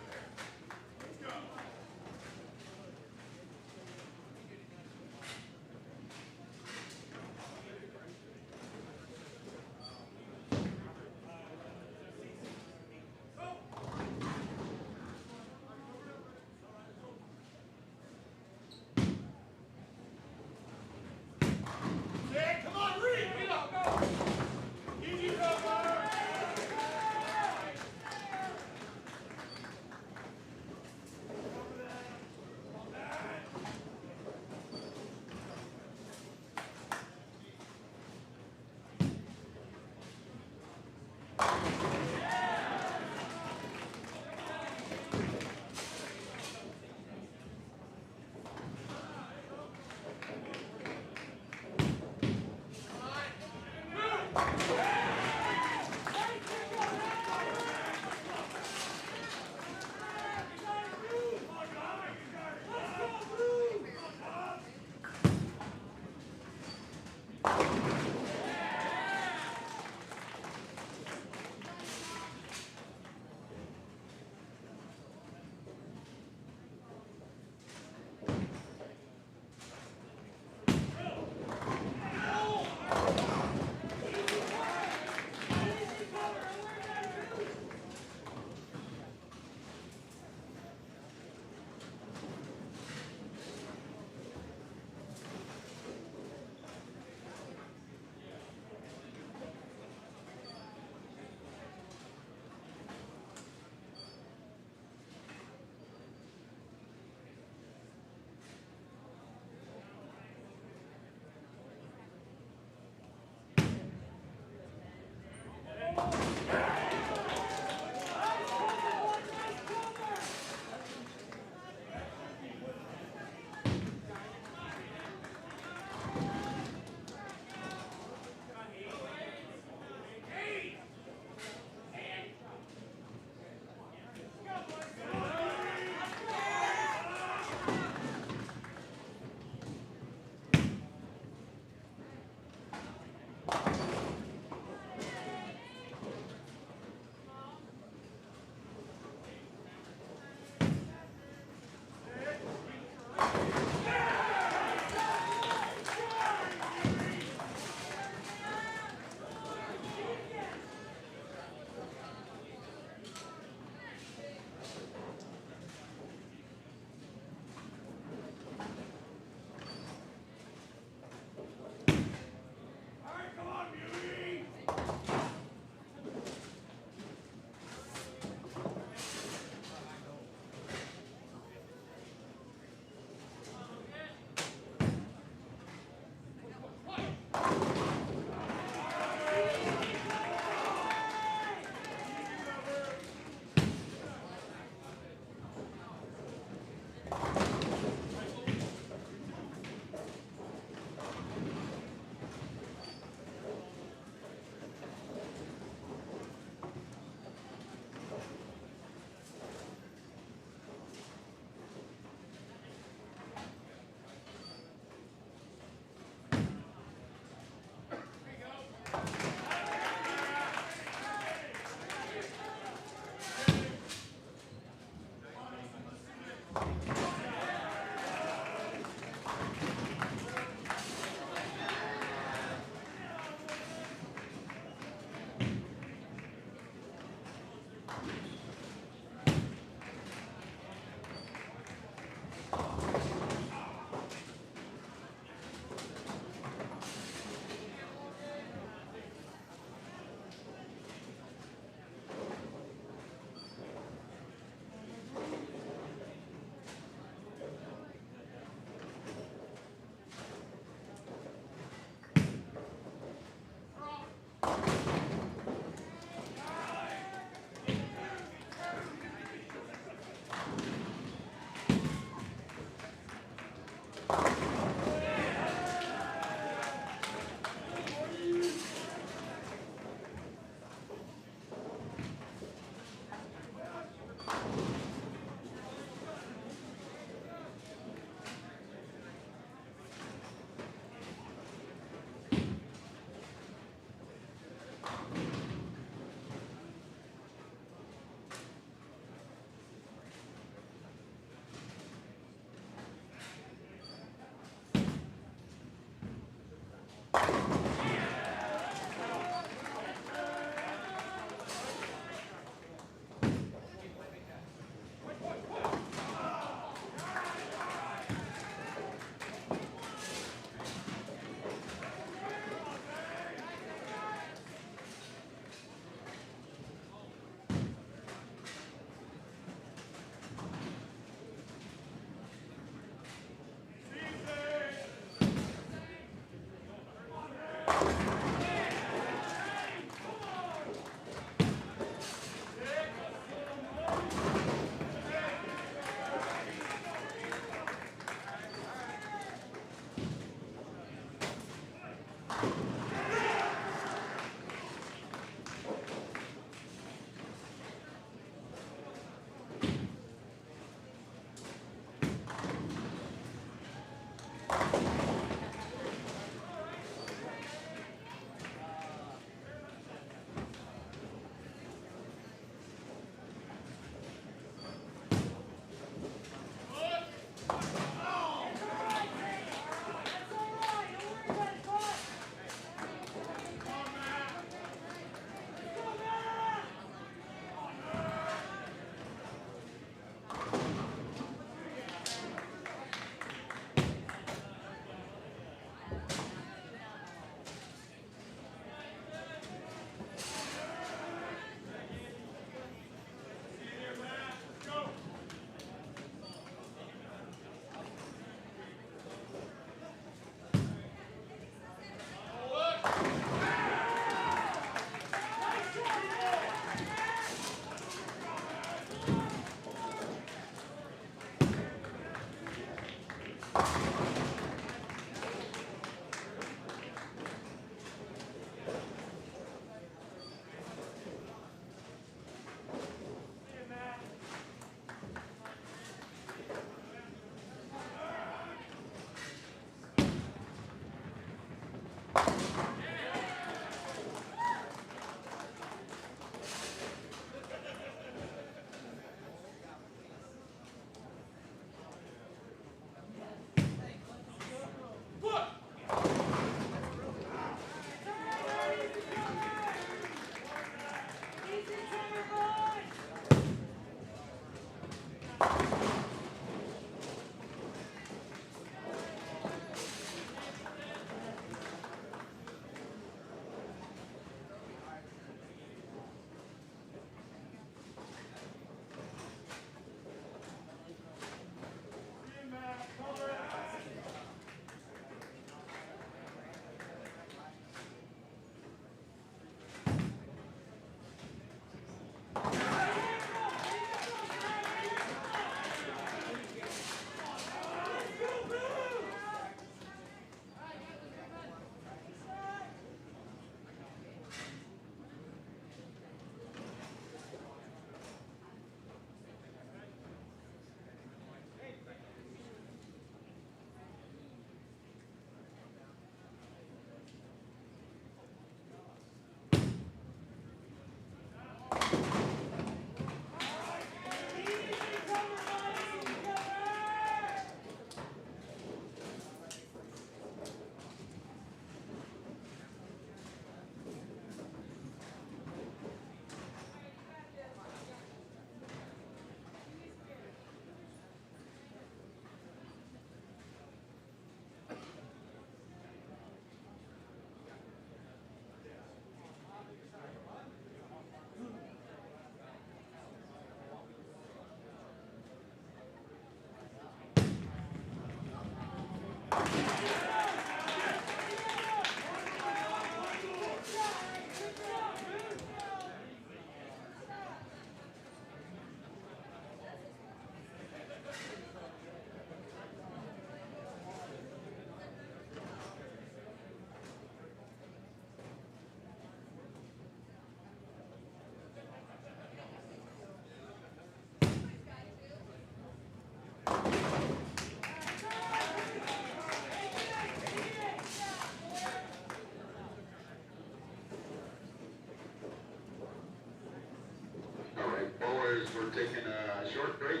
Bowlers, we're taking a short break.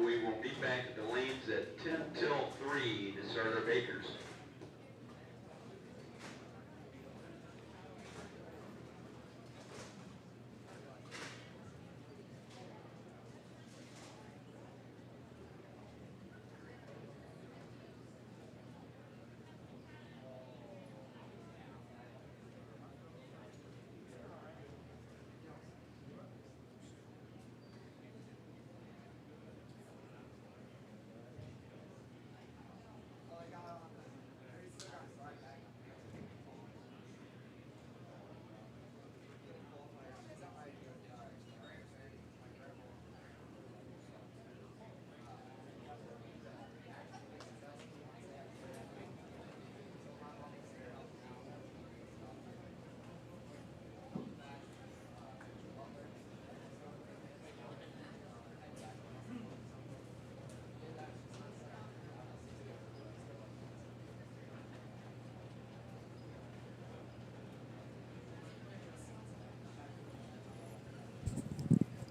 We will be back at the lanes at 10 till 3 to start our bakers.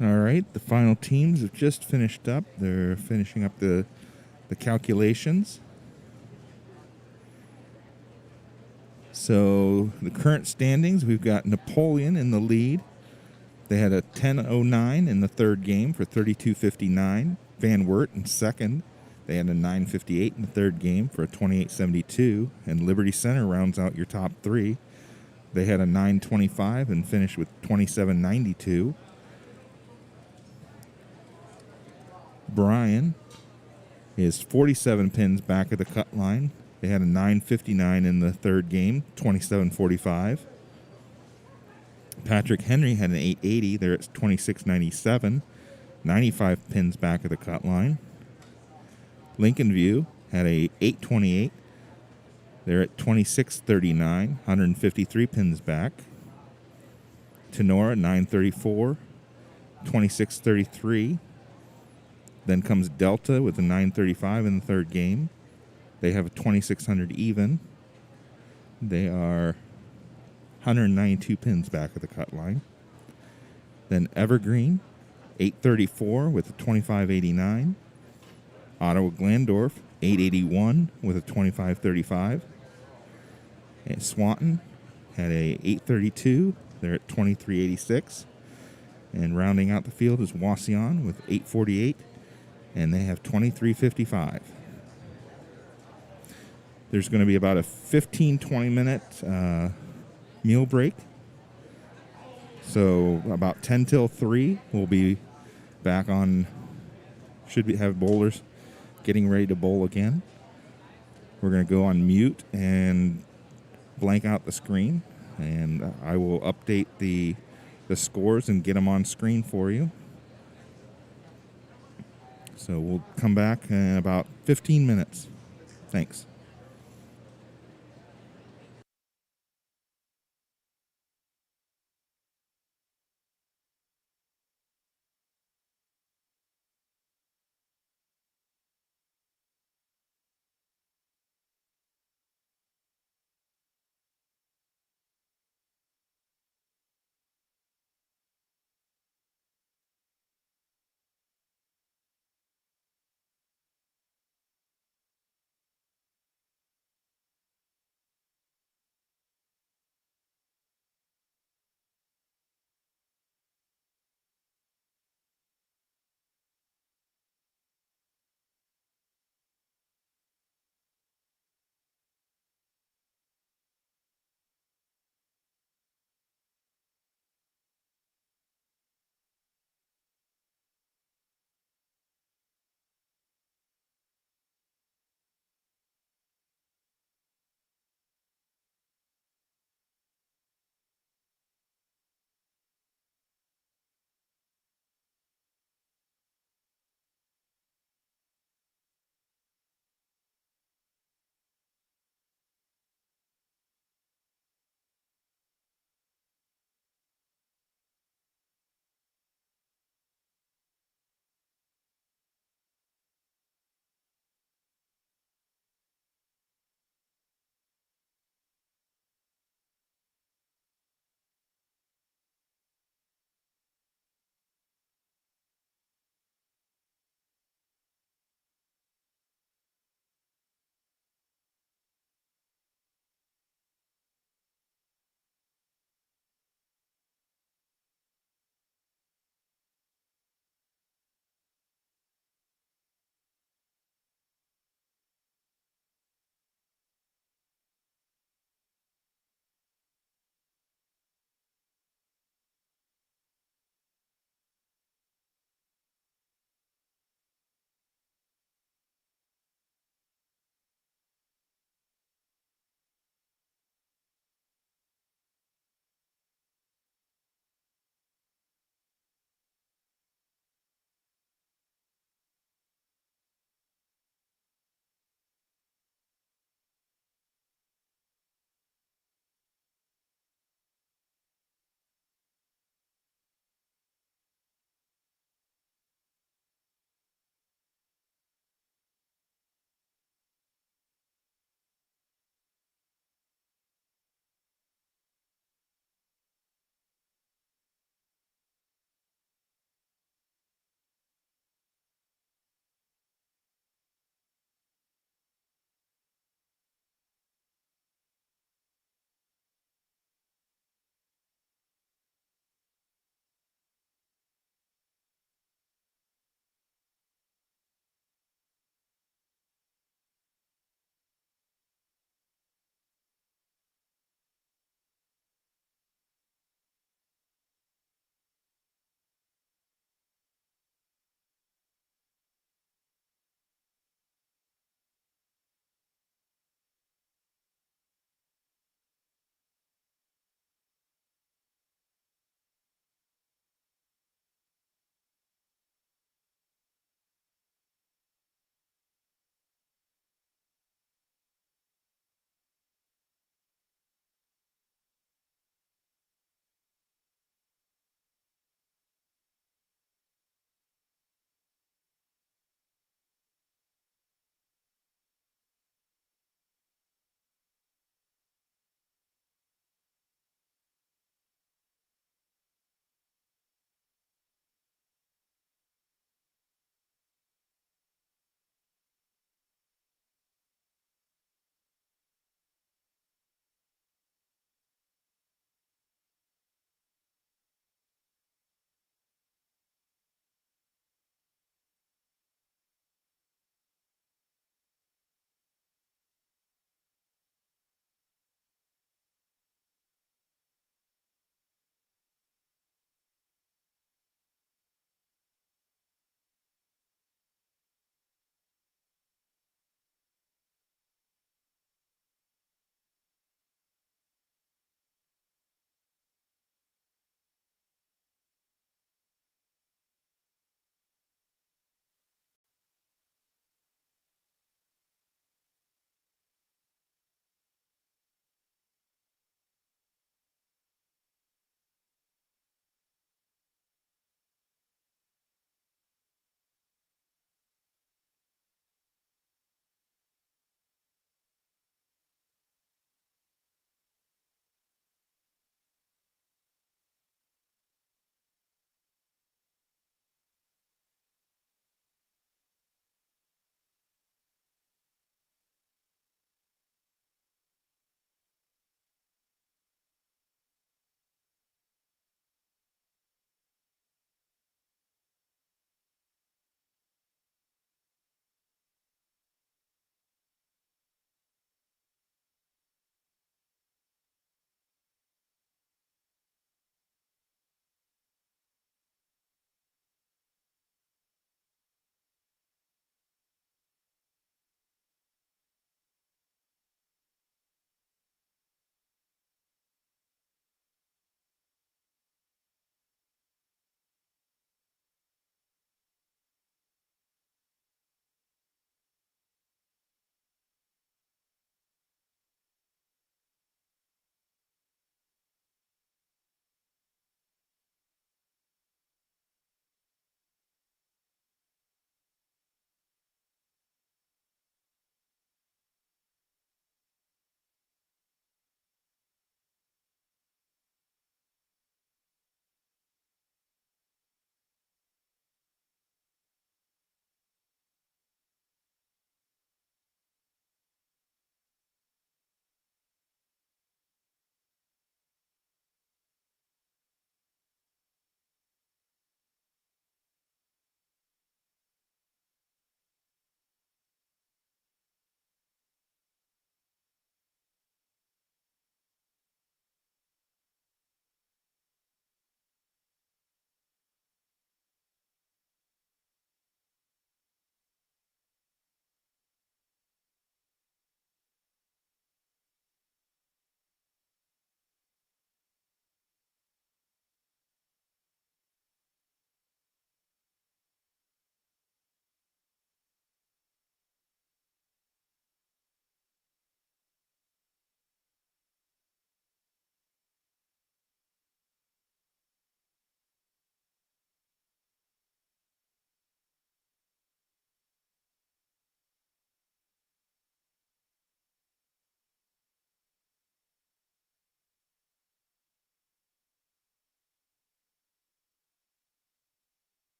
All right, the final teams have just finished up. They're finishing up the calculations. So the current standings, we've got Napoleon in the lead. They had a 10:09 in the third game for 32.59. Van Wert in second. They had a 9:58 in the third game for a 28.72. And Liberty Center rounds out your top three. They had a 9:25 and finished with 27.92. Bryan is 47 pins back of the cut line. They had a 9:59 in the third game, 27.45. Patrick Henry had an 8.80. They're at 26.97, 95 pins back of the cut line. Lincoln View had a 8.28. They're at 26.39, 153 pins back. Tinora, 9.34, 26.33. Then comes Delta with a 9.35 in the third game. They have a 2,600 even. They are 192 pins back of the cut line. Then Evergreen, 8.34 with a 25.89. Ottawa-Glandorf, 8.81 with a 25.35. And Swanton had a 8.32. They're at 23.86. And rounding out the field is Waugh with 8.48. And they have 23.55. There's going to be about a 15-20 minute meal break. So about 10 till 3, we'll be back on. Have bowlers getting ready to bowl again. We're going to go on mute and blank out the screen, and I will update the scores and get them on screen for you. So we'll come back in about 15 minutes. Thanks.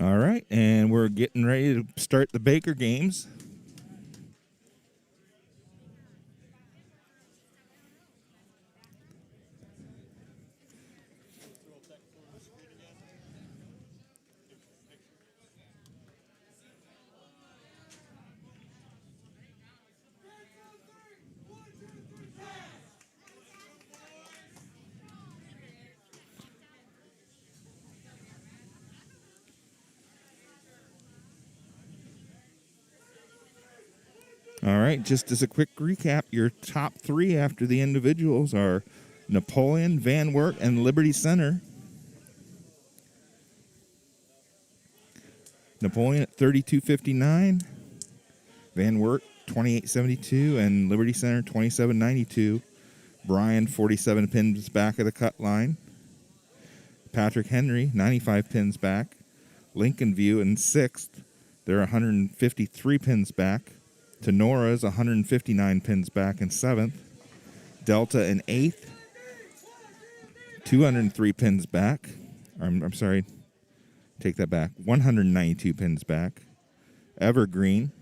All right, and we're getting ready to start the Baker games. All right, just as a quick recap, your top three after the individuals are Napoleon, Van Wert, and Liberty Center. Napoleon at 32.59, Van Wert 28.72, and Liberty Center 27.92. Bryan 47 pins back of the cut line. Patrick Henry 95 pins back. Lincoln View in sixth. They're 153 pins back. Tinora is 159 pins back in seventh. Delta in eighth. 203 pins back. I'm sorry. Take that back. 192 pins back. Evergreen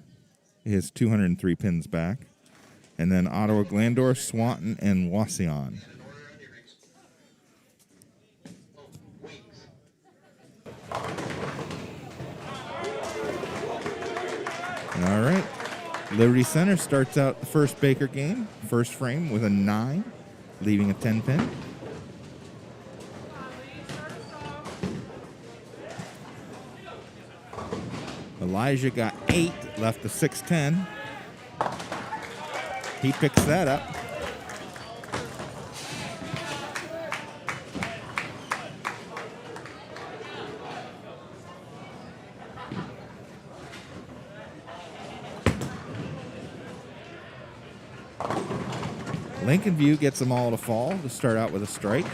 is 203 pins back. And then Ottawa-Glandorf, Swanton, and Waugh. All right. Liberty Center starts out the first Baker game, first frame with a 9, leaving a 10 pin. Elijah got 8, left the 6-10. He picks that up. Lincoln View gets them all to fall to start out with a strike.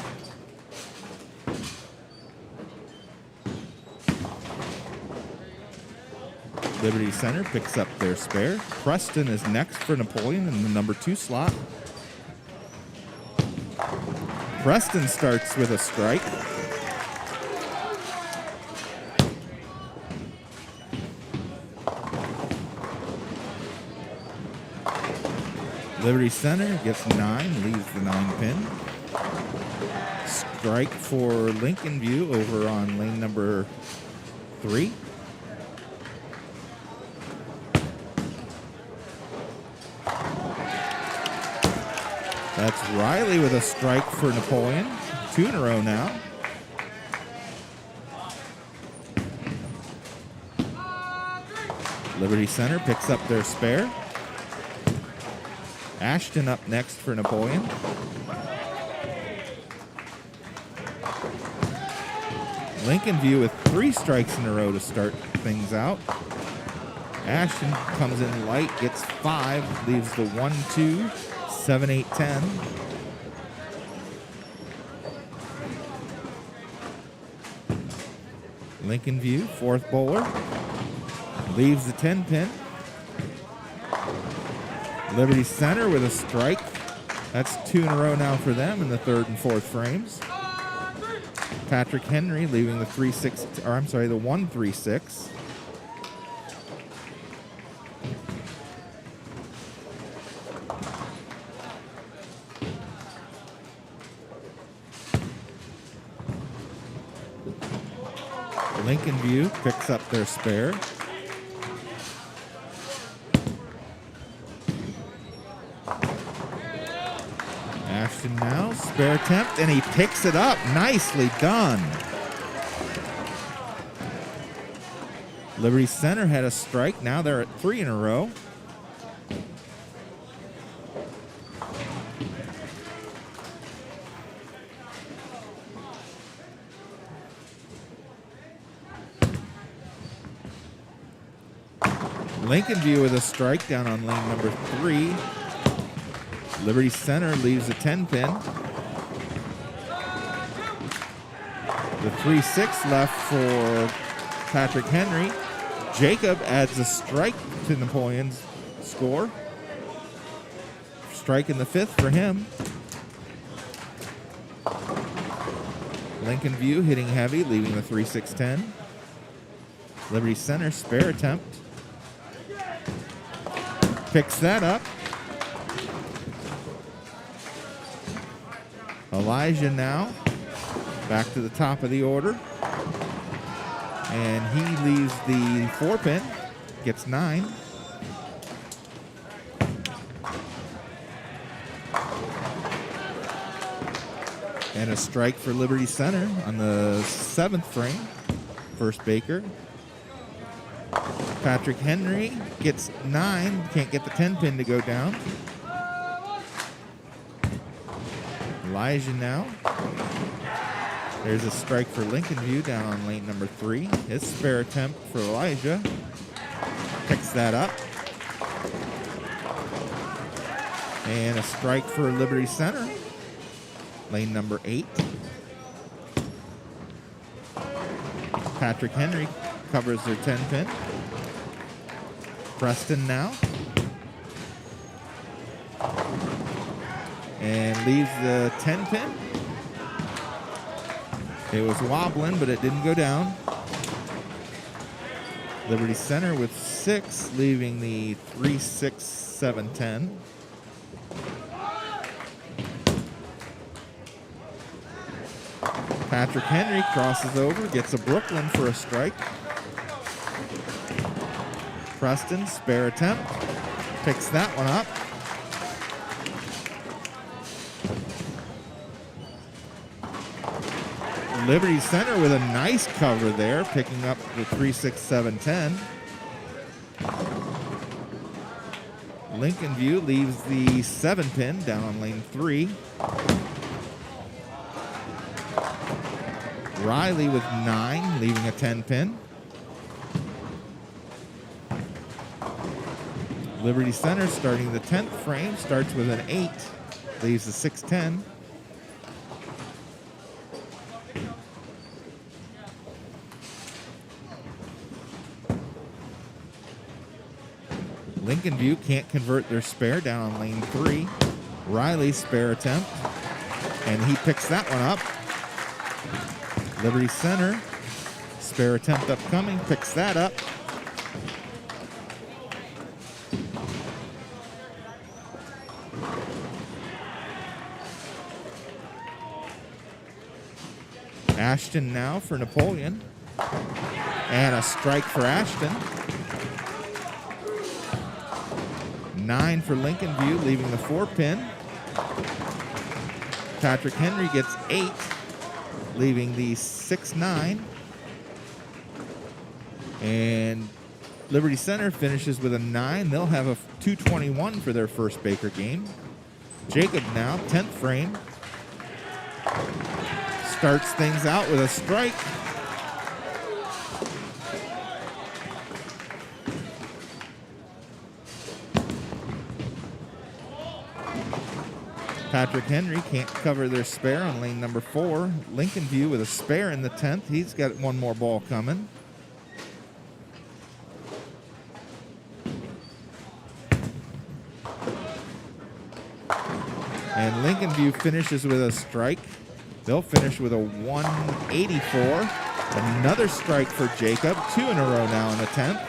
Liberty Center picks up their spare. Preston is next for Napoleon in the number 2 slot. Preston starts with a strike. Liberty Center gets 9, leaves the 9 pin. Strike for Lincoln View over on lane number 3. That's Riley with a strike for Napoleon. 2 in a row now. Liberty Center picks up their spare. Ashton up next for Napoleon. Lincoln View with 3 strikes in a row to start things out. Ashton comes in light, gets 5, leaves the 1-2, 7-8-10. Lincoln View, 4th bowler, leaves the 10 pin. Liberty Center with a strike. That's 2 in a row now for them in the 3rd and 4th frames. Patrick Henry leaving the 3-6, or I'm sorry, the 1-3-6. Lincoln View picks up their spare. Ashton now, spare attempt, and he picks it up. Nicely done. Liberty Center had a strike. Now they're at 3 in a row. Lincoln View with a strike down on lane number 3. Liberty Center leaves a 10 pin. The 3-6 left for Patrick Henry. Jacob adds a strike to Napoleon's score. Strike in the 5th for him. Lincoln View hitting heavy, leaving the 3-6-10. Liberty Center, spare attempt. Picks that up. Elijah now back to the top of the order. And he leaves the 4-pin, gets 9. And a strike for Liberty Center on the 7th frame. First baker. Patrick Henry gets 9. Can't get the 10-pin to go down. Elijah now. There's a strike for Lincoln View down on lane number 3. His spare attempt for Elijah. Picks that up. And a strike for Liberty Center. Lane number 8. Patrick Henry covers their 10-pin. Preston now. And leaves the 10-pin. It was wobbling, but it didn't go down. Liberty Center with 6, leaving the 3-6-7-10. Patrick Henry crosses over, gets a Brooklyn for a strike. Preston, spare attempt, picks that one up. Liberty Center with a nice cover there, picking up the 3-6-7-10. Lincoln View leaves the 7-pin down on lane 3. Riley with 9, leaving a 10-pin. Liberty Center starting the 10th frame, starts with an 8, leaves the 6-10. Lincoln View can't convert their spare down on lane 3. Riley spare attempt, and he picks that one up. Liberty Center, spare attempt upcoming, picks that up. Ashton now for Napoleon. And a strike for Ashton. 9 for Lincoln View, leaving the 4-pin. Patrick Henry gets 8, leaving the 6-9. And Liberty Center finishes with a 9. They'll have a 221 for their first Baker game. Jacob now, 10th frame. Starts things out with a strike. Patrick Henry can't cover their spare on lane number 4. Lincoln View with a spare in the 10th. He's got one more ball coming. And Lincoln View finishes with a strike. They'll finish with a 184. Another strike for Jacob. 2 in a row now in the 10th.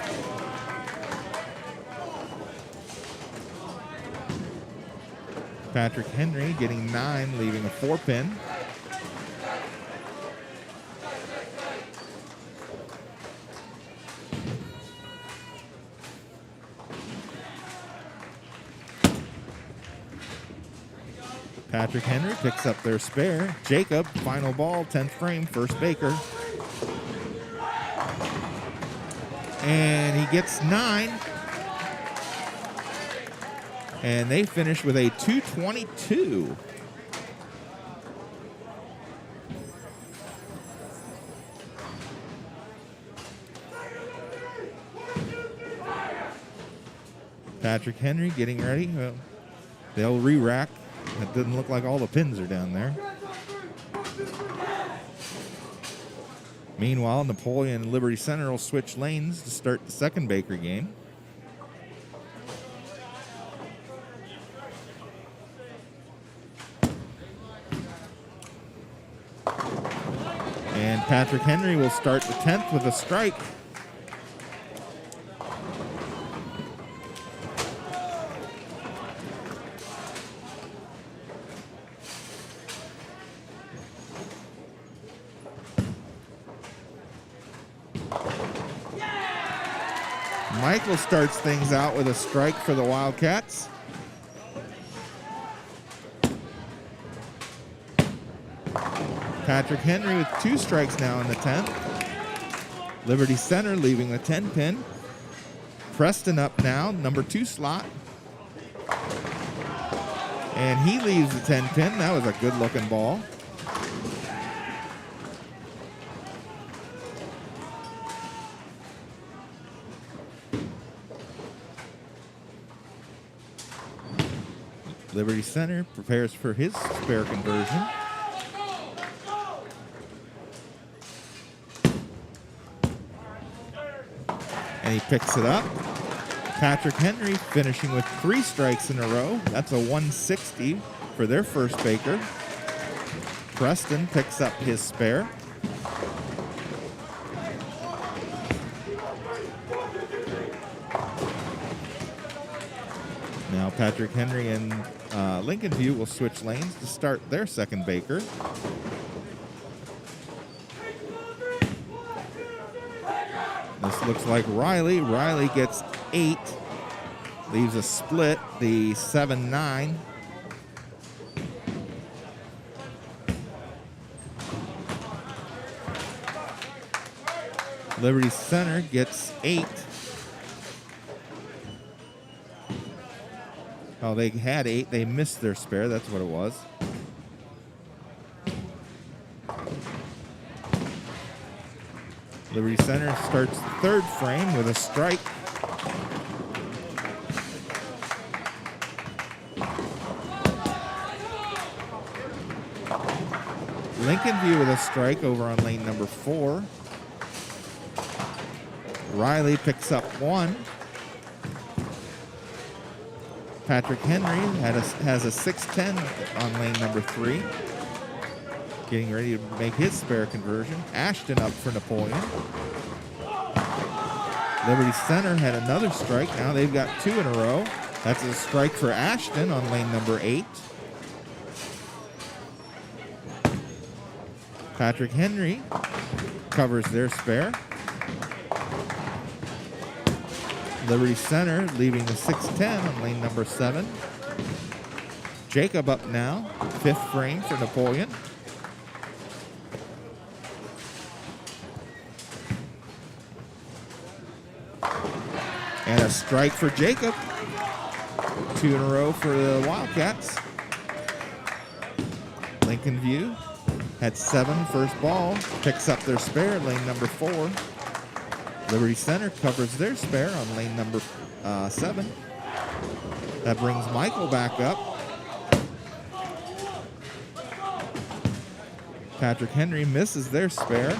Patrick Henry getting 9, leaving a 4-pin. Patrick Henry picks up their spare. Jacob, final ball, 10th frame, first Baker. And he gets 9. And they finish with a 222. Patrick Henry getting ready. Well, they'll re-rack. It doesn't look like all the pins are down there. Meanwhile, Napoleon and Liberty Center will switch lanes to start the second Baker game. Patrick Henry will start the 10th with a strike. Michael starts things out with a strike for the Wildcats. Patrick Henry with 2 strikes now in the 10th. Liberty Center leaving the 10 pin. Preston up now, number 2 slot. And he leaves the 10 pin. That was a good looking ball. Liberty Center prepares for his spare conversion. And he picks it up. Patrick Henry finishing with 3 strikes in a row. That's a 160 for their first baker. Preston picks up his spare. Now Patrick Henry and Lincoln View will switch lanes to start their second baker. This looks like Riley. Riley gets 8. Leaves a split, the 7-9. Liberty Center gets 8. Oh, they had 8. They missed their spare. That's what it was. Liberty Center starts the third frame with a strike. Lincoln View with a strike over on lane number 4. Riley picks up 1. Patrick Henry has a 6-10 on lane number 3. Getting ready to make his spare conversion. Ashton up for Napoleon. Liberty Center had another strike. Now they've got 2 in a row. That's a strike for Ashton on lane number 8. Patrick Henry covers their spare. Liberty Center leaving the 6-10 on lane number 7. Jacob up now, 5th frame for Napoleon. And a strike for Jacob. 2 in a row for the Wildcats. Lincoln View had 7 first ball, picks up their spare, lane number 4. Liberty Center covers their spare on lane number 7. That brings Michael back up. Patrick Henry misses their spare.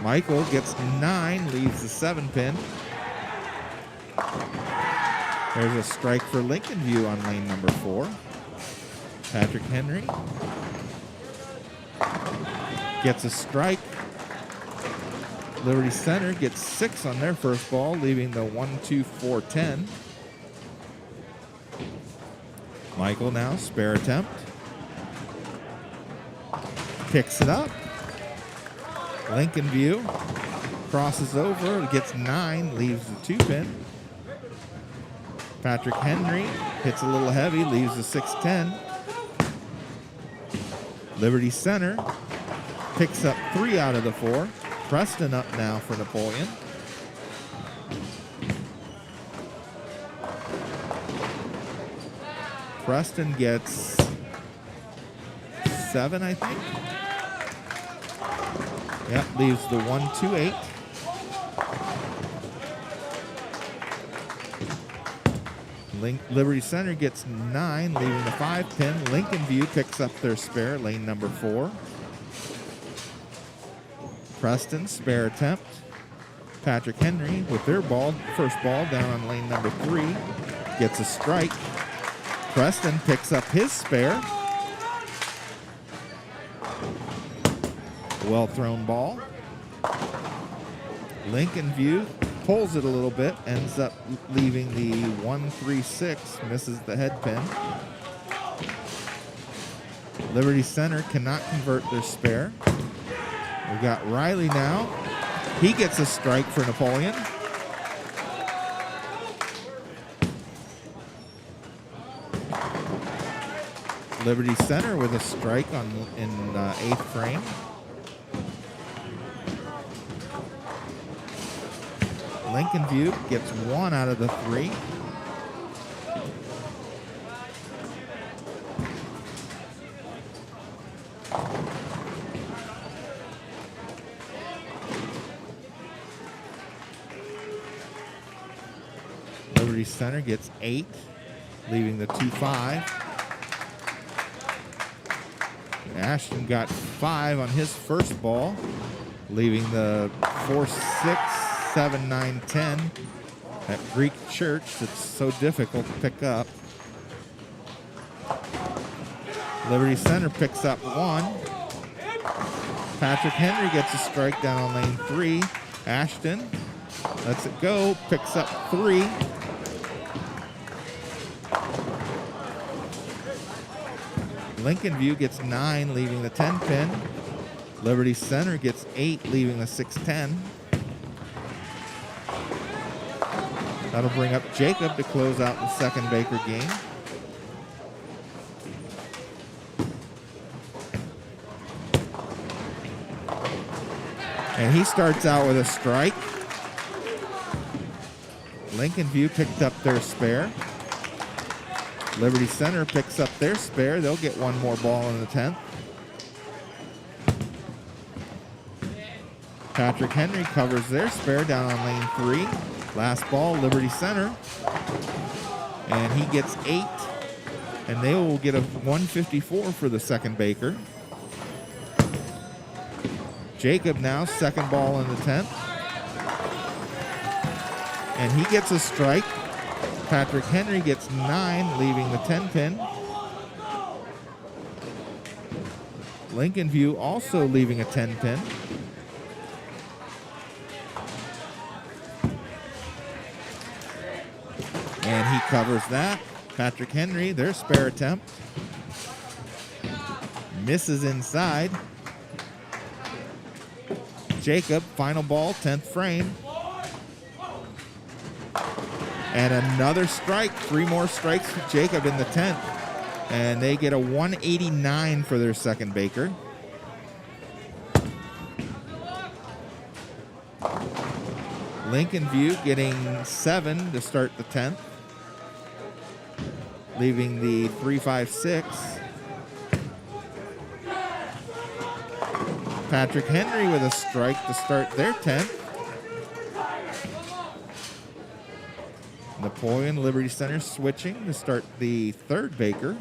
Michael gets 9, leaves the 7 pin. There's a strike for Lincoln View on lane number 4. Patrick Henry gets a strike. Liberty Center gets 6 on their first ball, leaving the 1-2-4-10. Michael now, spare attempt. Picks it up. Lincoln View crosses over, gets 9, leaves the 2 pin. Patrick Henry hits a little heavy, leaves the 6-10. Liberty Center picks up 3 out of the 4. Preston up now for Napoleon. Preston gets 7, I think. Yep, leaves the 1-2-8. Liberty Center gets 9, leaving the 5 pin. Lincoln View picks up their spare, lane number 4. Preston, spare attempt. Patrick Henry with their ball, first ball down on lane number 3, gets a strike. Preston picks up his spare. Well thrown ball. Lincoln View pulls it a little bit, ends up leaving the 1-3-6, misses the head pin. Liberty Center cannot convert their spare. We've got Riley now. He gets a strike for Napoleon. Liberty Center with a strike in 8th frame. Lincoln View gets 1 out of the 3. Liberty Center gets 8, leaving the 2-5. Ashton got 5 on his first ball, leaving the 4-6, 7-9, 10. That Greek church that's so difficult to pick up. Liberty Center picks up 1. Patrick Henry gets a strike down on lane 3. Ashton lets it go, picks up 3. Lincoln View gets 9, leaving the 10 pin. Liberty Center gets 8, leaving the 6-10. That'll bring up Jacob to close out the second Baker game. And he starts out with a strike. Lincoln View picked up their spare. Liberty Center picks up their spare. They'll get 1 more ball in the 10th. Patrick Henry covers their spare down on lane 3. Last ball, Liberty Center. And he gets 8. And they will get a 154 for the second Baker. Jacob now, second ball in the 10th. And he gets a strike. Patrick Henry gets 9, leaving the 10 pin. Lincoln View also leaving a 10 pin. And he covers that. Patrick Henry, their spare attempt. Misses inside. Jacob, final ball, 10th frame. And another strike, 3 more strikes for Jacob in the 10th. And they get a 189 for their second Baker. Lincoln View getting 7 to start the 10th. Leaving the 3-5-6. Patrick Henry with a strike to start their 10th. Napoleon, Liberty Center switching to start the third Baker.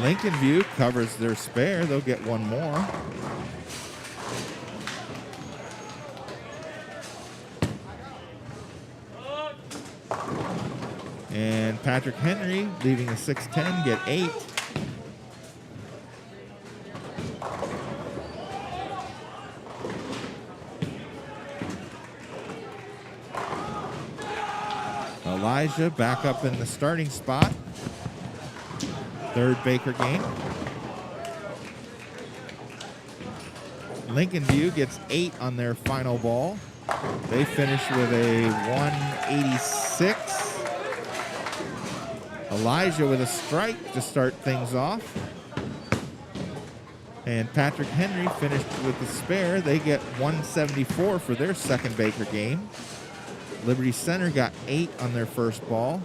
Lincoln View covers their spare. They'll get 1 more. And Patrick Henry, leaving a 6-10, get 8. Elijah back up in the starting spot. Third Baker game. Lincoln View gets 8 on their final ball. They finish with a 186. Elijah with a strike to start things off. And Patrick Henry finished with the spare. They get 174 for their second Baker game. Liberty Center got 8 on their first ball.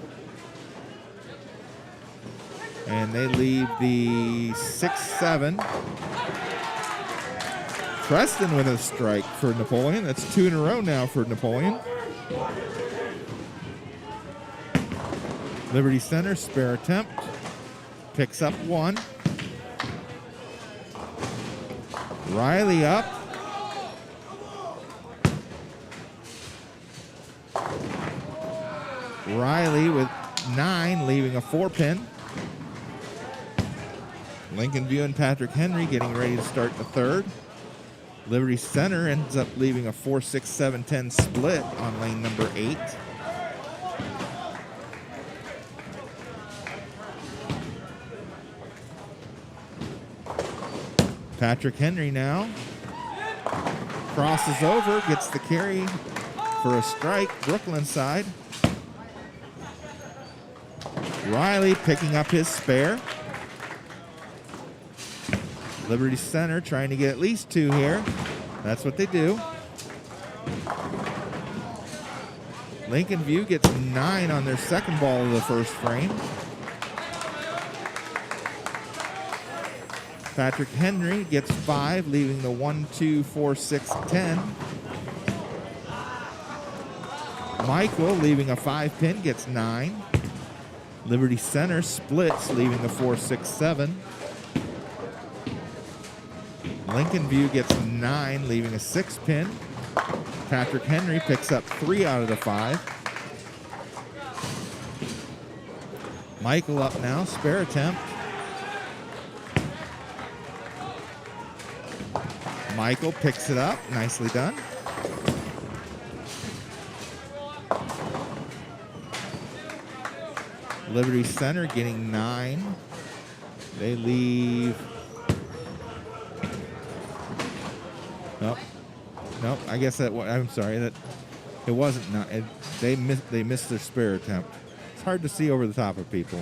And they leave the 6-7. Preston with a strike for Napoleon. That's 2 in a row now for Napoleon. Liberty Center, spare attempt. Picks up 1. Riley up. Riley with 9, leaving a 4-pin. Lincoln View and Patrick Henry getting ready to start the third. Liberty Center ends up leaving a 4, 6, 7, 10 split on lane number 8. Patrick Henry now crosses over, gets the carry for a strike, Brooklyn side. Riley picking up his spare. Liberty Center trying to get at least 2 here. That's what they do. Lincoln View gets 9 on their second ball of the first frame. Patrick Henry gets 5, leaving the 1, 2, 4, 6, 10. Michael, leaving a 5-pin, gets 9. Liberty Center splits, leaving the 4, 6, 7. Lincoln View gets 9, leaving a 6-pin. Patrick Henry picks up 3 out of the 5. Michael up now, spare attempt. Michael picks it up, nicely done. Liberty Center getting 9. They leave. Nope. I guess that. I'm sorry. That it wasn't. Not. They missed their spare attempt. It's hard to see over the top of people.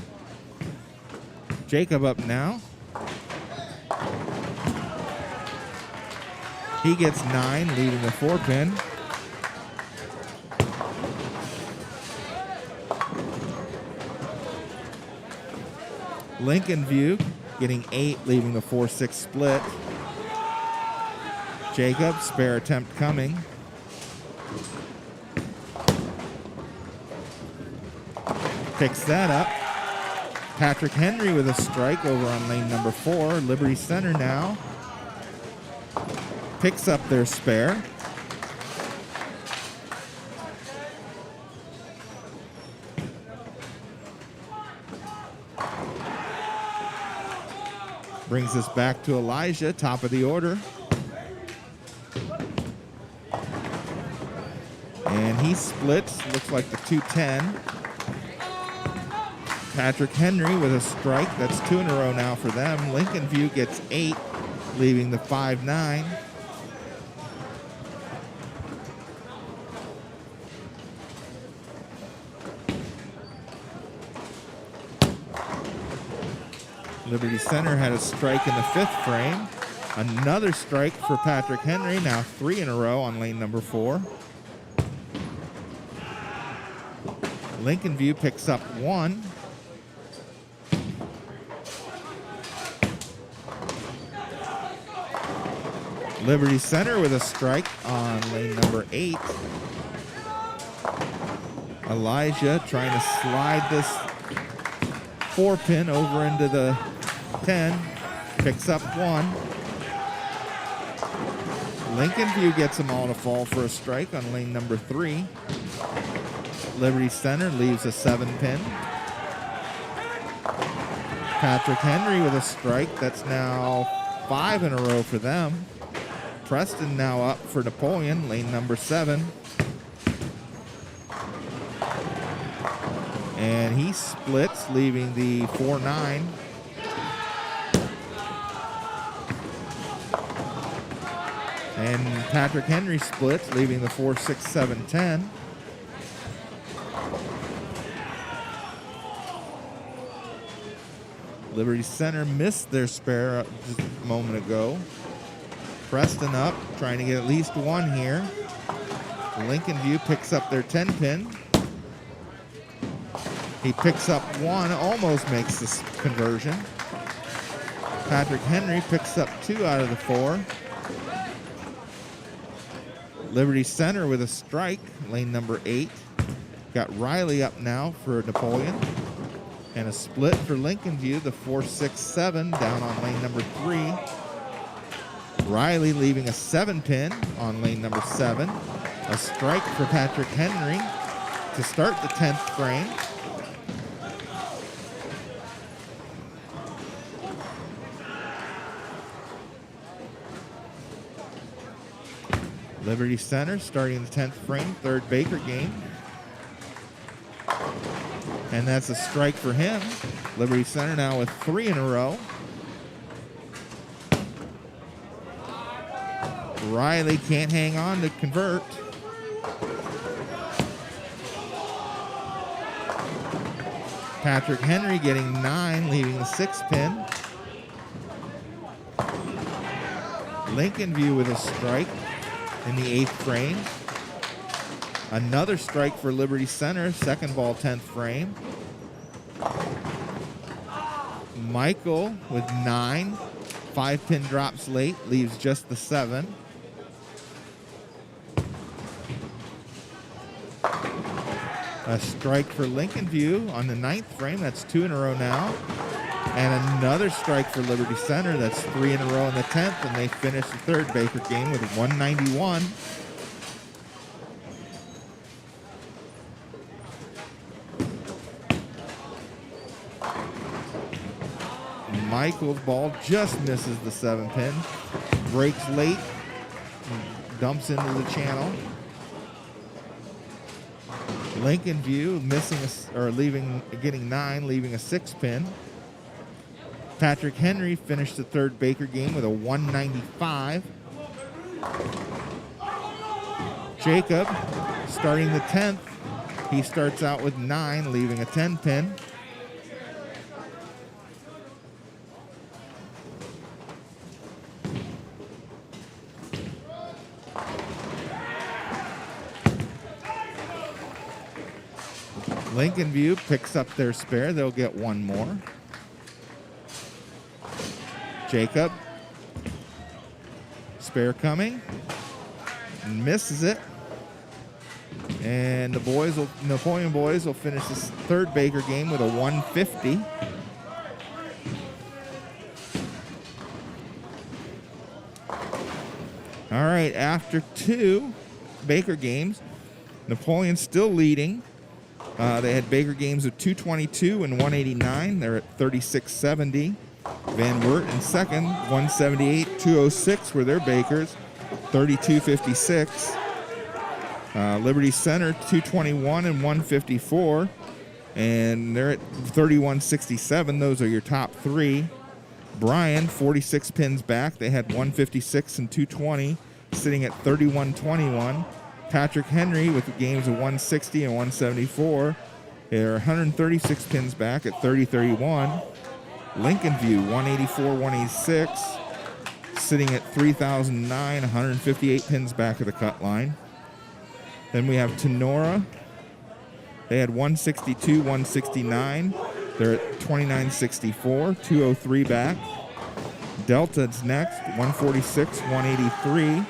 Jacob up now. He gets 9, leaving a 4-pin. Lincoln View getting 8, leaving the 4-6 split. Jacob, spare attempt coming. Picks that up. Patrick Henry with a strike over on lane number 4. Liberty Center now picks up their spare. Brings us back to Elijah, top of the order. And he splits, looks like the 2-10. Patrick Henry with a strike. That's 2 in a row now for them. Lincoln View gets 8, leaving the 5-9. Liberty Center had a strike in the 5th frame. Another strike for Patrick Henry, now 3 in a row on lane number 4. Lincoln View picks up 1. Liberty Center with a strike on lane number 8. Elijah trying to slide this 4-pin over into the 10. Picks up 1. Lincoln View gets them all to fall for a strike on lane number 3. Liberty Center leaves a 7-pin. Patrick Henry with a strike. That's now 5 in a row for them. Preston now up for Napoleon, lane number 7. And he splits, leaving the 4-9. And Patrick Henry splits, leaving the 4-6-7-10. Liberty Center missed their spare just a moment ago. Preston up, trying to get at least 1 here. Lincoln View picks up their 10-pin. He picks up 1, almost makes this conversion. Patrick Henry picks up 2 out of the 4. Liberty Center with a strike, lane number 8. Got Riley up now for Napoleon. And a split for Lincoln View, the 4-6-7 down on lane number 3. Riley leaving a 7-pin on lane number 7. A strike for Patrick Henry. to start the 10th frame. Liberty Center starting the 10th frame, third Baker game. And that's a strike for him. Liberty Center now with 3 in a row. Riley can't hang on to convert. Patrick Henry getting 9, leaving the 6 pin. Lincoln View with a strike in the 8th frame. Another strike for Liberty Center, second ball, 10th frame. Michael with 9, 5 pin drops late, leaves just the 7. A strike for Lincoln View on the 9th frame. That's 2 in a row now. And another strike for Liberty Center. That's 3 in a row in the 10th. And they finish the third Baker game with 191. Michael's ball just misses the 7 pin. Breaks late. Dumps into the channel. Lincoln View missing getting 9, leaving a 6 pin. Patrick Henry finished the third Baker game with a 195. Jacob starting the 10th. He starts out with 9, leaving a 10 pin. Lincoln View picks up their spare. They'll get 1 more. Jacob. Spare coming. Misses it. And the Napoleon boys will finish this third Baker game with a 150. All right, after 2 Baker games, Napoleon still leading. They had Baker games of 222 and 189. They're at 3670. Van Wert in second, 178, 206 were their Bakers, 3256. Liberty Center, 221 and 154. And they're at 3167. Those are your top 3. Bryan, 46 pins back. They had 156 and 220, sitting at 3121. Patrick Henry with the games of 160 and 174. They're 136 pins back at 3031. Lincoln View, 184, 186, sitting at 3009, 158 pins back of the cut line. Then we have Tinora. They had 162, 169. They're at 2964, 203 back. Delta's next, 146, 183.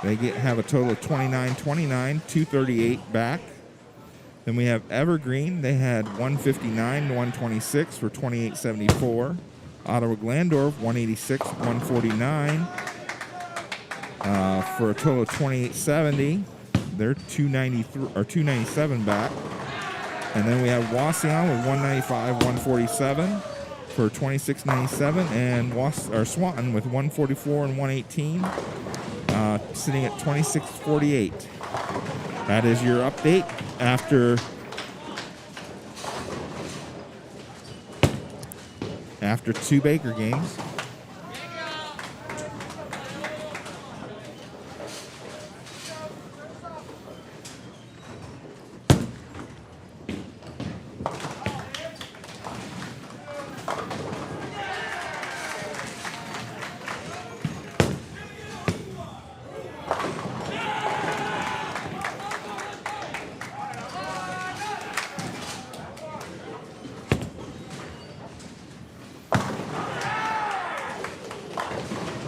They have a total of 29, 29, 238 back. Then we have Evergreen. They had 159 to 126 for 2874. Ottawa-Glandorf, 186, 149 for a total of 2870. They're 293 or 297 back. And then we have Waugh with 195, 147 for 2697, and Swanton with 144 and 118, sitting at 2648. That is your update after two Baker games.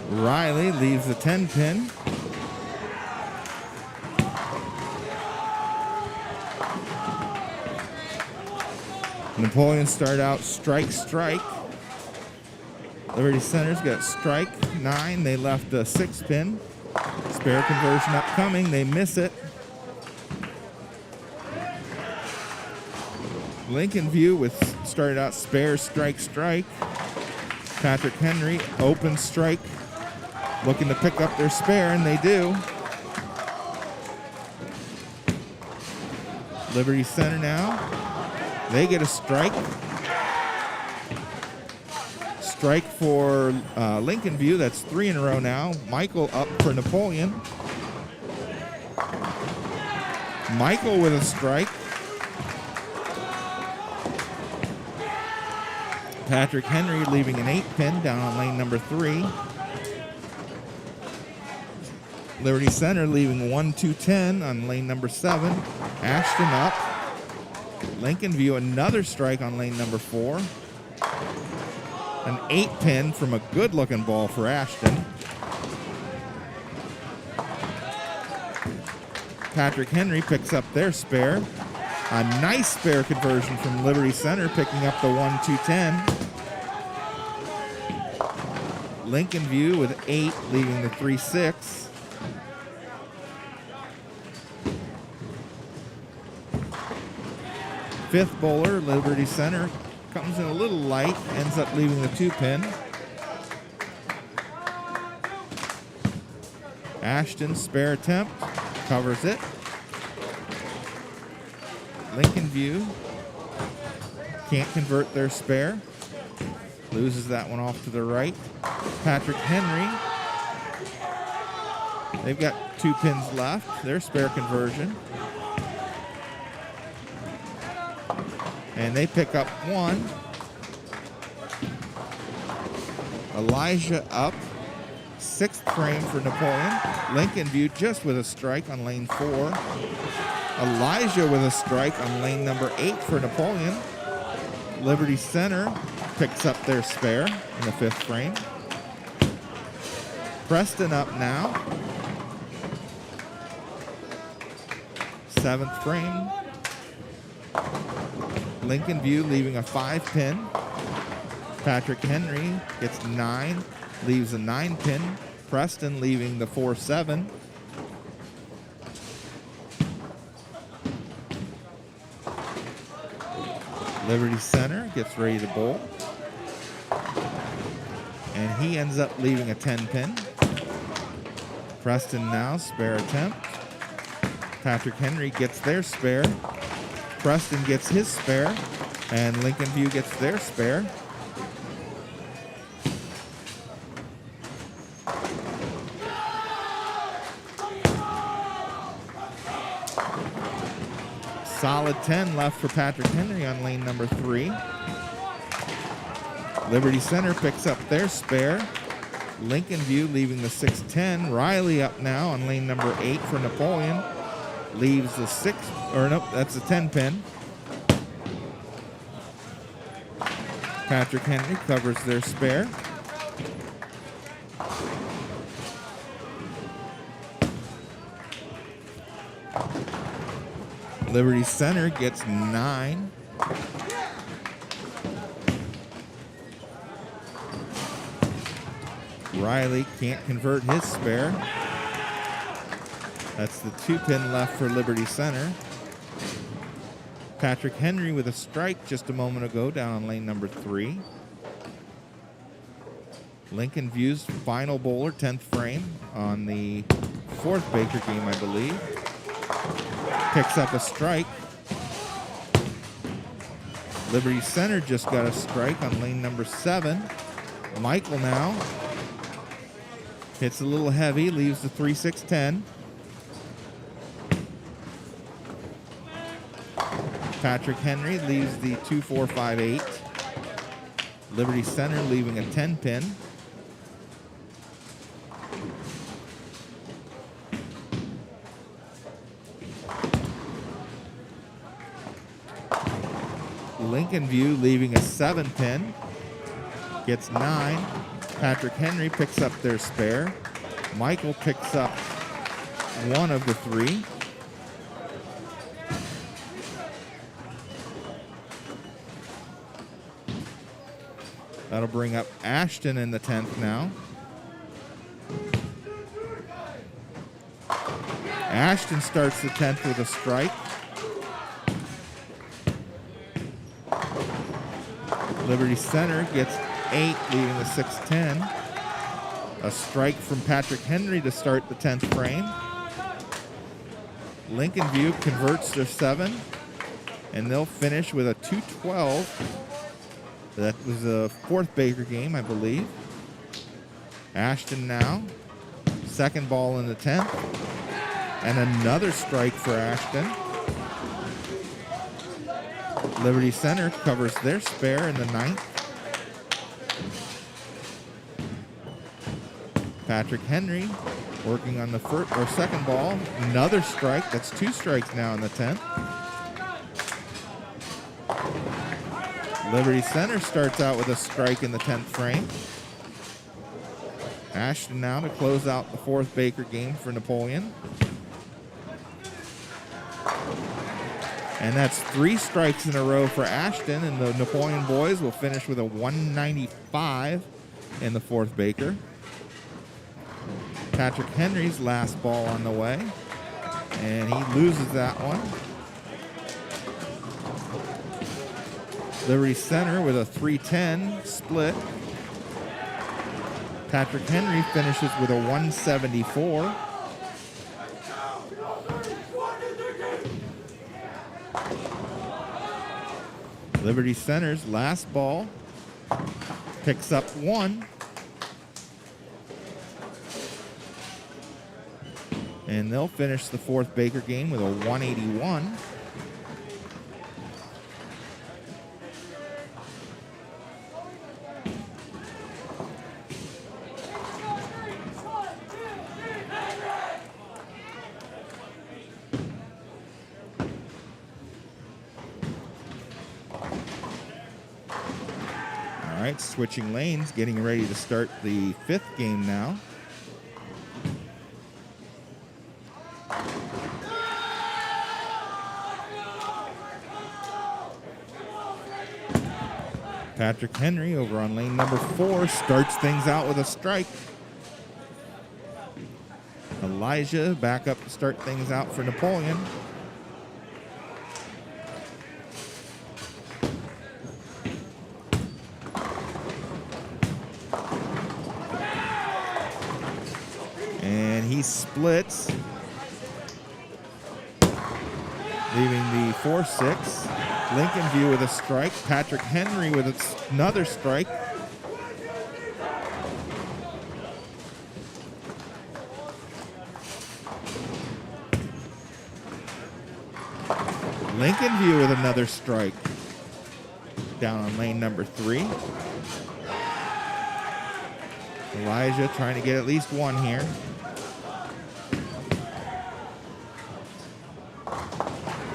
Riley leaves the 10 pin. Napoleon started out strike. Liberty Center's got strike 9. They left a 6 pin. Spare conversion upcoming. They miss it. Lincoln View with started out spare, strike, strike. Patrick Henry, open strike, looking to pick up their spare, and they do. Liberty Center now. They get a strike. Strike for Lincoln View. That's 3 in a row now. Michael up for Napoleon. Michael with a strike. Patrick Henry leaving an 8-pin down on lane number 3. Liberty Center leaving 1-2-10 on lane number 7. Ashton up. Lincoln View another strike on lane number 4. An 8-pin from a good-looking ball for Ashton. Patrick Henry picks up their spare. A nice spare conversion from Liberty Center, picking up the 1-2-10. Lincoln View with 8, leaving the 3-6. Fifth bowler, Liberty Center, comes in a little light, ends up leaving the 2-pin. Ashton, spare attempt, covers it. Lincoln View can't convert their spare. Loses that one off to the right. Patrick Henry. They've got 2 pins left. Their spare conversion. And they pick up 1. Elijah up. 6th frame for Napoleon. Lincoln View just with a strike on lane 4. Elijah with a strike on lane number 8 for Napoleon. Liberty Center picks up their spare in the 5th frame. Preston up now. 7th frame. Lincoln View leaving a 5-pin. Patrick Henry gets 9, leaves a 9-pin. Preston leaving the 4-7. Liberty Center gets ready to bowl. And he ends up leaving a 10-pin. Preston now, spare attempt. Patrick Henry gets their spare. Preston gets his spare. And Lincoln View gets their spare. Solid 10 left for Patrick Henry on lane number 3. Liberty Center picks up their spare. Lincoln View leaving the 6-10. Riley up now on lane number 8 for Napoleon. Leaves the 6, or nope, that's a 10-pin. Patrick Henry covers their spare. Liberty Center gets 9. Riley can't convert his spare. That's the 2-pin left for Liberty Center. Patrick Henry with a strike just a moment ago down on lane number 3. Lincoln View's final bowler, 10th frame on the 4th Baker game, I believe. Picks up a strike. Liberty Center just got a strike on lane number 7. Michael now hits a little heavy, leaves the 3-6-10. Patrick Henry leaves the 2-4-5-8. Liberty Center leaving a 10-pin. Lincoln View leaving a 7-pin. Gets 9. Patrick Henry picks up their spare. Michael picks up 1 of the 3. That'll bring up Ashton in the 10th now. Ashton starts the 10th with a strike. Liberty Center gets 8, leaving the 6-10. A strike from Patrick Henry to start the 10th frame. Lincoln View converts to 7, and they'll finish with a 2-12. That was a 4th Baker game, I believe. Ashton now, second ball in the 10th, and another strike for Ashton. Liberty Center covers their spare in the 9th. Patrick Henry working on the second ball. Another strike. That's 2 strikes now in the 10th. Liberty Center starts out with a strike in the 10th frame. Ashton now to close out the 4th Baker game for Napoleon. And that's 3 strikes in a row for Ashton, and the Napoleon boys will finish with a 195 in the 4th Baker. Patrick Henry's last ball on the way, and he loses that one. Liberty Center with a 3-10 split. Patrick Henry finishes with a 174. Liberty Center's last ball picks up 1. And they'll finish the 4th Baker game with a 181. All right, switching lanes, getting ready to start the 5th game now. Patrick Henry over on lane number 4 starts things out with a strike. Elijah back up to start things out for Napoleon. And he splits, leaving the 4-6. Lincoln View with a strike. Patrick Henry with another strike. Lincoln View with another strike. Down on lane number 3. Elijah trying to get at least 1 here.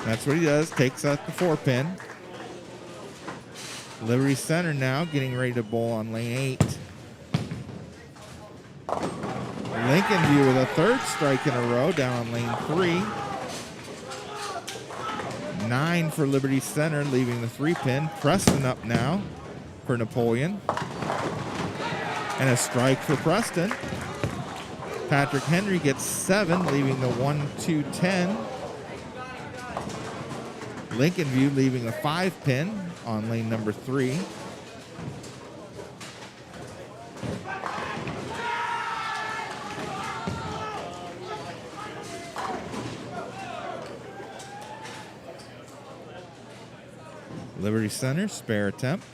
That's what he does, takes out the 4-pin. Liberty Center now getting ready to bowl on lane 8. Lincoln View with a 3rd strike in a row down on lane 3. 9 for Liberty Center, leaving the 3-pin. Preston up now for Napoleon. And a strike for Preston. Patrick Henry gets 7, leaving the 1-2-10. Lincoln View leaving a 5-pin on lane number 3. Liberty Center, spare attempt.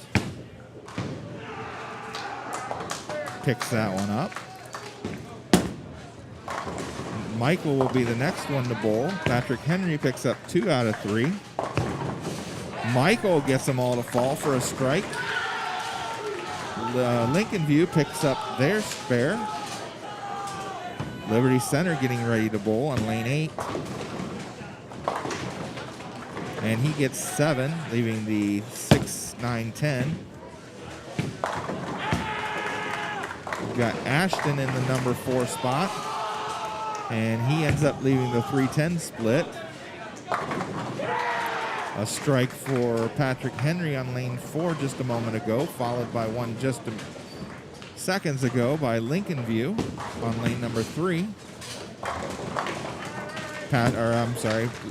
Picks that one up. Michael will be the next one to bowl. Patrick Henry picks up 2 out of 3. Michael gets them all to fall for a strike. Lincoln View picks up their spare. Liberty Center getting ready to bowl on lane 8. And he gets 7, leaving the 6-9-10. We've got Ashton in the number 4 spot. And he ends up leaving the 3-10 split. A strike for Patrick Henry on lane 4 just a moment ago, followed by one just seconds ago by Lincoln View on lane number 3.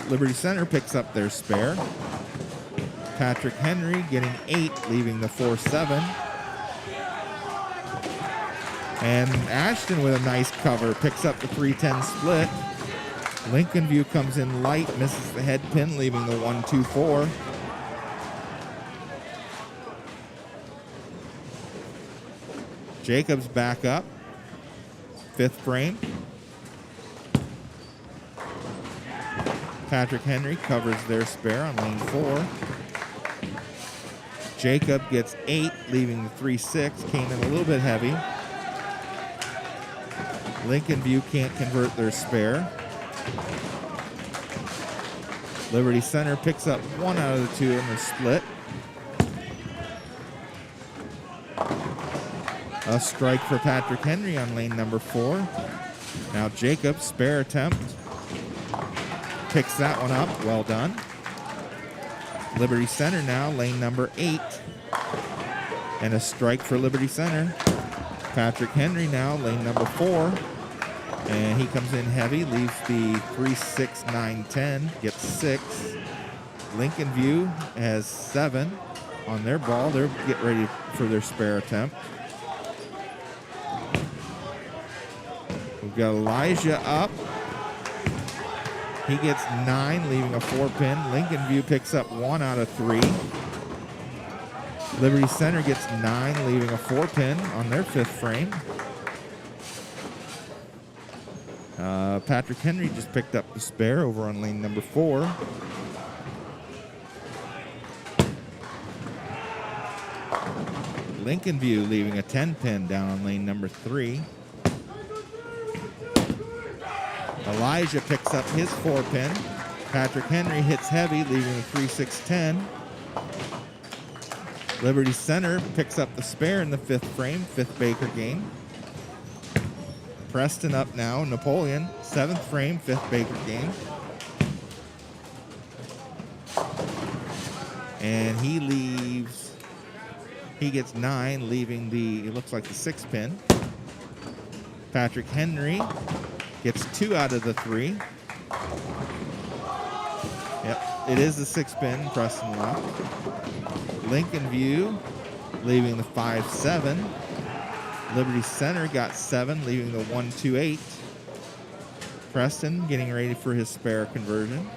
Liberty Center picks up their spare. Patrick Henry getting 8, leaving the 4-7. And Ashton with a nice cover, picks up the 3-10 split. Lincoln View comes in light, misses the head pin, leaving the 1-2-4. Jacobs back up, 5th frame. Patrick Henry covers their spare on lane 4. Jacob gets 8, leaving the 3-6, came in a little bit heavy. Lincoln View can't convert their spare. Liberty Center picks up 1 out of the 2 in the split. A strike for Patrick Henry on lane number 4. Now Jacob, spare attempt. Picks that one up, well done. Liberty Center now, lane number 8. And a strike for Liberty Center. Patrick Henry now, lane number 4. And he comes in heavy, leaves the 3-6, 9-10, gets 6. Lincoln View has 7 on their ball. They're getting ready for their spare attempt. We've got Elijah up. He gets 9, leaving a 4-pin. Lincoln View picks up 1 out of 3. Liberty Center gets 9, leaving a 4-pin on their 5th frame. Patrick Henry just picked up the spare over on lane number 4. Lincoln View leaving a 10-pin down on lane number 3. Elijah picks up his 4-pin. Patrick Henry hits heavy, leaving the 3-6-10. Liberty Center picks up the spare in the 5th frame, 5th Baker game. Preston up now, Napoleon, 7th frame, 5th Baker game. And he gets 9, leaving it looks like the 6-pin. Patrick Henry gets 2 out of the 3. Yep, it is the 6-pin, Preston left. Lincoln View leaving the 5-7. Liberty Center got 7, leaving the 1-2-8. Preston getting ready for his spare conversion.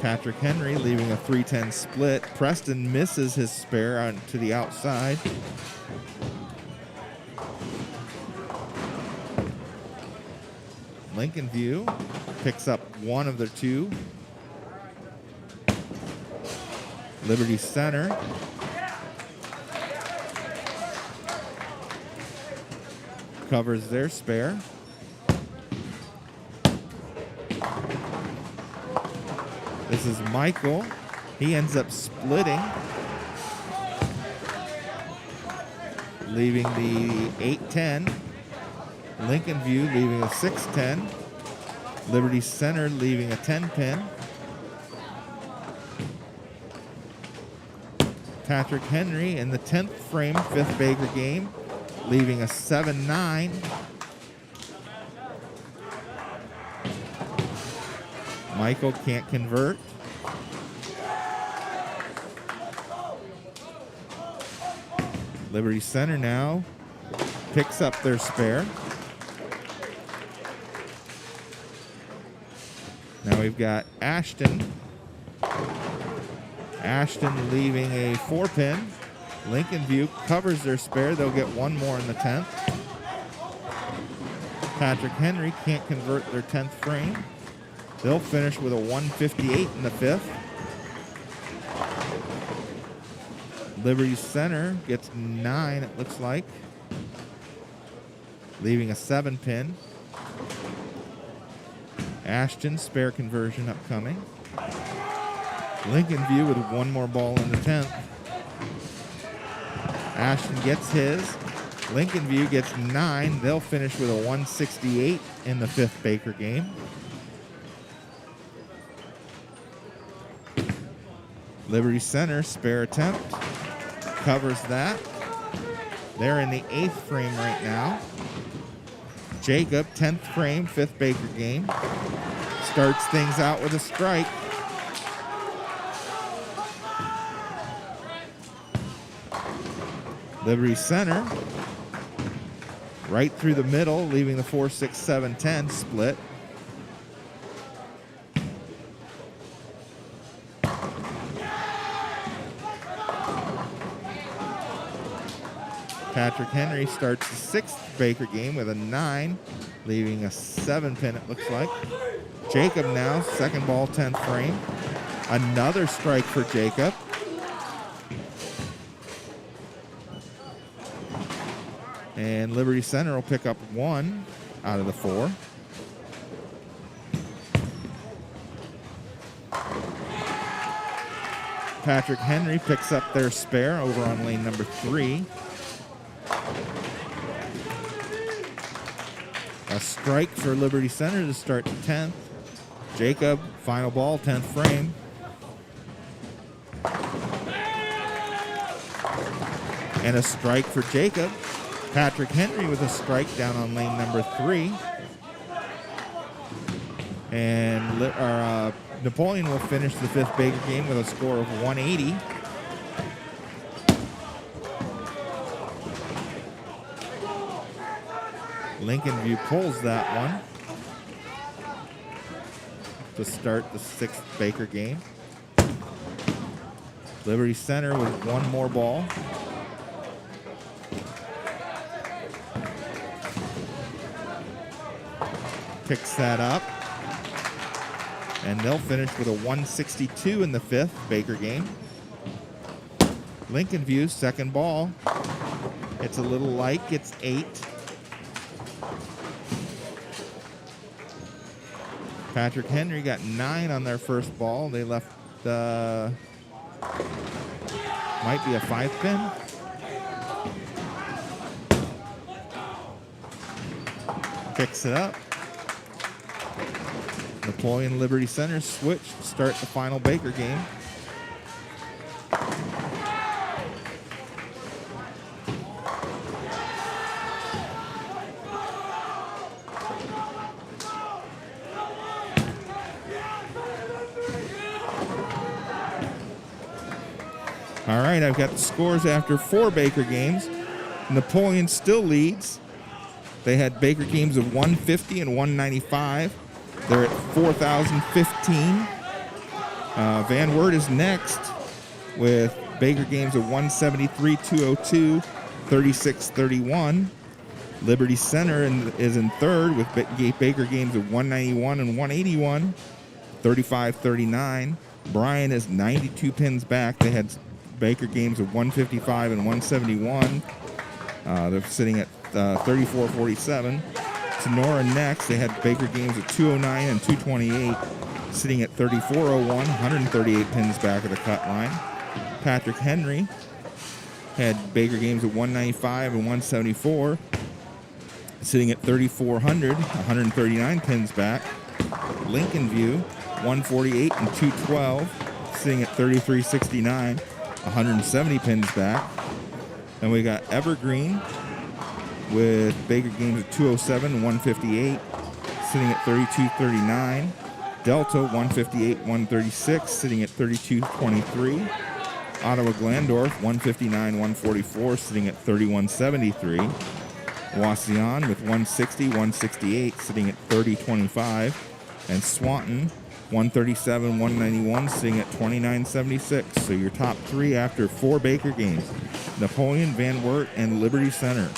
Patrick Henry leaving a 3-10 split. Preston misses his spare on to the outside. Lincoln View picks up 1 of their 2. Liberty Center covers their spare. This is Michael. He ends up splitting, leaving the 8-10. Lincoln View leaving a 6-10. Liberty Center leaving a 10-pin. Patrick Henry in the 10th frame, 5th Baker game, leaving a 7-9. Michael can't convert. Liberty Center now picks up their spare. Now we've got Ashton leaving a 4-pin. Lincoln View covers their spare. They'll get 1 more in the 10th. Patrick Henry can't convert their 10th frame. They'll finish with a 158 in the 5th. Liberty Center gets 9, it looks like, leaving a 7-pin. Ashton, spare conversion upcoming. Lincoln View with 1 more ball in the 10th. Ashton gets his. Lincoln View gets 9. They'll finish with a 168 in the 5th Baker game. Liberty Center, spare attempt, covers that. They're in the 8th frame right now. Jacob, 10th frame, 5th Baker game. Starts things out with a strike. Liberty Center, right through the middle, leaving the 4, 6, 7, 10 split. Patrick Henry starts the 6th Baker game with a 9, leaving a 7 pin, it looks like. Jacob now, second ball, 10th frame. Another strike for Jacob. And Liberty Center will pick up 1 out of the 4. Patrick Henry picks up their spare over on lane number 3. A strike for Liberty Center to start the 10th. Jacob, final ball, 10th frame. And a strike for Jacob. Patrick Henry with a strike down on lane number 3. And Napoleon will finish the 5th Baker game with a score of 180. Lincoln View pulls that one to start the 6th Baker game. Liberty Center with 1 more ball. Picks that up. And they'll finish with a 162 in the 5th Baker game. Lincoln View, second ball. It's a little light, it's 8. Patrick Henry got 9 on their first ball. They left, might be a 5 pin. Picks it up. Napoleon Liberty Center switch to start the final Baker game. All right, I've got the scores after 4 Baker games. Napoleon still leads. They had Baker games of 150 and 195. They're at 4,015. Van Wert is next with Baker games of 173, 202, 36, 31. Liberty Center is in third with Baker games of 191 and 181, 35, 39. Bryan is 92 pins back. They had Baker games of 155 and 171. They're sitting at 34, 47. Tinora next. They had Baker games of 209 and 228, sitting at 34.01, 138 pins back of the cut line. Patrick Henry had Baker games of 195 and 174, sitting at 3,400, 139 pins back. Lincoln View, 148 and 212, sitting at 33.69, 170 pins back. And we got Evergreen with Baker games of 207 and 158, sitting at 32.39. Delta 158, 136, sitting at 32.23. Ottawa-Glandorf 159, 144, sitting at 31.73. Waugh with 160, 168, sitting at 30.25. And Swanton 137, 191, sitting at 29.76. So your top 3 after 4 Baker games: Napoleon, Van Wert, and Liberty Center.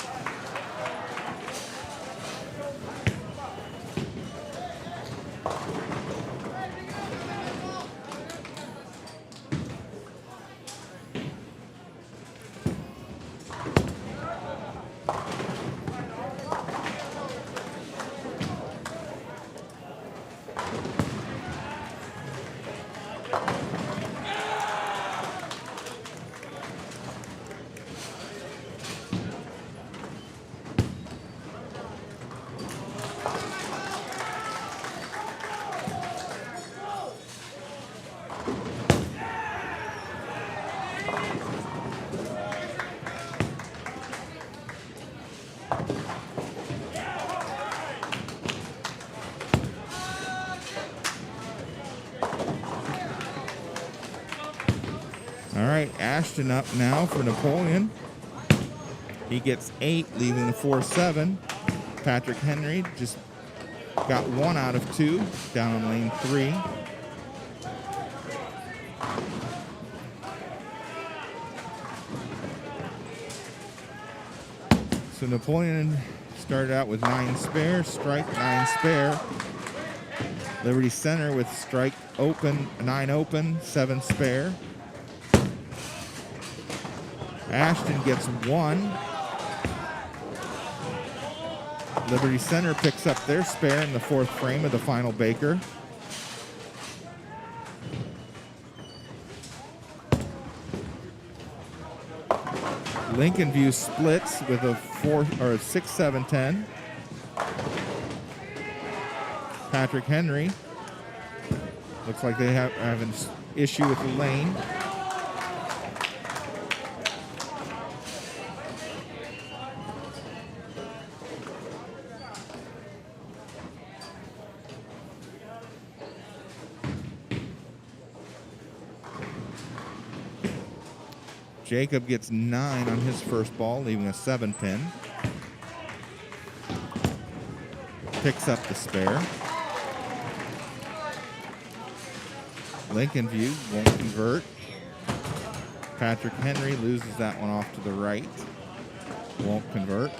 All right, Ashton up now for Napoleon. He gets 8, leaving the 4-7. Patrick Henry just got 1 out of 2 down on lane 3. So Napoleon started out with 9 spare, strike 9 spare. Liberty Center with strike open, 9 open, 7 spare. Ashton gets 1. Liberty Center picks up their spare in the 4th frame of the final Baker. Lincoln View splits with a 6-7-10. Patrick Henry looks like they have an issue with the lane. Jacob gets 9 on his first ball, leaving a 7-pin. Picks up the spare. Lincoln View won't convert. Patrick Henry loses that one off to the right. Won't convert.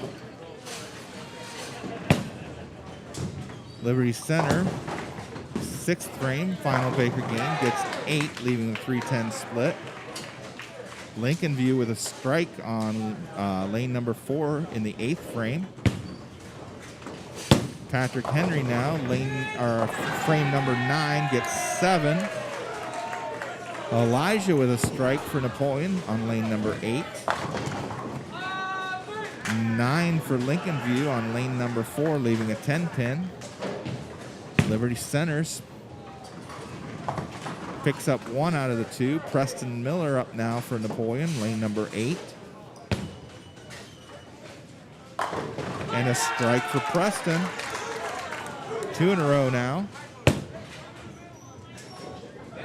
Liberty Center, 6th frame, final Baker game, gets 8, leaving the 3-10 split. Lincoln View with a strike on lane number 4 in the 8th frame. Patrick Henry now, frame number 9, gets 7. Elijah with a strike for Napoleon on lane number 8. 9 for Lincoln View on lane number 4, leaving a 10-pin. Liberty Centers picks up 1 out of the 2. Preston Miller up now for Napoleon, lane number 8. And a strike for Preston. 2 in a row now.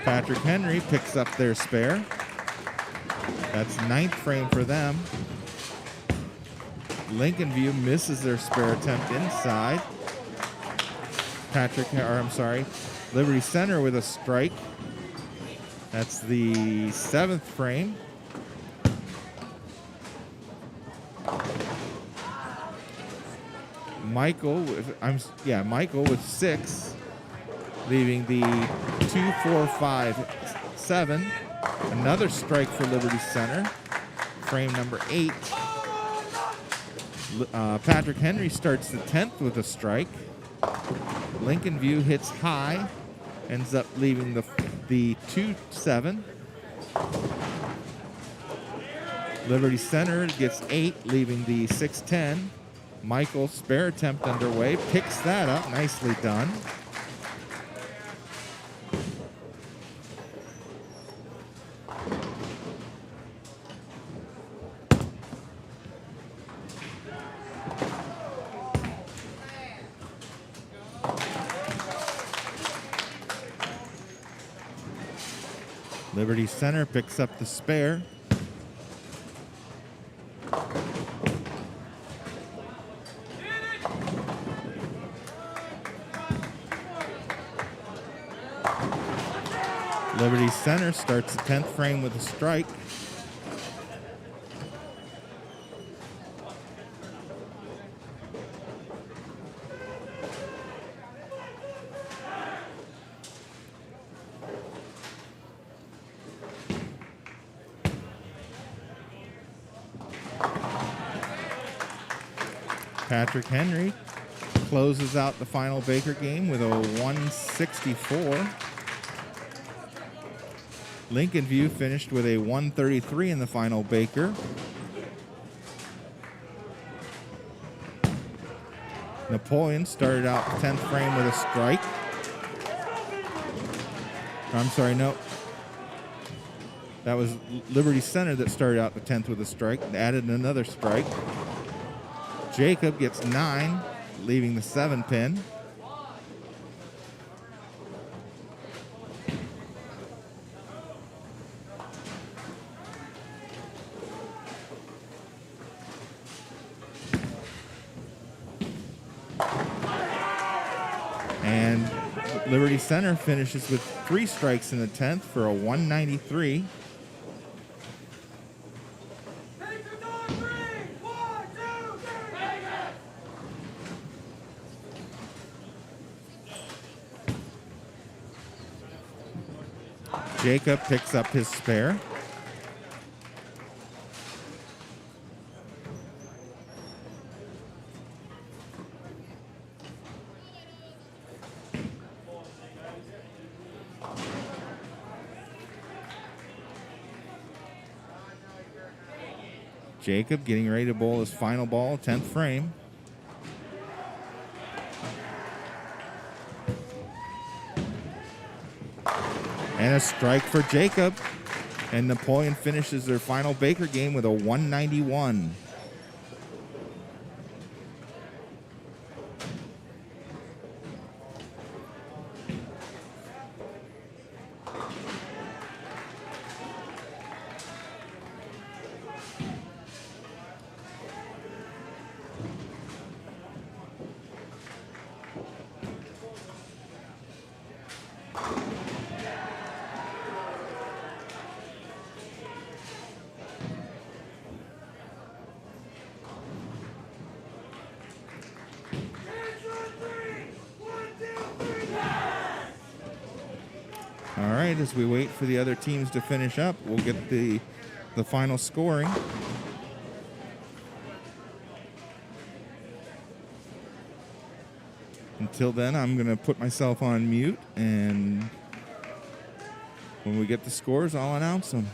Patrick Henry picks up their spare. That's 9th frame for them. Lincoln View misses their spare attempt inside. Liberty Center with a strike. That's the 7th frame. Michael with 6, leaving the 2, 4, 5, 7. Another strike for Liberty Center. Frame number 8. Patrick Henry starts the 10th with a strike. Lincoln View hits high, ends up leaving the 2-7. Liberty Center gets 8, leaving the 6-10. Michael, spare attempt underway, picks that up. Nicely done. Liberty Center picks up the spare. Liberty Center starts the 10th frame with a strike. Patrick Henry closes out the final Baker game with a 164. Lincoln View finished with a 133 in the final Baker. Napoleon started out the 10th frame with a strike. I'm sorry, no. That was Liberty Center that started out the 10th with a strike, added another strike. Jacob gets 9, leaving the 7-pin. Liberty Center finishes with 3 strikes in the 10th for a 193. Jacob picks up his spare. Jacob getting ready to bowl his final ball, 10th frame. And a strike for Jacob. And Napoleon finishes their final Baker game with a 191. All right, as we wait for the other teams to finish up, we'll get the final scoring. Until then, I'm going to put myself on mute, and when we get the scores, I'll announce them.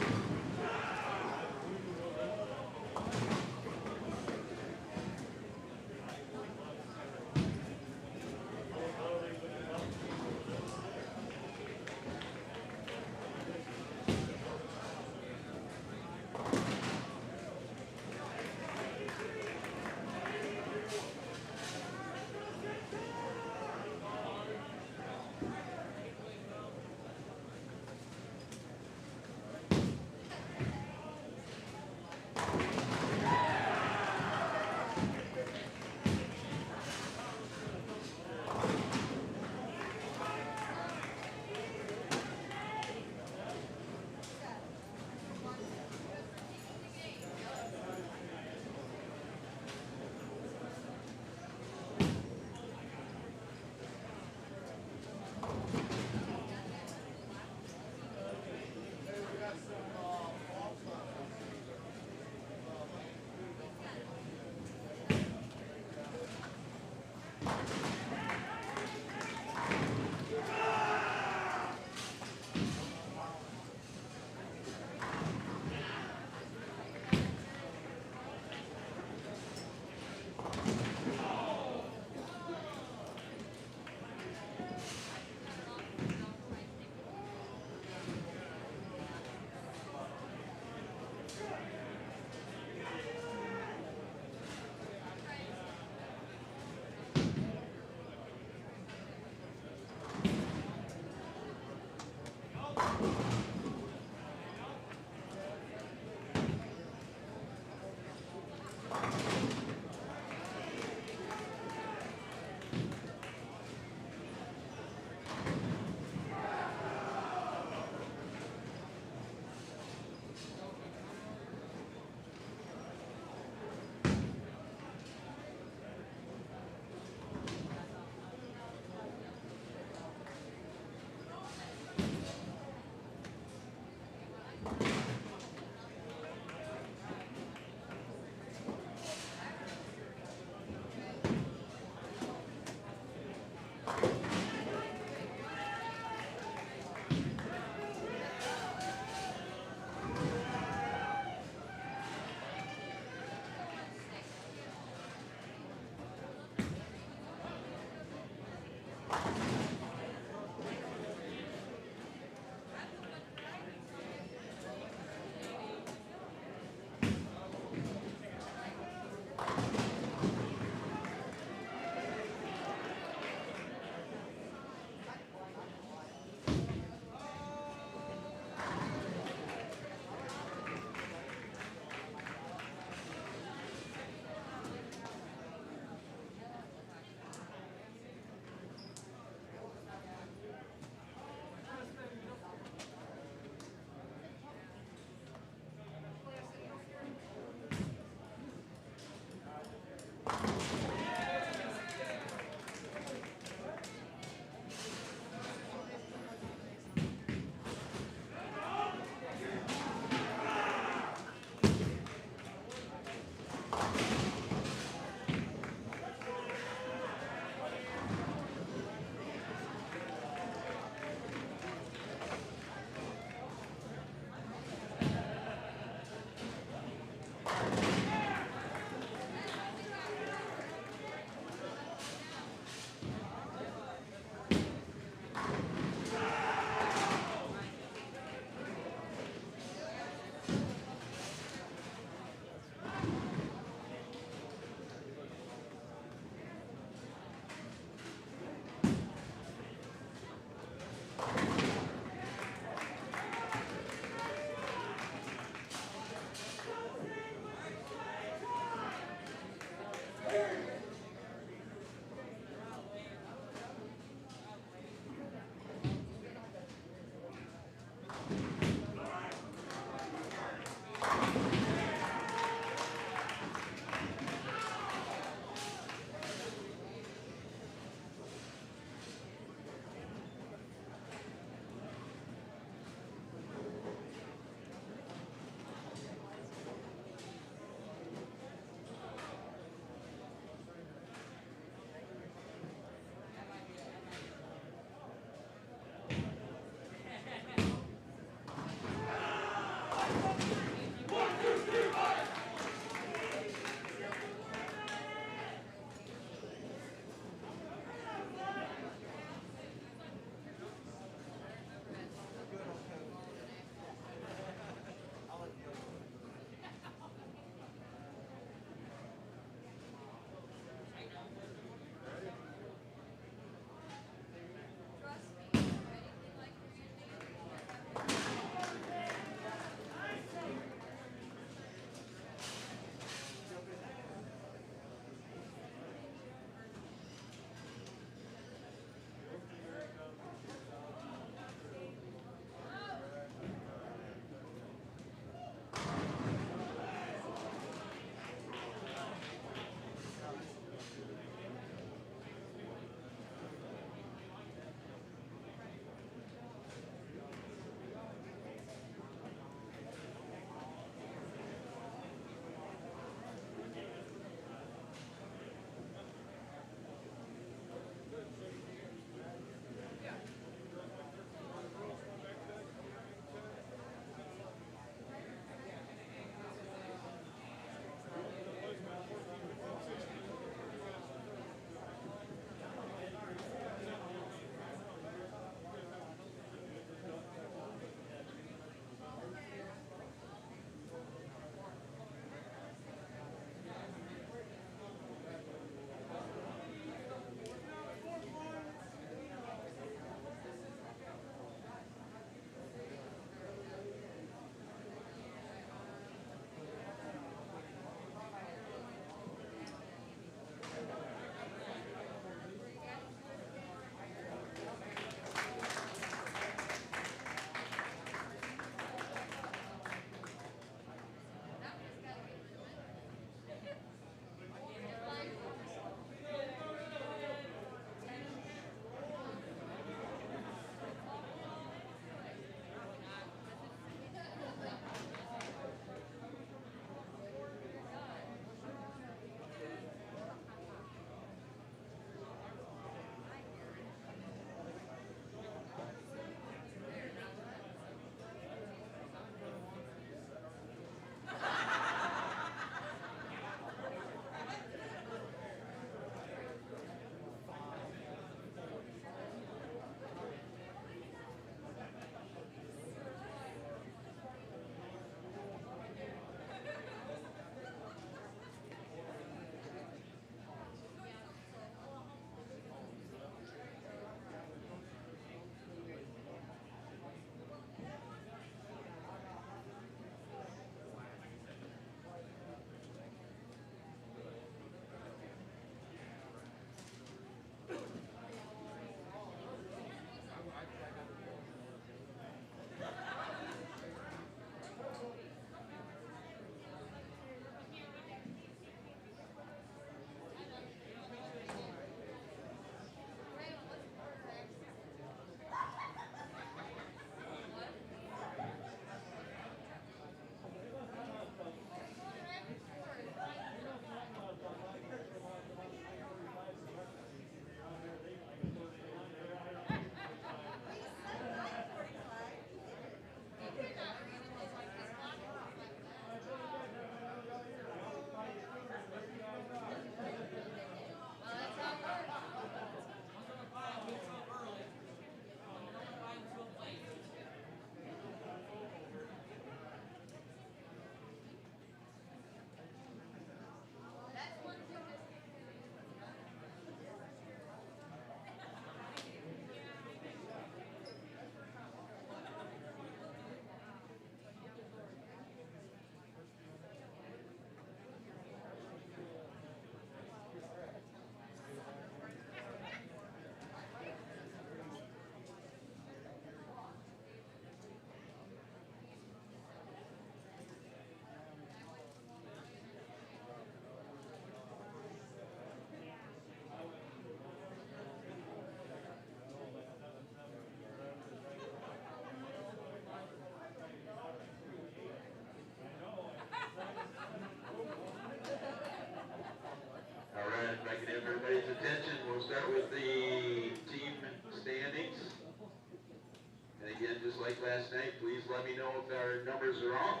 again, just like last night, please let me know if our numbers are off.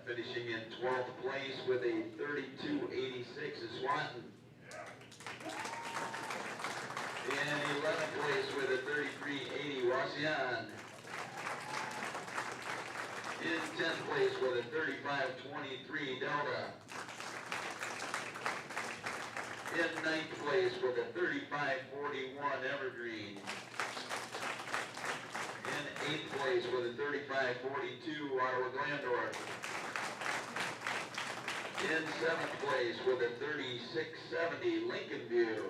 Finishing in 12th place with a 32.86 is Swanton. In 11th place with a 33.80 Waugh. In 10th place with a 35.23 Delta. In 9th place with a 35.41 Evergreen. In 8th place with a 35.42 Ottawa-Glandorf. In 7th place with a 36.70 Lincoln View.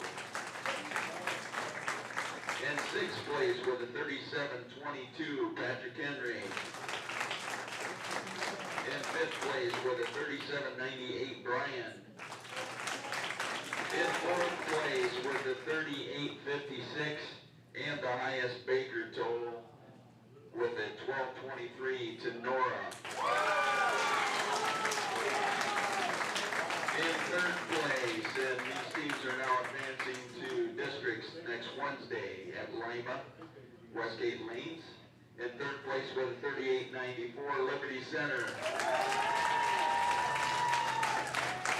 In 6th place with a 37.22 Patrick Henry. In 5th place with a 37.98 Bryan. In 4th place with a 38.56 and the highest Baker total with a 12.23 Tinora. In 3rd place, and these teams are now advancing to districts next Wednesday at Lima, Westgate Lanes. In 3rd place with a 38.94 Liberty Center.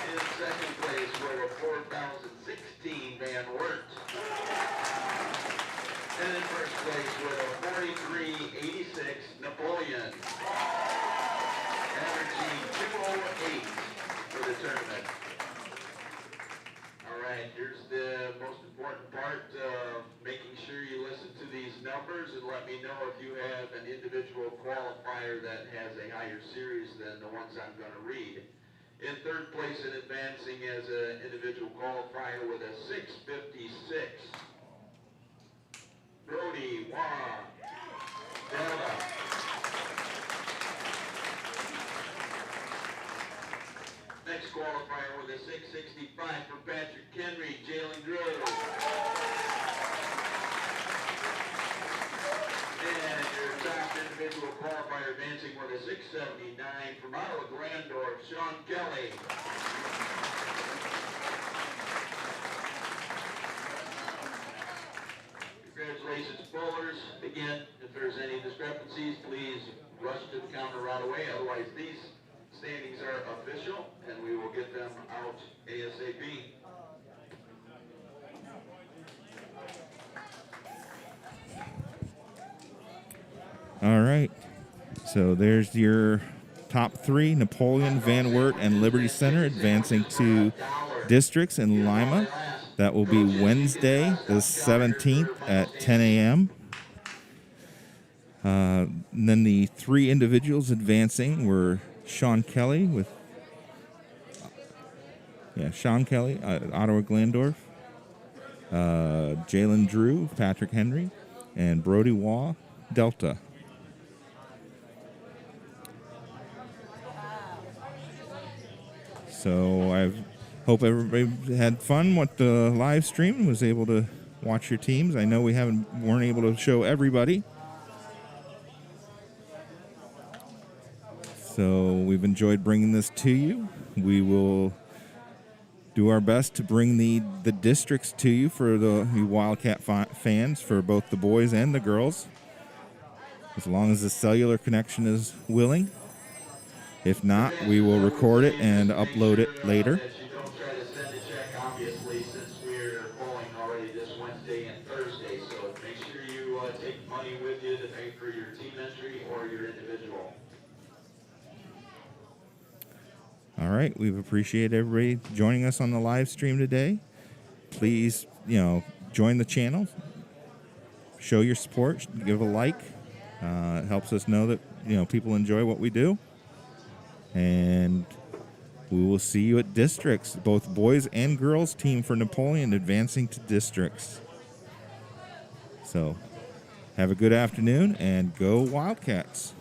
In 2nd place with a 4,016 Van Wert. And in 1st place with a 43.86 Napoleon. Averaging 208 for the tournament. All right, here's the most important part, making sure you listen to these numbers and let me know if you have an individual qualifier that has a higher series than the ones I'm going to read. In 3rd place and advancing as an individual qualifier with a 6.56. Brody, Waugh, Delta. Next qualifier with a 6.65 for Patrick Henry, Jaylin. And your top individual qualifier advancing with a 6.79 from Ottawa-Glandorf, Kelley. Congratulations, bowlers. Again, if there's any discrepancies, please rush to the counter right away. Otherwise, these standings are official, and we will get them out ASAP. All right. So there's your top 3, Napoleon, Van Wert, and Liberty Center advancing to districts in Lima. That will be Wednesday, the 17th at 10 a.m. And then the 3 individuals advancing were Kelley with Kelley at Ottawa-Glandorf, Jaylin, Patrick Henry, and Brody, Waugh, Delta. So I hope everybody had fun with the live stream and was able to watch your teams. I know we weren't able to show everybody. So we've enjoyed bringing this to you. We will do our best to bring the districts to you for the Wildcat fans, for both the boys and the girls, as long as the cellular connection is willing. If not, we will record it and upload it later. That you don't try to send a check, obviously, since we're bowling already this Wednesday and Thursday. So make sure you take money with you to pay for your team entry or your individual. All right, we've appreciated everybody joining us on the live stream today. Please, join the channel, show your support, give a like. It helps us know that people enjoy what we do. And we will see you at districts, both boys and girls team for Napoleon advancing to districts. So have a good afternoon and go Wildcats.